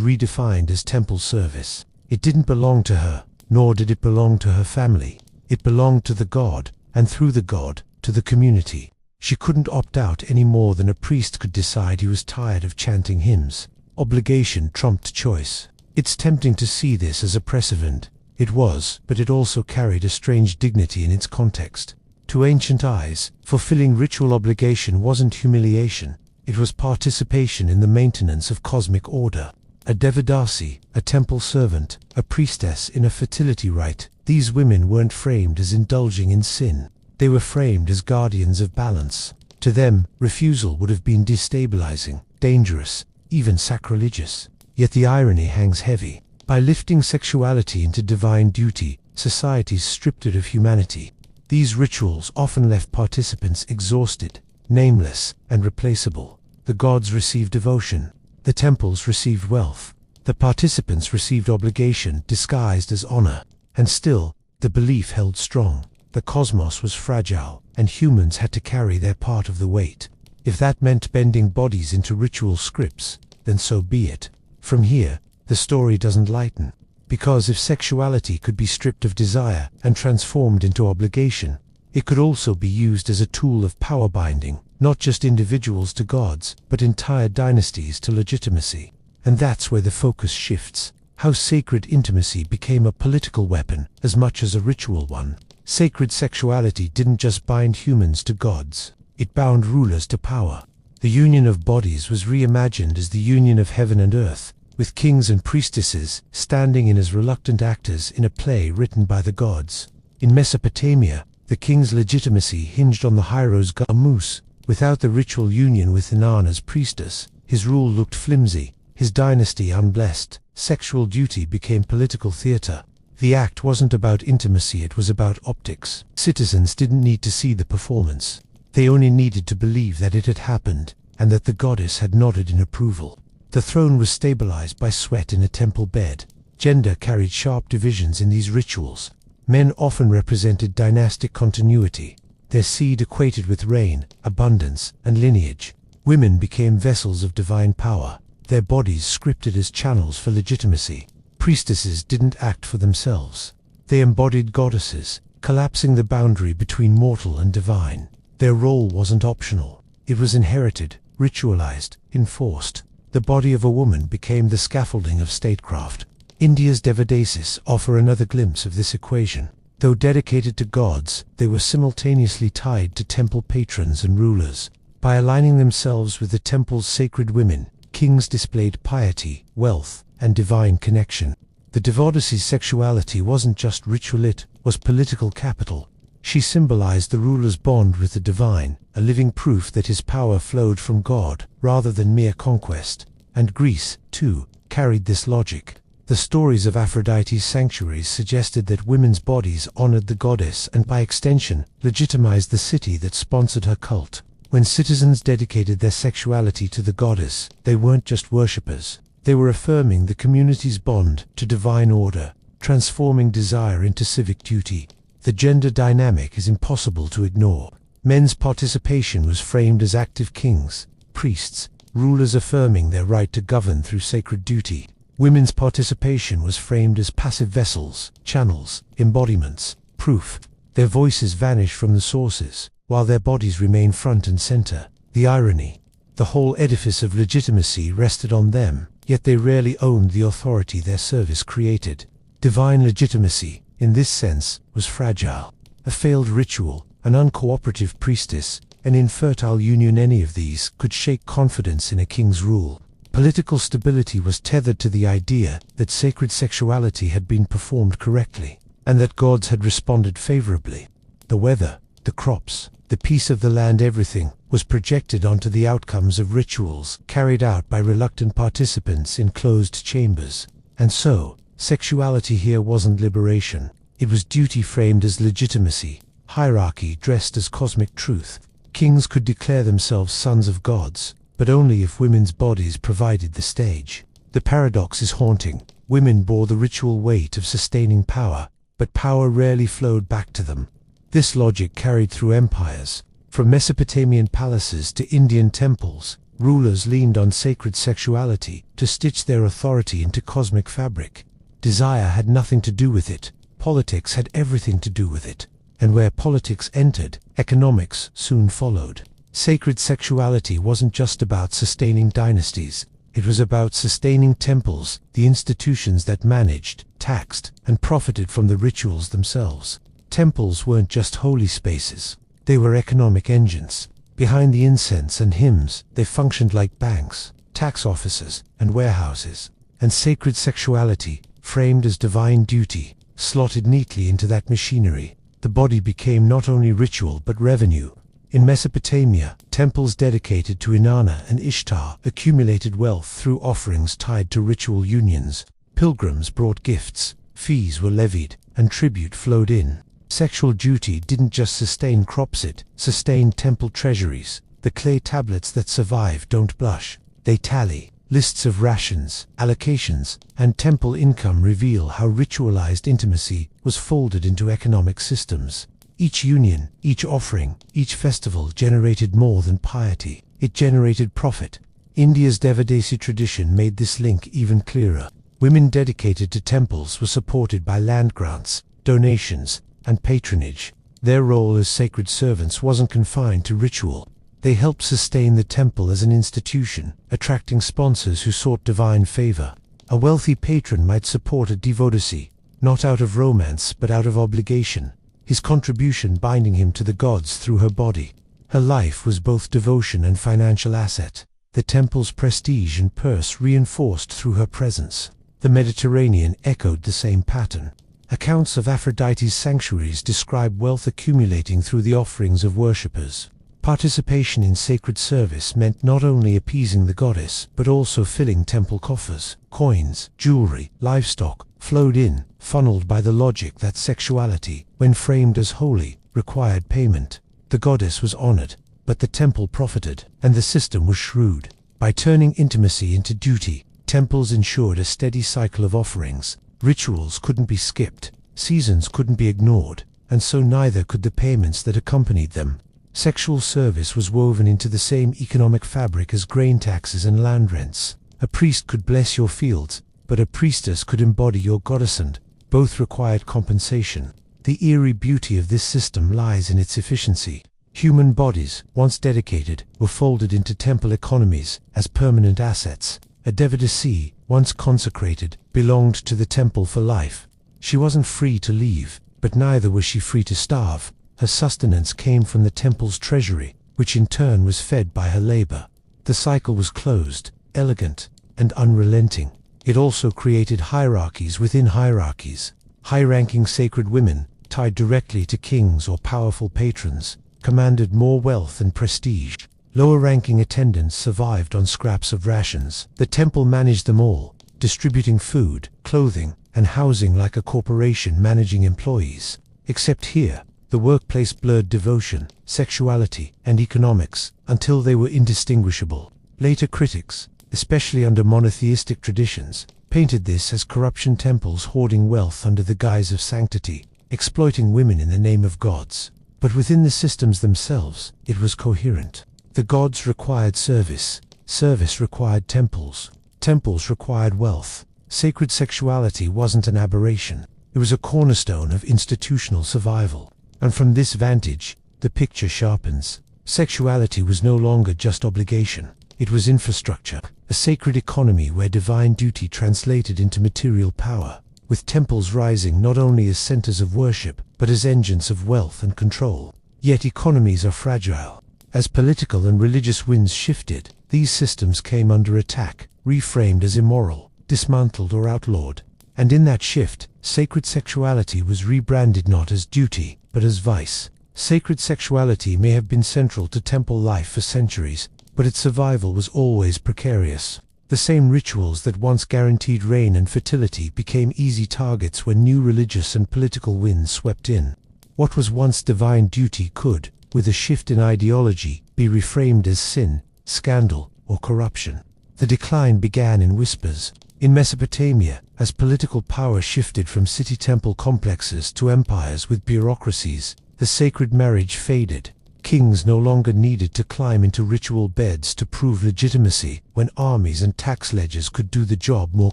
redefined as temple service. It didn't belong to her, nor did it belong to her family. It belonged to the god, and through the god, to the community. She couldn't opt out any more than a priest could decide he was tired of chanting hymns. Obligation trumped choice. It's tempting to see this as a precedent. It was, but it also carried a strange dignity in its context. To ancient eyes, fulfilling ritual obligation wasn't humiliation. It was participation in the maintenance of cosmic order. A Devadasi, a temple servant, a priestess in a fertility rite, these women weren't framed as indulging in sin. They were framed as guardians of balance. To them, refusal would have been destabilizing, dangerous, even sacrilegious. Yet the irony hangs heavy. By lifting sexuality into divine duty, societies stripped it of humanity. These rituals often left participants exhausted, nameless, and replaceable. The gods received devotion. The temples received wealth. The participants received obligation disguised as honor. And still, the belief held strong. The cosmos was fragile, and humans had to carry their part of the weight. If that meant bending bodies into ritual scripts, then so be it. From here, the story doesn't lighten. Because if sexuality could be stripped of desire and transformed into obligation, it could also be used as a tool of power binding, not just individuals to gods, but entire dynasties to legitimacy. And that's where the focus shifts. How sacred intimacy became a political weapon as much as a ritual one. Sacred sexuality didn't just bind humans to gods, it bound rulers to power. The union of bodies was reimagined as the union of heaven and earth, with kings and priestesses standing in as reluctant actors in a play written by the gods. In Mesopotamia, the king's legitimacy hinged on the hero's Gamus. Without the ritual union with Inanna's priestess, his rule looked flimsy, his dynasty unblessed. Sexual duty became political theater. The act wasn't about intimacy, it was about optics. Citizens didn't need to see the performance. They only needed to believe that it had happened, and that the goddess had nodded in approval. The throne was stabilized by sweat in a temple bed. Gender carried sharp divisions in these rituals. Men often represented dynastic continuity. Their seed equated with reign, abundance, and lineage. Women became vessels of divine power, their bodies scripted as channels for legitimacy. Priestesses didn't act for themselves. They embodied goddesses, collapsing the boundary between mortal and divine. Their role wasn't optional. It was inherited, ritualized, enforced. The body of a woman became the scaffolding of statecraft. India's Devadasis offer another glimpse of this equation. Though dedicated to gods, they were simultaneously tied to temple patrons and rulers. By aligning themselves with the temple's sacred women, kings displayed piety, wealth, and divine connection. The Devadasi's sexuality wasn't just ritual, it was political capital. She symbolized the ruler's bond with the divine, a living proof that his power flowed from God, rather than mere conquest. And Greece, too, carried this logic. The stories of Aphrodite's sanctuaries suggested that women's bodies honored the goddess and by extension, legitimized the city that sponsored her cult. When citizens dedicated their sexuality to the goddess, they weren't just worshippers. They were affirming the community's bond to divine order, transforming desire into civic duty. The gender dynamic is impossible to ignore. Men's participation was framed as active kings, priests, rulers affirming their right to govern through sacred duty. Women's participation was framed as passive vessels, channels, embodiments, proof. Their voices vanished from the sources, while their bodies remained front and center. The irony. The whole edifice of legitimacy rested on them, yet they rarely owned the authority their service created. Divine legitimacy, in this sense, was fragile. A failed ritual, an uncooperative priestess, an infertile union, any of these could shake confidence in a king's rule. Political stability was tethered to the idea that sacred sexuality had been performed correctly, and that gods had responded favorably. The weather, the crops, the peace of the land, everything was projected onto the outcomes of rituals carried out by reluctant participants in closed chambers. And so, sexuality here wasn't liberation. It was duty framed as legitimacy, hierarchy dressed as cosmic truth. Kings could declare themselves sons of gods, but only if women's bodies provided the stage. The paradox is haunting. Women bore the ritual weight of sustaining power, but power rarely flowed back to them. This logic carried through empires. From Mesopotamian palaces to Indian temples, rulers leaned on sacred sexuality to stitch their authority into cosmic fabric. Desire had nothing to do with it. Politics had everything to do with it. And where politics entered, economics soon followed. Sacred sexuality wasn't just about sustaining dynasties. It was about sustaining temples, the institutions that managed, taxed, and profited from the rituals themselves. Temples weren't just holy spaces. They were economic engines. Behind the incense and hymns, they functioned like banks, tax offices, and warehouses. And sacred sexuality, framed as divine duty, slotted neatly into that machinery. The body became not only ritual but revenue. In Mesopotamia, temples dedicated to Inanna and Ishtar accumulated wealth through offerings tied to ritual unions. Pilgrims brought gifts, fees were levied, and tribute flowed in. Sexual duty didn't just sustain crops, it sustained temple treasuries. The clay tablets that survive don't blush. They tally. Lists of rations, allocations, and temple income reveal how ritualized intimacy was folded into economic systems. Each union, each offering, each festival generated more than piety. It generated profit. India's Devadasi tradition made this link even clearer. Women dedicated to temples were supported by land grants, donations, and patronage. Their role as sacred servants wasn't confined to ritual. They helped sustain the temple as an institution, attracting sponsors who sought divine favor. A wealthy patron might support a devotee, not out of romance but out of obligation, his contribution binding him to the gods through her body. Her life was both devotion and financial asset. The temple's prestige and purse reinforced through her presence. The Mediterranean echoed the same pattern. Accounts of Aphrodite's sanctuaries describe wealth accumulating through the offerings of worshippers. Participation in sacred service meant not only appeasing the goddess, but also filling temple coffers. Coins, jewelry, livestock flowed in, funneled by the logic that sexuality, when framed as holy, required payment. The goddess was honored, but the temple profited, and the system was shrewd. By turning intimacy into duty, temples ensured a steady cycle of offerings. Rituals couldn't be skipped, seasons couldn't be ignored, and so neither could the payments that accompanied them. Sexual service was woven into the same economic fabric as grain taxes and land rents. A priest could bless your fields, but a priestess could embody your goddess, and both required compensation. The eerie beauty of this system lies in its efficiency. Human bodies, once dedicated, were folded into temple economies as permanent assets. A devotee, once consecrated, belonged to the temple for life. She wasn't free to leave, but neither was she free to starve. Her sustenance came from the temple's treasury, which in turn was fed by her labor. The cycle was closed, elegant, and unrelenting. It also created hierarchies within hierarchies. High-ranking sacred women, tied directly to kings or powerful patrons, commanded more wealth and prestige. Lower-ranking attendants survived on scraps of rations. The temple managed them all, distributing food, clothing, and housing like a corporation managing employees. Except here, the workplace blurred devotion, sexuality, and economics until they were indistinguishable. Later critics, especially under monotheistic traditions, painted this as corruption, temples hoarding wealth under the guise of sanctity, exploiting women in the name of gods. But within the systems themselves, it was coherent. The gods required service, service required temples, temples required wealth. Sacred sexuality wasn't an aberration. It was a cornerstone of institutional survival. And from this vantage, the picture sharpens. Sexuality was no longer just obligation. It was infrastructure, a sacred economy where divine duty translated into material power, with temples rising not only as centers of worship, but as engines of wealth and control. Yet economies are fragile. As political and religious winds shifted, these systems came under attack. reframed as immoral, dismantled or outlawed. And in that shift, sacred sexuality was rebranded not as duty, but as vice. Sacred sexuality may have been central to temple life for centuries, but its survival was always precarious. The same rituals that once guaranteed rain and fertility became easy targets when new religious and political winds swept in. What was once divine duty could, with a shift in ideology, be reframed as sin, scandal, or corruption. The decline began in whispers. In Mesopotamia, as political power shifted from city temple complexes to empires with bureaucracies, the sacred marriage faded. Kings no longer needed to climb into ritual beds to prove legitimacy when armies and tax ledgers could do the job more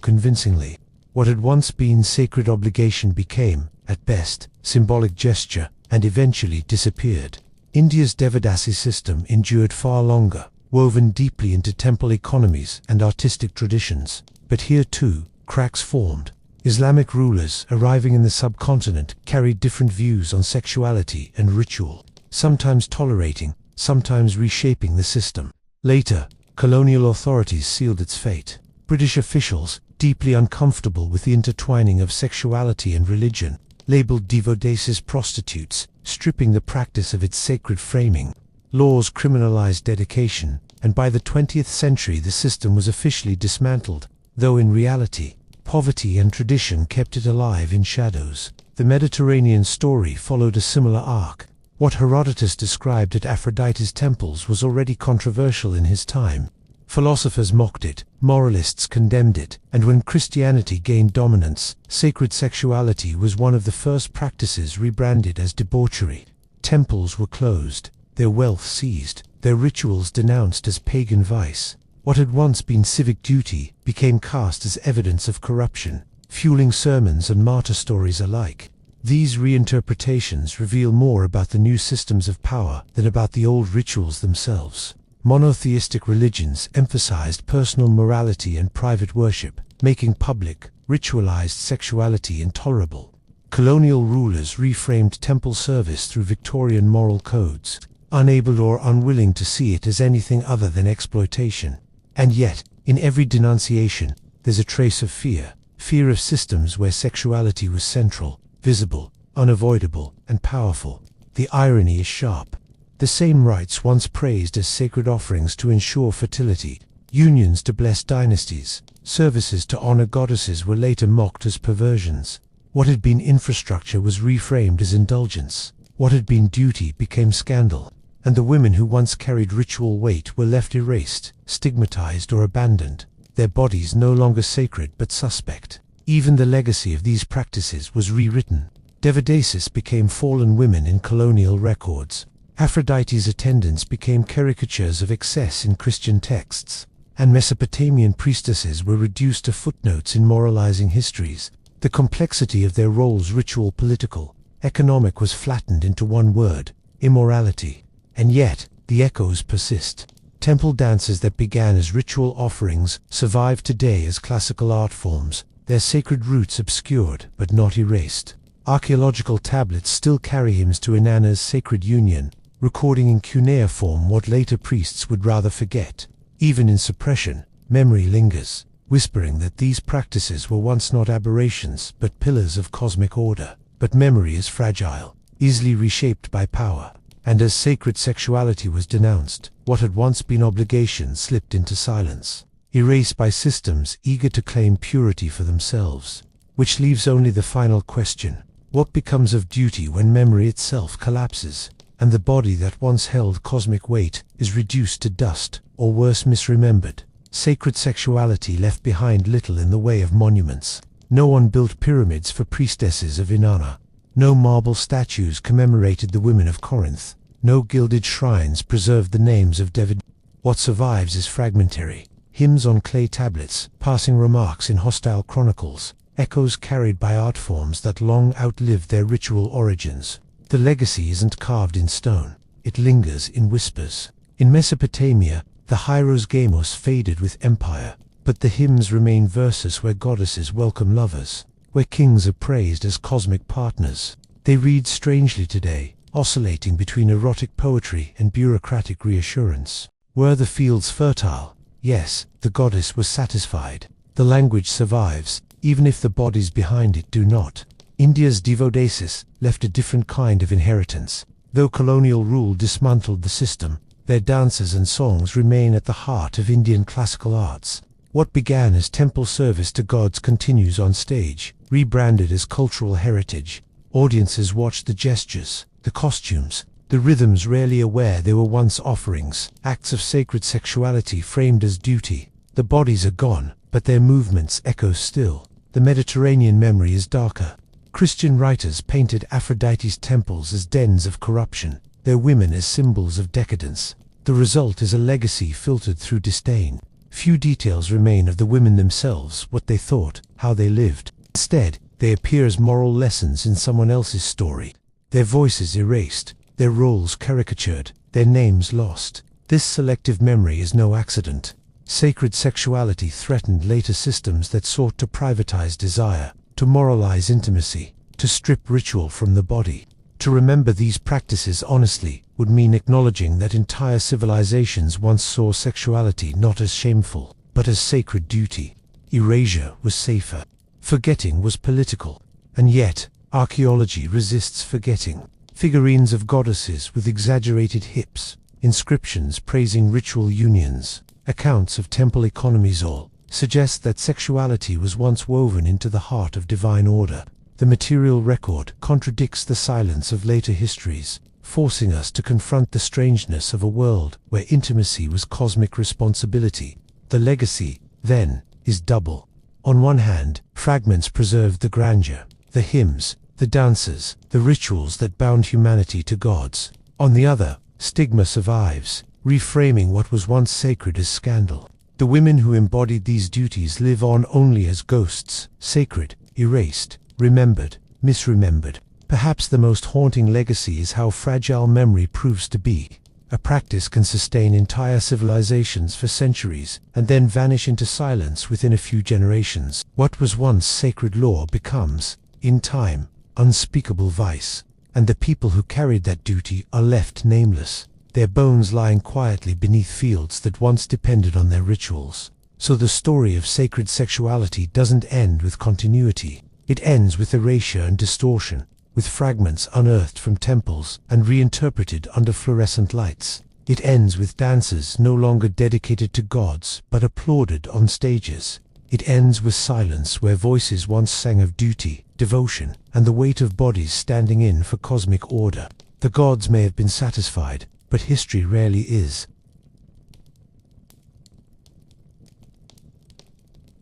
convincingly. What had once been sacred obligation became, at best, symbolic gesture, and eventually disappeared. India's Devadasi system endured far longer, woven deeply into temple economies and artistic traditions. But here too, cracks formed. Islamic rulers arriving in the subcontinent carried different views on sexuality and ritual, sometimes tolerating, sometimes reshaping the system. Later, colonial authorities sealed its fate. British officials, deeply uncomfortable with the intertwining of sexuality and religion, labeled devotees prostitutes, stripping the practice of its sacred framing. Laws criminalized dedication, and by the 20th century the system was officially dismantled, though in reality, poverty and tradition kept it alive in shadows. The Mediterranean story followed a similar arc. What Herodotus described at Aphrodite's temples was already controversial in his time. Philosophers mocked it, moralists condemned it, and when Christianity gained dominance, sacred sexuality was one of the first practices rebranded as debauchery. Temples were closed, their wealth seized, their rituals denounced as pagan vice. What had once been civic duty became cast as evidence of corruption, fueling sermons and martyr stories alike. These reinterpretations reveal more about the new systems of power than about the old rituals themselves. Monotheistic religions emphasized personal morality and private worship, making public, ritualized sexuality intolerable. Colonial rulers reframed temple service through Victorian moral codes, unable or unwilling to see it as anything other than exploitation. And yet, in every denunciation, there's a trace of fear. Fear of systems where sexuality was central, visible, unavoidable, and powerful. The irony is sharp. The same rites once praised as sacred offerings to ensure fertility, unions to bless dynasties, services to honor goddesses were later mocked as perversions. What had been infrastructure was reframed as indulgence. What had been duty became scandal. And the women who once carried ritual weight were left erased, stigmatized or abandoned, their bodies no longer sacred but suspect. Even the legacy of these practices was rewritten. Devadasis became fallen women in colonial records. Aphrodite's attendants became caricatures of excess in Christian texts, and Mesopotamian priestesses were reduced to footnotes in moralizing histories. The complexity of their roles, ritual, political, economic, was flattened into one word: immorality. And yet, the echoes persist. Temple dances that began as ritual offerings survive today as classical art forms, their sacred roots obscured but not erased. Archaeological tablets still carry hymns to Inanna's sacred union, recording in cuneiform what later priests would rather forget. Even in suppression, memory lingers, whispering that these practices were once not aberrations but pillars of cosmic order. But memory is fragile, easily reshaped by power. And as sacred sexuality was denounced, what had once been obligation slipped into silence, erased by systems eager to claim purity for themselves. Which leaves only the final question: what becomes of duty when memory itself collapses, and the body that once held cosmic weight is reduced to dust, or worse, misremembered? Sacred sexuality left behind little in the way of monuments. No one built pyramids for priestesses of Inanna. No marble statues commemorated the women of Corinth. No gilded shrines preserved the names of David. What survives is fragmentary. Hymns on clay tablets, passing remarks in hostile chronicles, echoes carried by art forms that long outlived their ritual origins. The legacy isn't carved in stone. It lingers in whispers. In Mesopotamia, the Hieros Gamos faded with empire, but the hymns remain verses where goddesses welcome lovers, where kings are praised as cosmic partners. They read strangely today, oscillating between erotic poetry and bureaucratic reassurance. Were the fields fertile? Yes, the goddess was satisfied. The language survives, even if the bodies behind it do not. India's devotees left a different kind of inheritance. Though colonial rule dismantled the system, their dances and songs remain at the heart of Indian classical arts. What began as temple service to gods continues on stage, rebranded as cultural heritage. Audiences watch the gestures, the costumes, the rhythms, rarely aware they were once offerings, acts of sacred sexuality framed as duty. The bodies are gone, but their movements echo still. The Mediterranean memory is darker. Christian writers painted Aphrodite's temples as dens of corruption, their women as symbols of decadence. The result is a legacy filtered through disdain. Few details remain of the women themselves, what they thought, how they lived. Instead, they appear as moral lessons in someone else's story. Their voices erased, their roles caricatured, their names lost. This selective memory is no accident. Sacred sexuality threatened later systems that sought to privatize desire, to moralize intimacy, to strip ritual from the body. To remember these practices honestly would mean acknowledging that entire civilizations once saw sexuality not as shameful, but as sacred duty. Erasure was safer. Forgetting was political. And yet, archaeology resists forgetting. Figurines of goddesses with exaggerated hips, inscriptions praising ritual unions, accounts of temple economies all suggest that sexuality was once woven into the heart of divine order. The material record contradicts the silence of later histories, forcing us to confront the strangeness of a world where intimacy was cosmic responsibility. The legacy, then, is double. On one hand, fragments preserved the grandeur, the hymns, the dances, the rituals that bound humanity to gods. On the other, stigma survives, reframing what was once sacred as scandal. The women who embodied these duties live on only as ghosts, sacred, erased, remembered, misremembered. Perhaps the most haunting legacy is how fragile memory proves to be. A practice can sustain entire civilizations for centuries, and then vanish into silence within a few generations. What was once sacred law becomes, in time, unspeakable vice, and the people who carried that duty are left nameless, their bones lying quietly beneath fields that once depended on their rituals. So the story of sacred sexuality doesn't end with continuity. It ends with erasure and distortion, with fragments unearthed from temples and reinterpreted under fluorescent lights. It ends with dances no longer dedicated to gods but applauded on stages. It ends with silence where voices once sang of duty, devotion, and the weight of bodies standing in for cosmic order. The gods may have been satisfied, but history rarely is.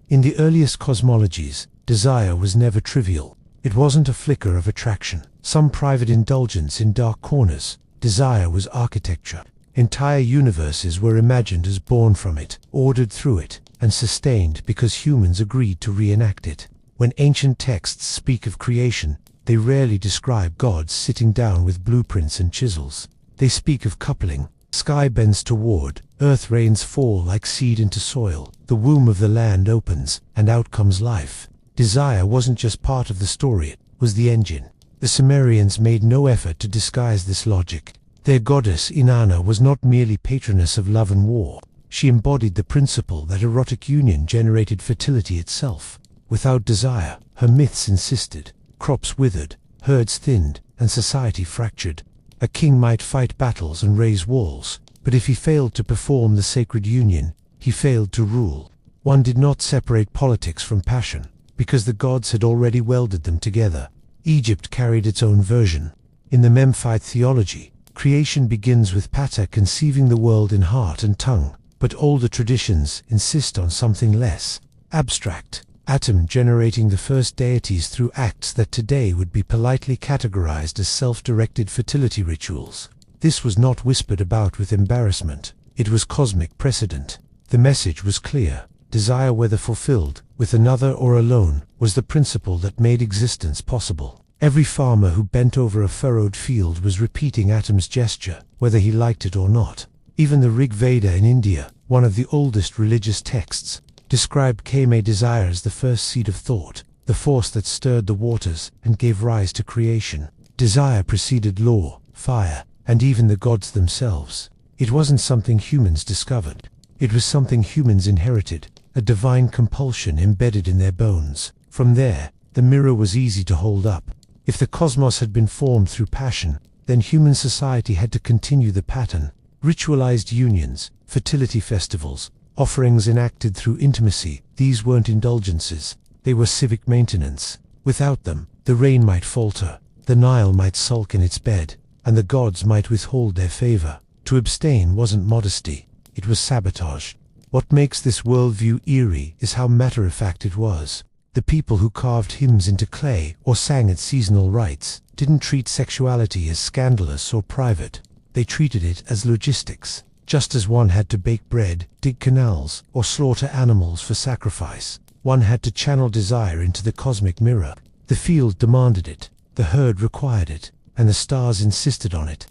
In the earliest cosmologies, desire was never trivial. It wasn't a flicker of attraction, some private indulgence in dark corners. Desire was architecture. Entire universes were imagined as born from it, ordered through it, and sustained because humans agreed to reenact it. When ancient texts speak of creation, they rarely describe gods sitting down with blueprints and chisels. They speak of coupling. Sky bends toward, earth rains fall like seed into soil, the womb of the land opens, and out comes life. Desire wasn't just part of the story, it was the engine. The Sumerians made no effort to disguise this logic. Their goddess Inanna was not merely patroness of love and war. She embodied the principle that erotic union generated fertility itself. Without desire, her myths insisted, crops withered, herds thinned, and society fractured. A king might fight battles and raise walls, but if he failed to perform the sacred union, he failed to rule. One did not separate politics from passion, because the gods had already welded them together. Egypt carried its own version. In the Memphite theology, creation begins with Ptah conceiving the world in heart and tongue, but older traditions insist on something less abstract. Atum generating the first deities through acts that today would be politely categorized as self-directed fertility rituals. This was not whispered about with embarrassment. It was cosmic precedent. The message was clear. Desire, whether fulfilled, with another or alone, was the principle that made existence possible. Every farmer who bent over a furrowed field was repeating Atum's gesture, whether he liked it or not. Even the Rig Veda in India, one of the oldest religious texts, described Kame desire as the first seed of thought, the force that stirred the waters and gave rise to creation. Desire preceded law, fire, and even the gods themselves. It wasn't something humans discovered. It was something humans inherited, a divine compulsion embedded in their bones. From there, the mirror was easy to hold up. If the cosmos had been formed through passion, then human society had to continue the pattern. Ritualized unions, fertility festivals, offerings enacted through intimacy, these weren't indulgences, they were civic maintenance. Without them, the rain might falter, the Nile might sulk in its bed, and the gods might withhold their favor. To abstain wasn't modesty, it was sabotage. What makes this worldview eerie is how matter-of-fact it was. The people who carved hymns into clay or sang at seasonal rites didn't treat sexuality as scandalous or private. They treated it as logistics. Just as one had to bake bread, dig canals, or slaughter animals for sacrifice, one had to channel desire into the cosmic mirror. The field demanded it, the herd required it, and the stars insisted on it.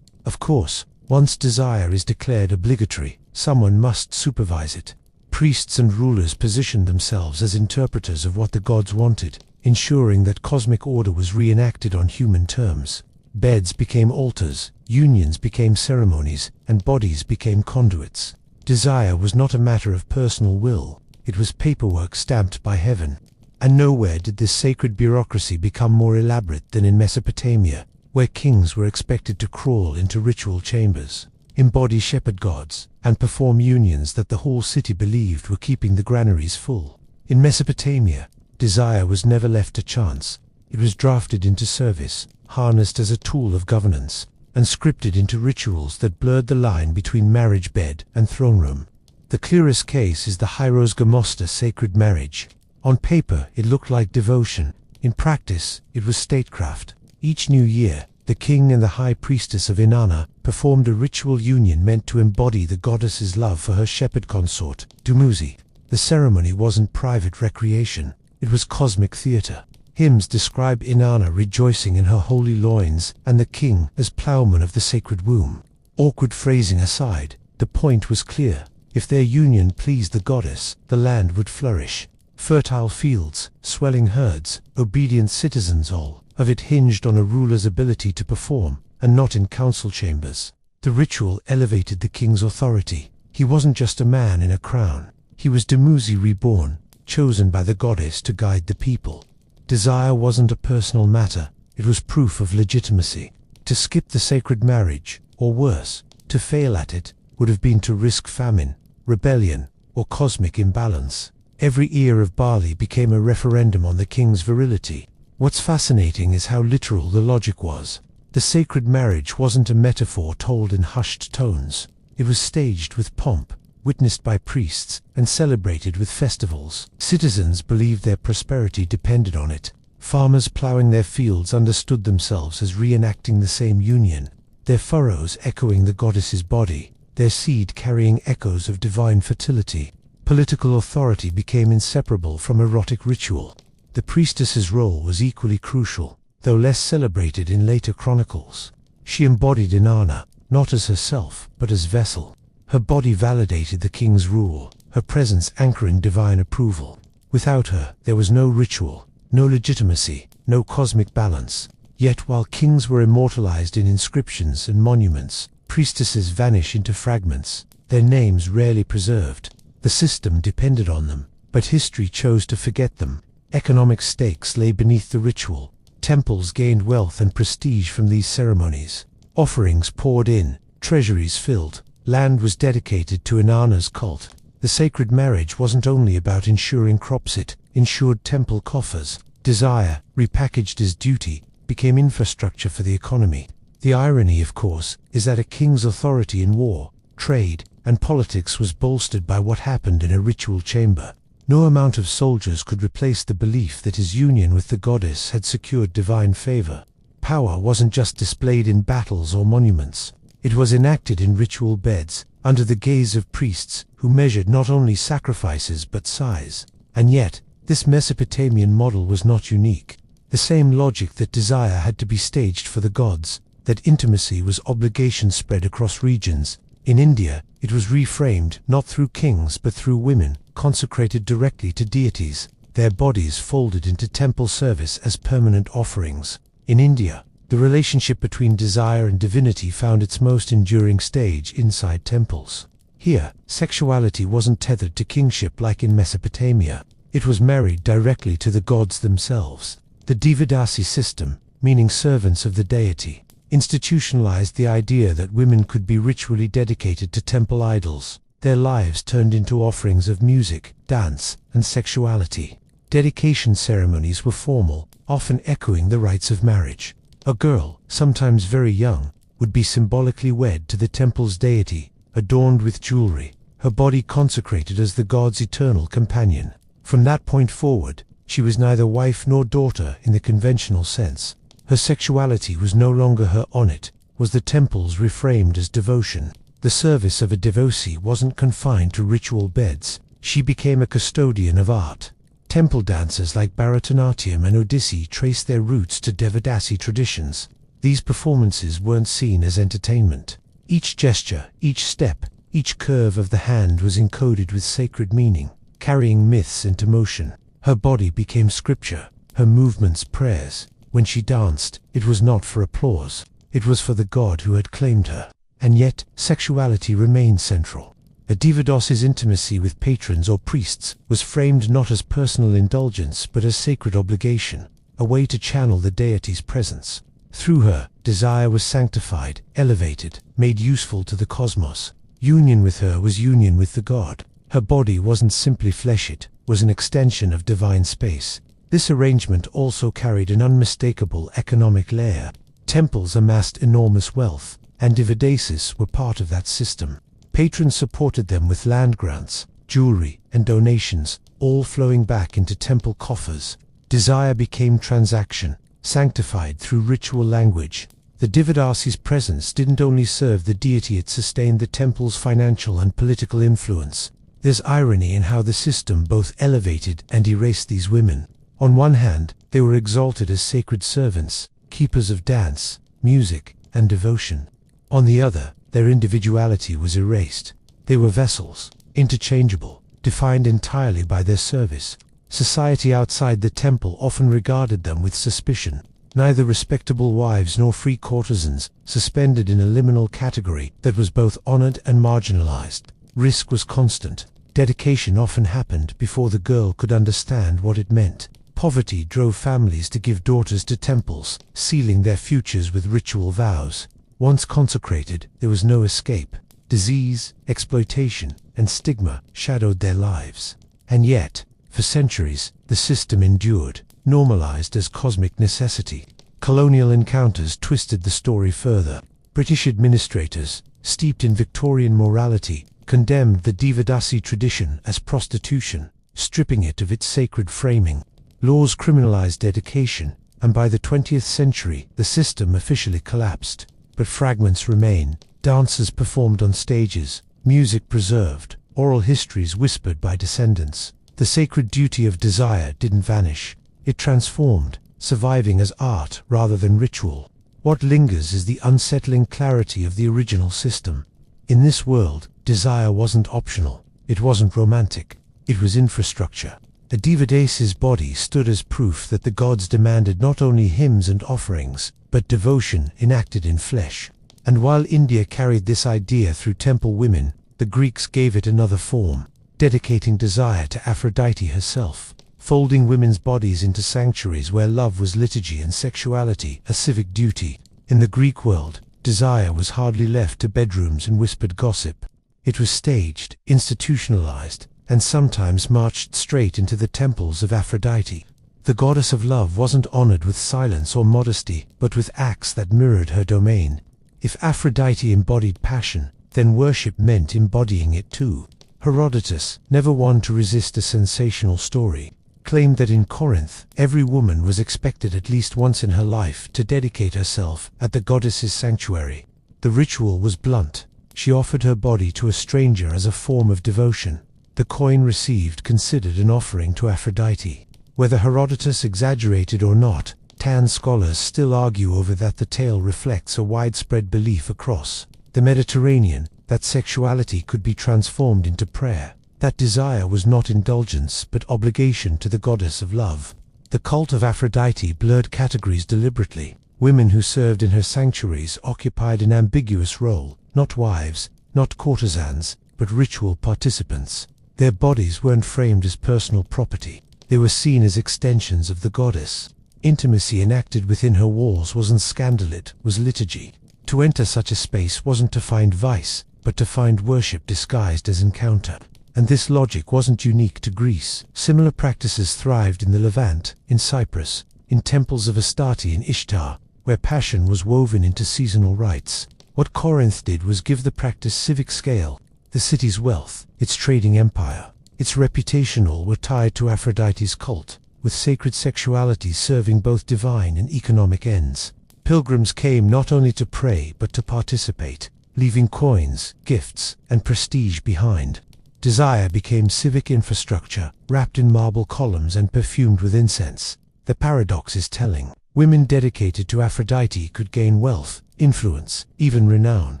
Of course, once desire is declared obligatory, someone must supervise it. Priests and rulers positioned themselves as interpreters of what the gods wanted, ensuring that cosmic order was reenacted on human terms. Beds became altars, unions became ceremonies, and bodies became conduits. Desire was not a matter of personal will, it was paperwork stamped by heaven. And nowhere did this sacred bureaucracy become more elaborate than in Mesopotamia, where kings were expected to crawl into ritual chambers, embody shepherd gods, and perform unions that the whole city believed were keeping the granaries full. In Mesopotamia, desire was never left to chance. It was drafted into service, harnessed as a tool of governance, and scripted into rituals that blurred the line between marriage bed and throne room. The clearest case is the Hyros Gamosta sacred marriage. On paper, it looked like devotion. In practice, it was statecraft. Each new year, the king and the high priestess of Inanna performed a ritual union meant to embody the goddess's love for her shepherd consort, Dumuzi. The ceremony wasn't private recreation, it was cosmic theater. Hymns describe Inanna rejoicing in her holy loins and the king as plowman of the sacred womb. Awkward phrasing aside, the point was clear. If their union pleased the goddess, the land would flourish. Fertile fields, swelling herds, obedient citizens, all of it hinged on a ruler's ability to perform, and not in council chambers. The ritual elevated the king's authority. He wasn't just a man in a crown. He was Dumuzi reborn, chosen by the goddess to guide the people. Desire wasn't a personal matter, it was proof of legitimacy. To skip the sacred marriage, or worse, to fail at it, would have been to risk famine, rebellion, or cosmic imbalance. Every ear of barley became a referendum on the king's virility. What's fascinating is how literal the logic was. The sacred marriage wasn't a metaphor told in hushed tones. It was staged with pomp, witnessed by priests, and celebrated with festivals. Citizens believed their prosperity depended on it. Farmers plowing their fields understood themselves as reenacting the same union, their furrows echoing the goddess's body, their seed carrying echoes of divine fertility. Political authority became inseparable from erotic ritual. The priestess's role was equally crucial, though less celebrated in later chronicles. She embodied Inanna, not as herself, but as vessel. Her body validated the king's rule, her presence anchoring divine approval. Without her, there was no ritual, no legitimacy, no cosmic balance. Yet while kings were immortalized in inscriptions and monuments, priestesses vanish into fragments, their names rarely preserved. The system depended on them, but history chose to forget them. Economic stakes lay beneath the ritual. Temples gained wealth and prestige from these ceremonies. Offerings poured in, treasuries filled. Land was dedicated to Inanna's cult. The sacred marriage wasn't only about ensuring crops, it ensured temple coffers. Desire, repackaged as duty, became infrastructure for the economy. The irony, of course, is that a king's authority in war, trade, and politics was bolstered by what happened in a ritual chamber. No amount of soldiers could replace the belief that his union with the goddess had secured divine favor. Power wasn't just displayed in battles or monuments. It was enacted in ritual beds, under the gaze of priests who measured not only sacrifices but size. And yet, this Mesopotamian model was not unique. The same logic that desire had to be staged for the gods, that intimacy was obligation spread across regions. In India, it was reframed not through kings but through women, consecrated directly to deities, their bodies folded into temple service as permanent offerings. In India, the relationship between desire and divinity found its most enduring stage inside temples. Here, sexuality wasn't tethered to kingship like in Mesopotamia. It was married directly to the gods themselves. The Devadasi system, meaning servants of the deity, institutionalized the idea that women could be ritually dedicated to temple idols, their lives turned into offerings of music, dance, and sexuality. Dedication ceremonies were formal, often echoing the rites of marriage. A girl, sometimes very young, would be symbolically wed to the temple's deity, adorned with jewelry, her body consecrated as the god's eternal companion. From that point forward, she was neither wife nor daughter in the conventional sense. Her sexuality was no longer her onit, was the temple's reframed as devotion. The service of a devotee wasn't confined to ritual beds. She became a custodian of art. Temple dances like Bharatanatyam and Odissi traced their roots to Devadasi traditions. These performances weren't seen as entertainment. Each gesture, each step, each curve of the hand was encoded with sacred meaning, carrying myths into motion. Her body became scripture, her movements prayers. When she danced, it was not for applause. It was for the god who had claimed her. And yet, sexuality remained central. A devadasi's intimacy with patrons or priests was framed not as personal indulgence but as sacred obligation, a way to channel the deity's presence. Through her, desire was sanctified, elevated, made useful to the cosmos. Union with her was union with the god. Her body wasn't simply flesh, it was an extension of divine space. This arrangement also carried an unmistakable economic layer. Temples amassed enormous wealth, and devadasis were part of that system. Patrons supported them with land grants, jewelry, and donations, all flowing back into temple coffers. Desire became transaction, sanctified through ritual language. The devadasi's presence didn't only serve the deity, it sustained the temple's financial and political influence. There's irony in how the system both elevated and erased these women. On one hand, they were exalted as sacred servants, keepers of dance, music, and devotion. On the other, their individuality was erased. They were vessels, interchangeable, defined entirely by their service. Society outside the temple often regarded them with suspicion. Neither respectable wives nor free courtesans, suspended in a liminal category that was both honored and marginalized. Risk was constant. Dedication often happened before the girl could understand what it meant. Poverty drove families to give daughters to temples, sealing their futures with ritual vows. Once consecrated, there was no escape. Disease, exploitation, and stigma shadowed their lives. And yet, for centuries, the system endured, normalized as cosmic necessity. Colonial encounters twisted the story further. British administrators, steeped in Victorian morality, condemned the Devadasi tradition as prostitution, stripping it of its sacred framing. Laws criminalized dedication, and by the 20th century, the system officially collapsed. But fragments remain, dances performed on stages, music preserved, oral histories whispered by descendants. The sacred duty of desire didn't vanish. It transformed, surviving as art rather than ritual. What lingers is the unsettling clarity of the original system. In this world, desire wasn't optional. It wasn't romantic. It was infrastructure. A devadase's body stood as proof that the gods demanded not only hymns and offerings, but devotion enacted in flesh. And while India carried this idea through temple women, the Greeks gave it another form, dedicating desire to Aphrodite herself, folding women's bodies into sanctuaries where love was liturgy and sexuality a civic duty. In the Greek world, desire was hardly left to bedrooms and whispered gossip. It was staged, institutionalized, and sometimes marched straight into the temples of Aphrodite. The goddess of love wasn't honored with silence or modesty, but with acts that mirrored her domain. If Aphrodite embodied passion, then worship meant embodying it too. Herodotus, never one to resist a sensational story, claimed that in Corinth, every woman was expected at least once in her life to dedicate herself at the goddess's sanctuary. The ritual was blunt. She offered her body to a stranger as a form of devotion. The coin received considered an offering to Aphrodite. Whether Herodotus exaggerated or not, Tan scholars still argue over that. The tale reflects a widespread belief across the Mediterranean that sexuality could be transformed into prayer, that desire was not indulgence but obligation to the goddess of love. The cult of Aphrodite blurred categories deliberately. Women who served in her sanctuaries occupied an ambiguous role, not wives, not courtesans, but ritual participants. Their bodies weren't framed as personal property. They were seen as extensions of the goddess. Intimacy enacted within her walls wasn't scandal, it was liturgy. To enter such a space wasn't to find vice, but to find worship disguised as encounter. And this logic wasn't unique to Greece. Similar practices thrived in the Levant, in Cyprus, in temples of Astarte and Ishtar, where passion was woven into seasonal rites. What Corinth did was give the practice civic scale. The city's wealth, its trading empire, its reputation all were tied to Aphrodite's cult, with sacred sexuality serving both divine and economic ends. Pilgrims came not only to pray but to participate, leaving coins, gifts, and prestige behind. Desire became civic infrastructure, wrapped in marble columns and perfumed with incense. The paradox is telling. Women dedicated to Aphrodite could gain wealth, influence, even renown,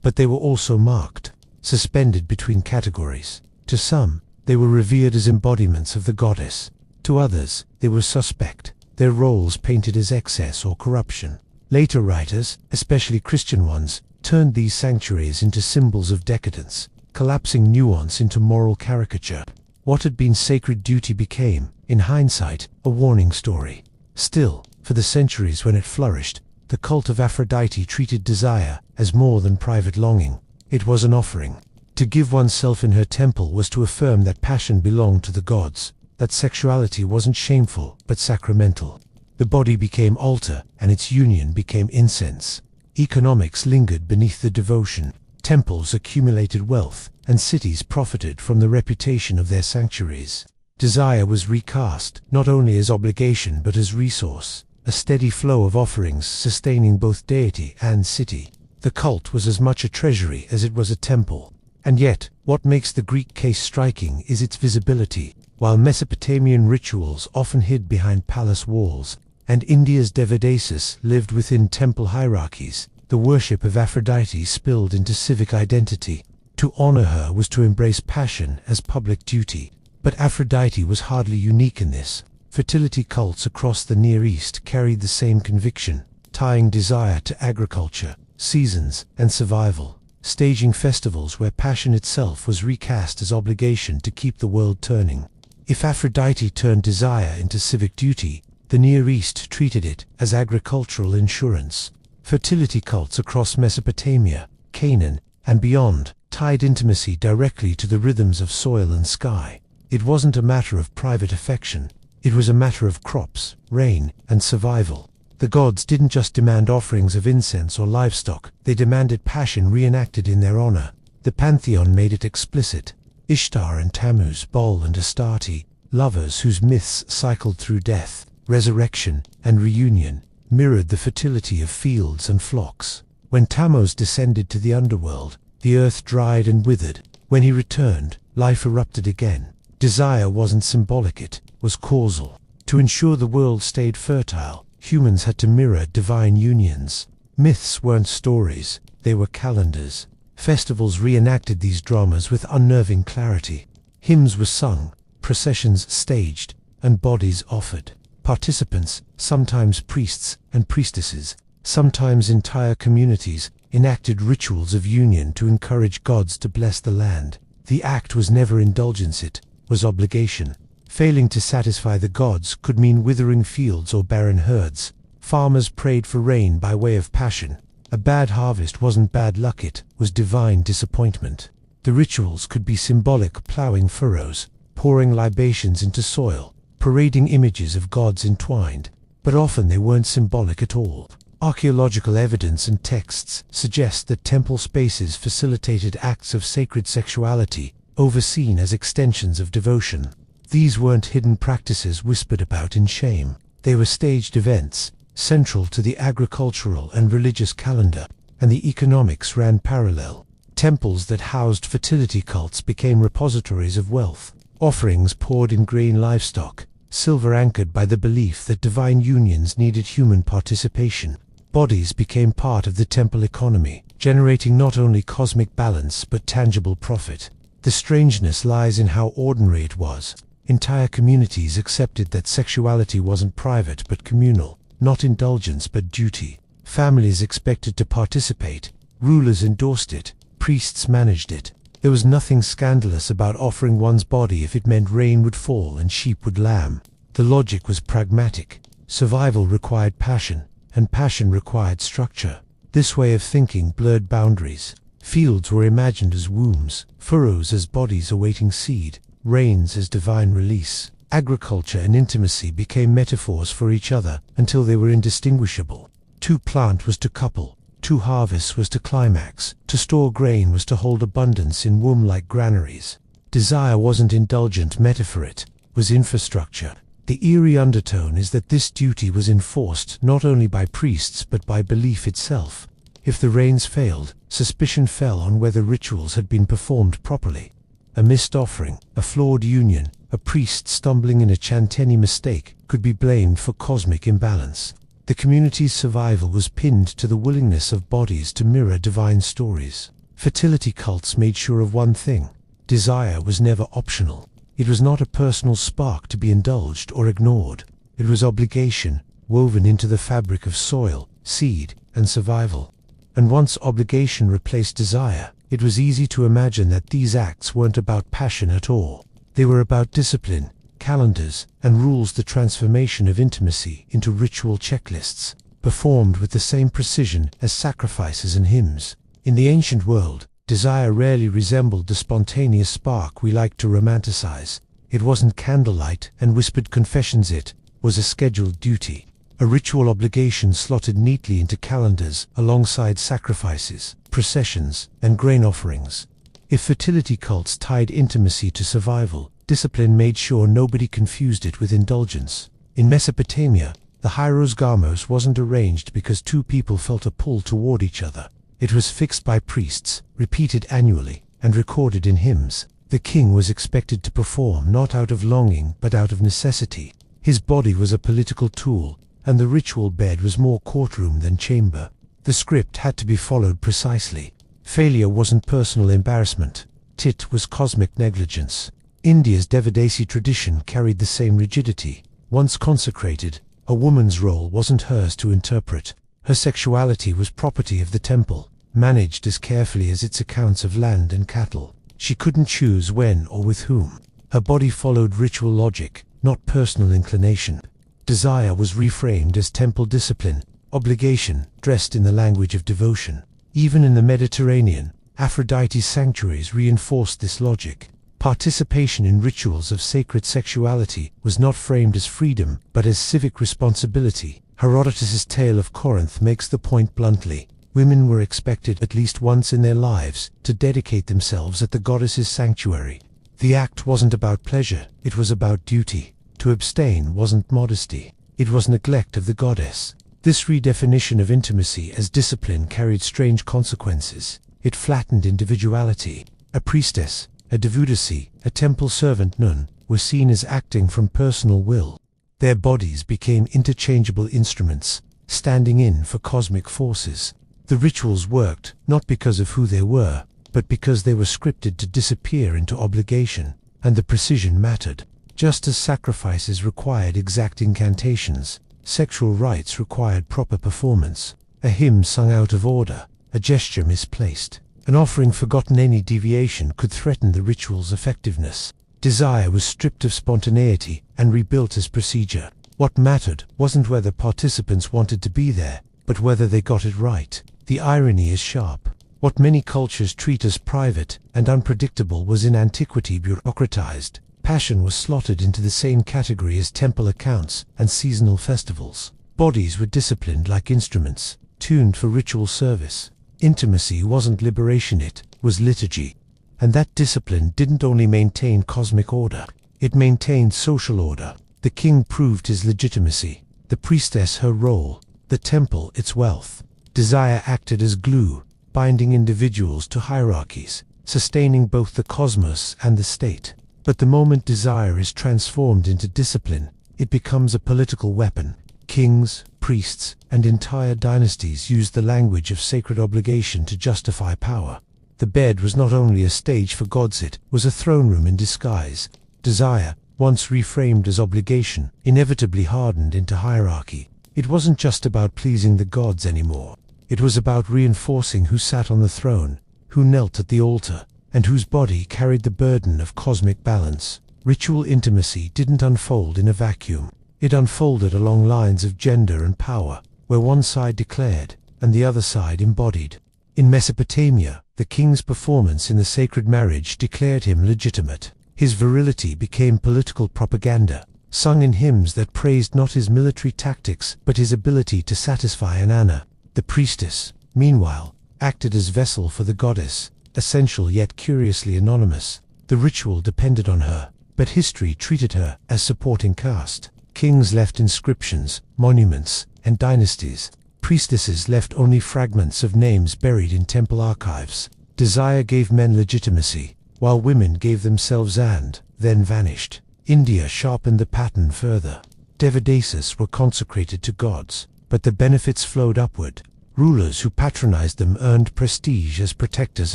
but they were also marked, suspended between categories. To some, they were revered as embodiments of the goddess. To others, they were suspect, their roles painted as excess or corruption. Later writers, especially Christian ones, turned these sanctuaries into symbols of decadence, collapsing nuance into moral caricature. What had been sacred duty became, in hindsight, a warning story. Still, for the centuries when it flourished, the cult of Aphrodite treated desire as more than private longing. It was an offering. To give oneself in her temple was to affirm that passion belonged to the gods, that sexuality wasn't shameful but sacramental. The body became altar, and its union became incense. Economics lingered beneath the devotion. Temples accumulated wealth, and cities profited from the reputation of their sanctuaries. Desire was recast, not only as obligation but as resource, a steady flow of offerings sustaining both deity and city. The cult was as much a treasury as it was a temple. And yet, what makes the Greek case striking is its visibility. While Mesopotamian rituals often hid behind palace walls, and India's Devadasis lived within temple hierarchies, the worship of Aphrodite spilled into civic identity. To honor her was to embrace passion as public duty. But Aphrodite was hardly unique in this. Fertility cults across the Near East carried the same conviction, tying desire to agriculture, seasons, and survival, staging festivals where passion itself was recast as obligation to keep the world turning. If Aphrodite turned desire into civic duty, the Near East treated it as agricultural insurance. Fertility cults across Mesopotamia, Canaan, and beyond tied intimacy directly to the rhythms of soil and sky. It wasn't a matter of private affection. It was a matter of crops, rain, and survival. The gods didn't just demand offerings of incense or livestock, they demanded passion reenacted in their honor. The pantheon made it explicit. Ishtar and Tammuz, Baal and Astarte, lovers whose myths cycled through death, resurrection, and reunion, mirrored the fertility of fields and flocks. When Tammuz descended to the underworld, the earth dried and withered. When he returned, life erupted again. Desire wasn't symbolic, it was causal. To ensure the world stayed fertile, humans had to mirror divine unions. Myths weren't stories, they were calendars. Festivals reenacted these dramas with unnerving clarity. Hymns were sung, processions staged, and bodies offered. Participants, sometimes priests and priestesses, sometimes entire communities, enacted rituals of union to encourage gods to bless the land. The act was never indulgence, it was obligation. Failing to satisfy the gods could mean withering fields or barren herds. Farmers prayed for rain by way of passion. A bad harvest wasn't bad luck, it was divine disappointment. The rituals could be symbolic, plowing furrows, pouring libations into soil, parading images of gods entwined, but often they weren't symbolic at all. Archaeological evidence and texts suggest that temple spaces facilitated acts of sacred sexuality, overseen as extensions of devotion. These weren't hidden practices whispered about in shame. They were staged events, central to the agricultural and religious calendar, and the economics ran parallel. Temples that housed fertility cults became repositories of wealth. Offerings poured in grain livestock, silver anchored by the belief that divine unions needed human participation. Bodies became part of the temple economy, generating not only cosmic balance but tangible profit. The strangeness lies in how ordinary it was. Entire communities accepted that sexuality wasn't private but communal, not indulgence but duty. Families expected to participate, rulers endorsed it, priests managed it. There was nothing scandalous about offering one's body if it meant rain would fall and sheep would lamb. The logic was pragmatic. Survival required passion, and passion required structure. This way of thinking blurred boundaries. Fields were imagined as wombs, furrows as bodies awaiting seed, rains as divine release. Agriculture and intimacy became metaphors for each other until they were indistinguishable. To plant was to couple, to harvest was to climax, to store grain was to hold abundance in womb-like granaries. Desire wasn't indulgent metaphor, it was infrastructure. The eerie undertone is that this duty was enforced not only by priests but by belief itself. If the rains failed, suspicion fell on whether rituals had been performed properly. A missed offering, a flawed union, a priest stumbling in a chanteni mistake could be blamed for cosmic imbalance. The community's survival was pinned to the willingness of bodies to mirror divine stories. Fertility cults made sure of one thing: desire was never optional. It was not a personal spark to be indulged or ignored. It was obligation, woven into the fabric of soil, seed, and survival. And once obligation replaced desire, it was easy to imagine that these acts weren't about passion at all. They were about discipline, calendars, and rules. The transformation of intimacy into ritual checklists, performed with the same precision as sacrifices and hymns. In the ancient world, desire rarely resembled the spontaneous spark we like to romanticize. It wasn't candlelight and whispered confessions, it was a scheduled duty, a ritual obligation slotted neatly into calendars alongside sacrifices, processions, and grain offerings. If fertility cults tied intimacy to survival, discipline made sure nobody confused it with indulgence. In Mesopotamia, the hierosgamos wasn't arranged because two people felt a pull toward each other. It was fixed by priests, repeated annually, and recorded in hymns. The king was expected to perform not out of longing but out of necessity. His body was a political tool, and the ritual bed was more courtroom than chamber. The script had to be followed precisely. Failure wasn't personal embarrassment. It was cosmic negligence. India's Devadasi tradition carried the same rigidity. Once consecrated, a woman's role wasn't hers to interpret. Her sexuality was property of the temple, managed as carefully as its accounts of land and cattle. She couldn't choose when or with whom. Her body followed ritual logic, not personal inclination. Desire was reframed as temple discipline, obligation dressed in the language of devotion. Even in the Mediterranean, Aphrodite's sanctuaries reinforced this logic. Participation in rituals of sacred sexuality was not framed as freedom, but as civic responsibility. Herodotus's tale of Corinth makes the point bluntly. Women were expected at least once in their lives to dedicate themselves at the goddess's sanctuary. The act wasn't about pleasure, it was about duty. To abstain wasn't modesty, it was neglect of the goddess. This redefinition of intimacy as discipline carried strange consequences. It flattened individuality. A priestess, a devotee, a temple servant nun, were seen as acting from personal will. Their bodies became interchangeable instruments, standing in for cosmic forces. The rituals worked not because of who they were, but because they were scripted to disappear into obligation, and the precision mattered. Just as sacrifices required exact incantations, sexual rites required proper performance. A hymn sung out of order, a gesture misplaced, an offering forgotten, any deviation could threaten the ritual's effectiveness. Desire was stripped of spontaneity and rebuilt as procedure. What mattered wasn't whether participants wanted to be there, but whether they got it right. The irony is sharp. What many cultures treat as private and unpredictable was in antiquity bureaucratized. Passion was slotted into the same category as temple accounts and seasonal festivals. Bodies were disciplined like instruments, tuned for ritual service. Intimacy wasn't liberation, it was liturgy. And that discipline didn't only maintain cosmic order, it maintained social order. The king proved his legitimacy, the priestess her role, the temple its wealth. Desire acted as glue, binding individuals to hierarchies, sustaining both the cosmos and the state. But the moment desire is transformed into discipline, it becomes a political weapon. Kings, priests, and entire dynasties used the language of sacred obligation to justify power. The bed was not only a stage for gods, it was a throne room in disguise. Desire, once reframed as obligation, inevitably hardened into hierarchy. It wasn't just about pleasing the gods anymore. It was about reinforcing who sat on the throne, who knelt at the altar, and whose body carried the burden of cosmic balance. Ritual intimacy didn't unfold in a vacuum. It unfolded along lines of gender and power, where one side declared and the other side embodied. In Mesopotamia, the king's performance in the sacred marriage declared him legitimate. His virility became political propaganda, sung in hymns that praised not his military tactics but his ability to satisfy an Anna. The priestess, meanwhile, acted as vessel for the goddess, essential yet curiously anonymous. The ritual depended on her, but history treated her as supporting caste. Kings left inscriptions, monuments, and dynasties. Priestesses left only fragments of names buried in temple archives. Desire gave men legitimacy, while women gave themselves and then vanished. India sharpened the pattern further. Devadasis were consecrated to gods, but the benefits flowed upward. Rulers who patronized them earned prestige as protectors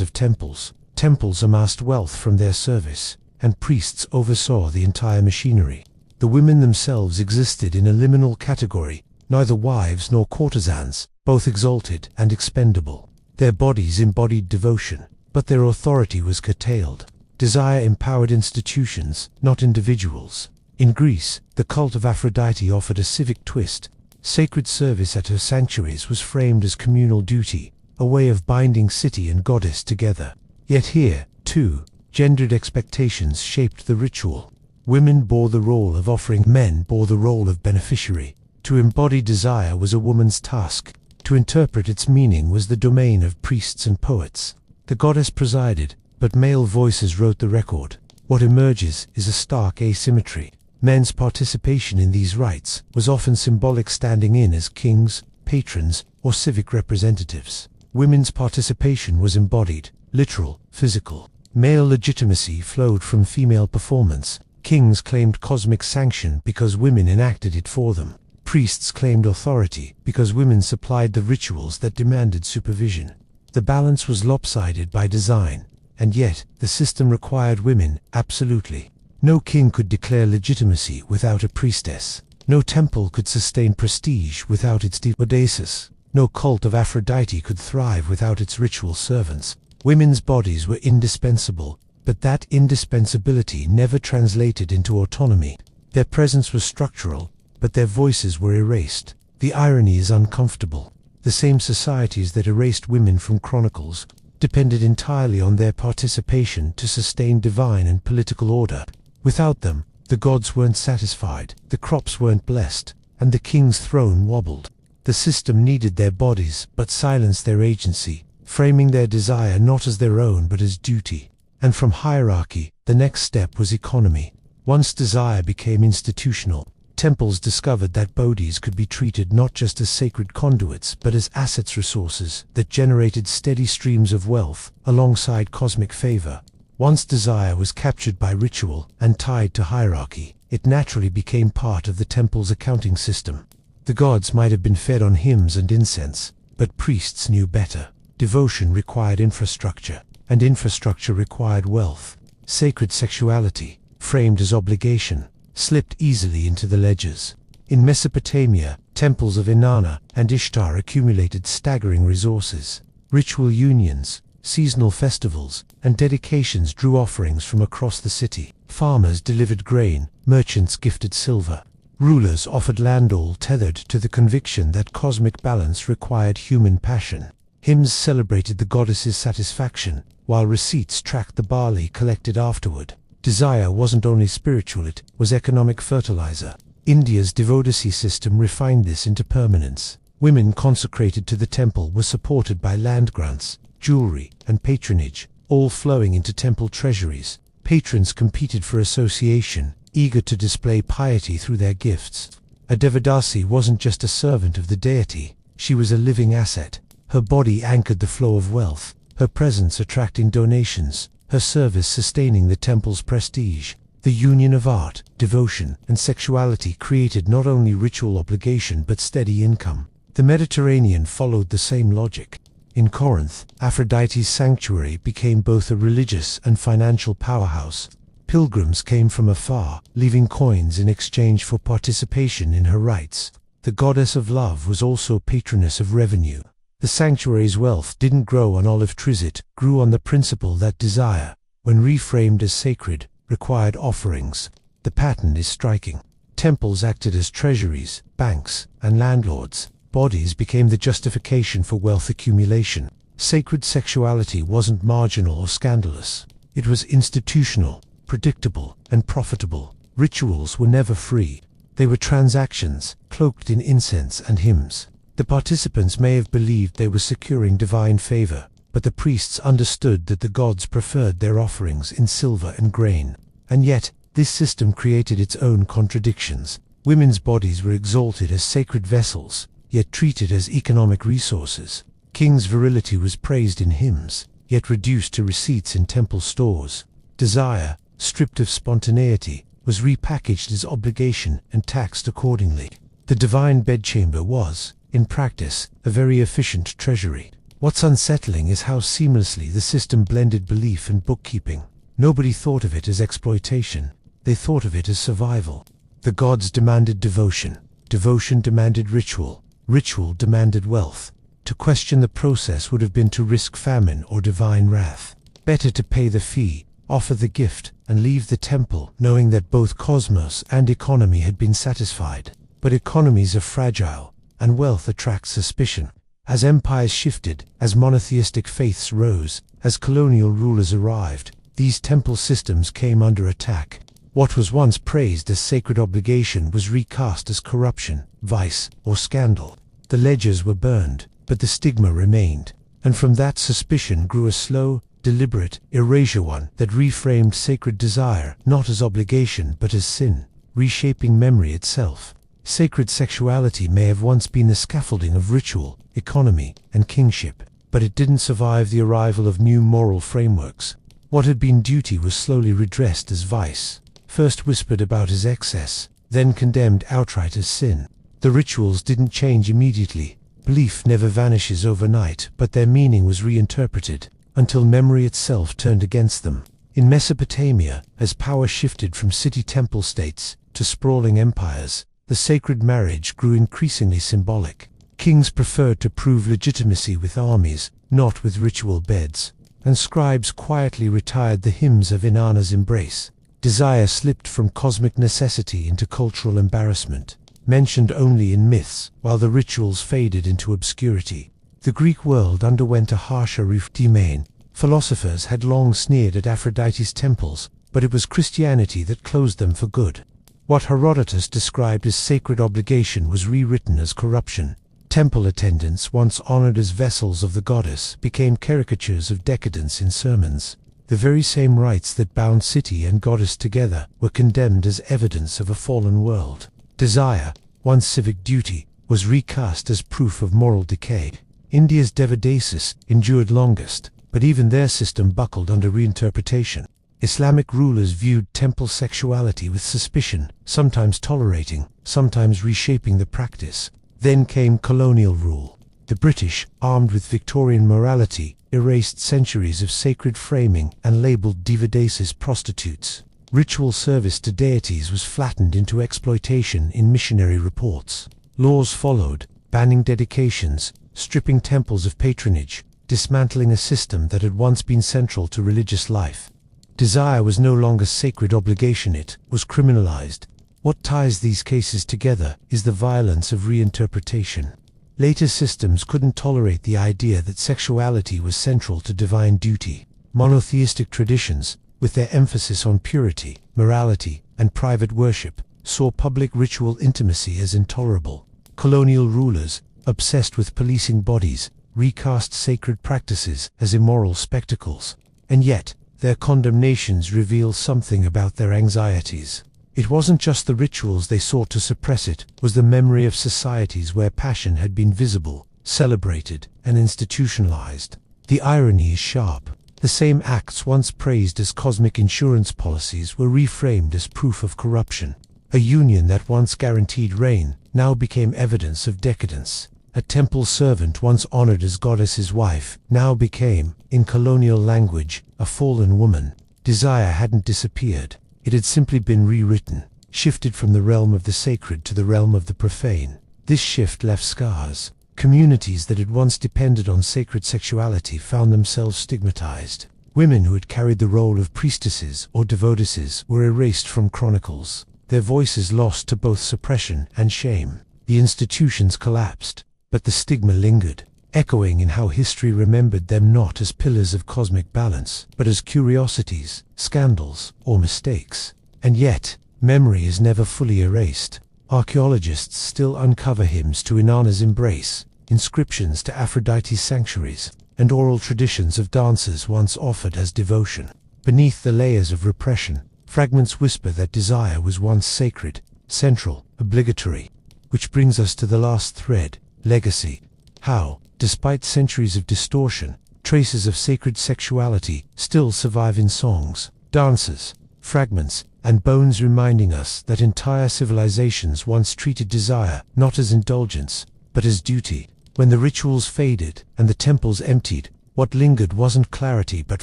of temples. Temples amassed wealth from their service, and priests oversaw the entire machinery. The women themselves existed in a liminal category, neither wives nor courtesans, both exalted and expendable. Their bodies embodied devotion, but their authority was curtailed. Desire empowered institutions, not individuals. In Greece, the cult of Aphrodite offered a civic twist. Sacred service at her sanctuaries was framed as communal duty, a way of binding city and goddess together. Yet here, too, gendered expectations shaped the ritual. Women bore the role of offering, men bore the role of beneficiary. To embody desire was a woman's task. To interpret its meaning was the domain of priests and poets. The goddess presided, but male voices wrote the record. What emerges is a stark asymmetry. Men's participation in these rites was often symbolic, standing in as kings, patrons, or civic representatives. Women's participation was embodied, literal, physical. Male legitimacy flowed from female performance. Kings claimed cosmic sanction because women enacted it for them. Priests claimed authority because women supplied the rituals that demanded supervision. The balance was lopsided by design, and yet the system required women absolutely. No king could declare legitimacy without a priestess. No temple could sustain prestige without its devadasis. No cult of Aphrodite could thrive without its ritual servants. Women's bodies were indispensable, but that indispensability never translated into autonomy. Their presence was structural, but their voices were erased. The irony is uncomfortable. The same societies that erased women from chronicles depended entirely on their participation to sustain divine and political order. Without them, the gods weren't satisfied, the crops weren't blessed, and the king's throne wobbled. The system needed their bodies, but silenced their agency, framing their desire not as their own but as duty. And from hierarchy, the next step was economy. Once desire became institutional, temples discovered that bodies could be treated not just as sacred conduits but as assets, resources that generated steady streams of wealth alongside cosmic favor. Once desire was captured by ritual and tied to hierarchy, it naturally became part of the temple's accounting system. The gods might have been fed on hymns and incense, but priests knew better. Devotion required infrastructure, and infrastructure required wealth. Sacred sexuality, framed as obligation, slipped easily into the ledgers. In Mesopotamia, temples of Inanna and Ishtar accumulated staggering resources. Ritual unions, seasonal festivals, and dedications drew offerings from across the city. Farmers delivered grain, merchants gifted silver. Rulers offered land, all tethered to the conviction that cosmic balance required human passion. Hymns celebrated the goddess's satisfaction, while receipts tracked the barley collected afterward. Desire wasn't only spiritual, it was economic fertilizer. India's devotee system refined this into permanence. Women consecrated to the temple were supported by land grants, jewelry, and patronage, all flowing into temple treasuries. Patrons competed for association, eager to display piety through their gifts. A devadasi wasn't just a servant of the deity, she was a living asset. Her body anchored the flow of wealth, her presence attracting donations, her service sustaining the temple's prestige. The union of art, devotion, and sexuality created not only ritual obligation but steady income. The Mediterranean followed the same logic. In Corinth, Aphrodite's sanctuary became both a religious and financial powerhouse. Pilgrims came from afar, leaving coins in exchange for participation in her rites. The goddess of love was also patroness of revenue. The sanctuary's wealth didn't grow on olive trees, it grew on the principle that desire, when reframed as sacred, required offerings. The pattern is striking. Temples acted as treasuries, banks, and landlords. Bodies became the justification for wealth accumulation. Sacred sexuality wasn't marginal or scandalous. It was institutional, predictable, and profitable. Rituals were never free. They were transactions, cloaked in incense and hymns. The participants may have believed they were securing divine favor, but the priests understood that the gods preferred their offerings in silver and grain. And yet, this system created its own contradictions. Women's bodies were exalted as sacred vessels, yet treated as economic resources. Kings' virility was praised in hymns, yet reduced to receipts in temple stores. Desire, stripped of spontaneity, was repackaged as obligation and taxed accordingly. The divine bedchamber was, in practice, a very efficient treasury. What's unsettling is how seamlessly the system blended belief and bookkeeping. Nobody thought of it as exploitation. They thought of it as survival. The gods demanded devotion. Devotion demanded ritual. Ritual demanded wealth. To question the process would have been to risk famine or divine wrath. Better to pay the fee, offer the gift, and leave the temple, knowing that both cosmos and economy had been satisfied. But economies are fragile, and wealth attracts suspicion. As empires shifted, as monotheistic faiths rose, as colonial rulers arrived, these temple systems came under attack. What was once praised as sacred obligation was recast as corruption, vice, or scandal. The ledgers were burned, but the stigma remained, and from that suspicion grew a slow, deliberate erasure, one that reframed sacred desire not as obligation but as sin, reshaping memory itself. Sacred sexuality may have once been the scaffolding of ritual, economy, and kingship, but it didn't survive the arrival of new moral frameworks. What had been duty was slowly redressed as vice, first whispered about as excess, then condemned outright as sin. The rituals didn't change immediately. Belief never vanishes overnight, but their meaning was reinterpreted, until memory itself turned against them. In Mesopotamia, as power shifted from city temple states to sprawling empires, the sacred marriage grew increasingly symbolic. Kings preferred to prove legitimacy with armies, not with ritual beds, and scribes quietly retired the hymns of Inanna's embrace. Desire slipped from cosmic necessity into cultural embarrassment, mentioned only in myths, while the rituals faded into obscurity. The Greek world underwent a harsher reformation. Philosophers had long sneered at Aphrodite's temples, but it was Christianity that closed them for good. What Herodotus described as sacred obligation was rewritten as corruption. Temple attendants, once honored as vessels of the goddess, became caricatures of decadence in sermons. The very same rites that bound city and goddess together were condemned as evidence of a fallen world. Desire, once civic duty, was recast as proof of moral decay. India's Devadasis endured longest, but even their system buckled under reinterpretation. Islamic rulers viewed temple sexuality with suspicion, sometimes tolerating, sometimes reshaping the practice. Then came colonial rule. The British, armed with Victorian morality, erased centuries of sacred framing and labeled Devadasis prostitutes. Ritual service to deities was flattened into exploitation in missionary reports. Laws followed, banning dedications, stripping temples of patronage, dismantling a system that had once been central to religious life. Desire was no longer sacred obligation, it was criminalized. What ties these cases together is the violence of reinterpretation. Later systems couldn't tolerate the idea that sexuality was central to divine duty. Monotheistic traditions, with their emphasis on purity, morality, and private worship, saw public ritual intimacy as intolerable. Colonial rulers, obsessed with policing bodies, recast sacred practices as immoral spectacles. And yet, their condemnations reveal something about their anxieties. It wasn't just the rituals they sought to suppress, it was the memory of societies where passion had been visible, celebrated, and institutionalized. The irony is sharp. The same acts once praised as cosmic insurance policies were reframed as proof of corruption. A union that once guaranteed reign now became evidence of decadence. A temple servant once honored as goddess's wife now became, in colonial language, a fallen woman. Desire hadn't disappeared. It had simply been rewritten, shifted from the realm of the sacred to the realm of the profane. This shift left scars. Communities that had once depended on sacred sexuality found themselves stigmatized. Women who had carried the role of priestesses or devotesses were erased from chronicles, their voices lost to both suppression and shame. The institutions collapsed, but the stigma lingered, echoing in how history remembered them not as pillars of cosmic balance, but as curiosities, scandals, or mistakes. And yet, memory is never fully erased. Archaeologists still uncover hymns to Inanna's embrace, inscriptions to Aphrodite's sanctuaries, and oral traditions of dances once offered as devotion. Beneath the layers of repression, fragments whisper that desire was once sacred, central, obligatory. Which brings us to the last thread, legacy. How, despite centuries of distortion, traces of sacred sexuality still survive in songs, dances, fragments, and bones, reminding us that entire civilizations once treated desire not as indulgence, but as duty. When the rituals faded and the temples emptied, what lingered wasn't clarity but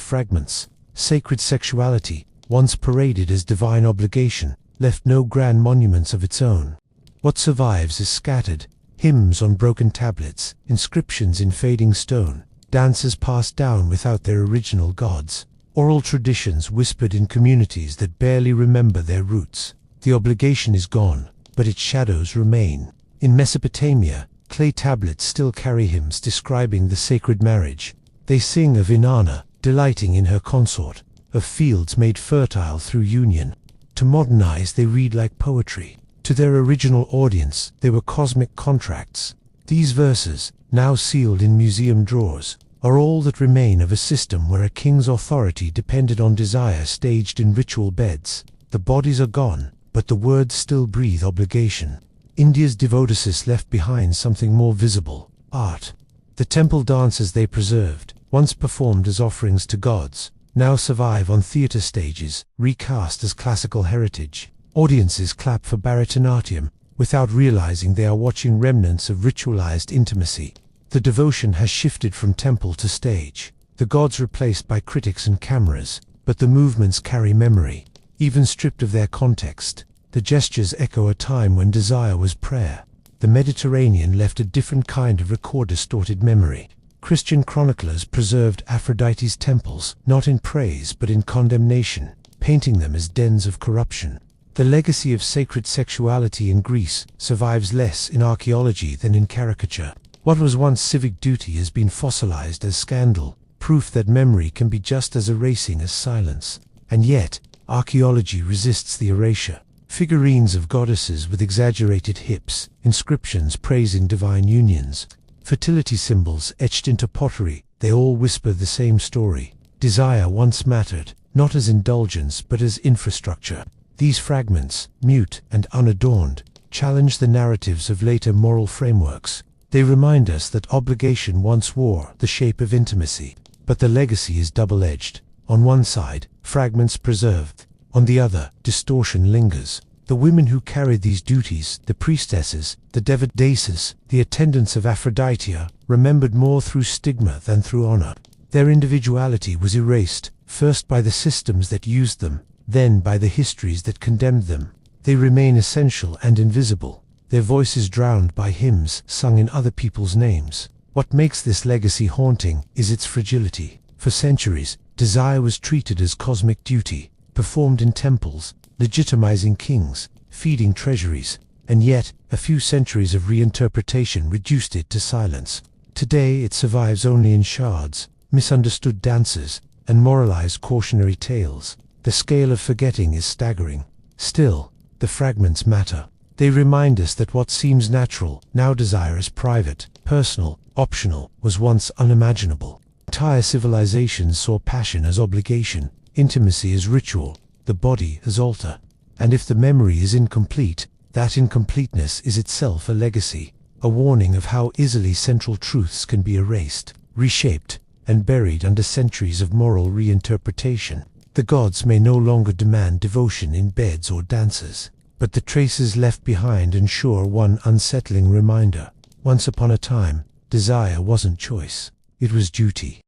fragments. Sacred sexuality, once paraded as divine obligation, left no grand monuments of its own. What survives is scattered hymns on broken tablets, inscriptions in fading stone, dances passed down without their original gods, oral traditions whispered in communities that barely remember their roots. The obligation is gone, but its shadows remain. In Mesopotamia, clay tablets still carry hymns describing the sacred marriage. They sing of Inanna, delighting in her consort, of fields made fertile through union. To modern eyes they read like poetry. To their original audience, they were cosmic contracts. These verses, now sealed in museum drawers, are all that remain of a system where a king's authority depended on desire staged in ritual beds. The bodies are gone, but the words still breathe obligation. India's devotesses left behind something more visible, art. The temple dances they preserved, once performed as offerings to gods, now survive on theatre stages, recast as classical heritage. Audiences clap for Bharatanatyam, without realizing they are watching remnants of ritualized intimacy. The devotion has shifted from temple to stage. The gods replaced by critics and cameras, but the movements carry memory. Even stripped of their context, the gestures echo a time when desire was prayer. The Mediterranean left a different kind of record-distorted memory. Christian chroniclers preserved Aphrodite's temples, not in praise but in condemnation, painting them as dens of corruption. The legacy of sacred sexuality in Greece survives less in archaeology than in caricature. What was once civic duty has been fossilized as scandal, proof that memory can be just as erasing as silence. And yet, archaeology resists the erasure. Figurines of goddesses with exaggerated hips, inscriptions praising divine unions, fertility symbols etched into pottery, they all whisper the same story. Desire once mattered, not as indulgence but as infrastructure. These fragments, mute and unadorned, challenge the narratives of later moral frameworks. They remind us that obligation once wore the shape of intimacy, but the legacy is double-edged. On one side, fragments preserved. On the other, distortion lingers. The women who carried these duties, the priestesses, the devotesses, the attendants of Aphrodite, remembered more through stigma than through honor. Their individuality was erased, first by the systems that used them, then by the histories that condemned them. They remain essential and invisible, their voices drowned by hymns sung in other people's names. What makes this legacy haunting is its fragility. For centuries, desire was treated as cosmic duty, performed in temples, legitimizing kings, feeding treasuries, and yet a few centuries of reinterpretation reduced it to silence. Today it survives only in shards, misunderstood dances, and moralized cautionary tales. The scale of forgetting is staggering. Still, the fragments matter. They remind us that what seems natural, now desire as private, personal, optional, was once unimaginable. Entire civilizations saw passion as obligation, intimacy as ritual, the body as altar. And if the memory is incomplete, that incompleteness is itself a legacy, a warning of how easily central truths can be erased, reshaped, and buried under centuries of moral reinterpretation. The gods may no longer demand devotion in beds or dances, but the traces left behind ensure one unsettling reminder. Once upon a time, desire wasn't choice, it was duty.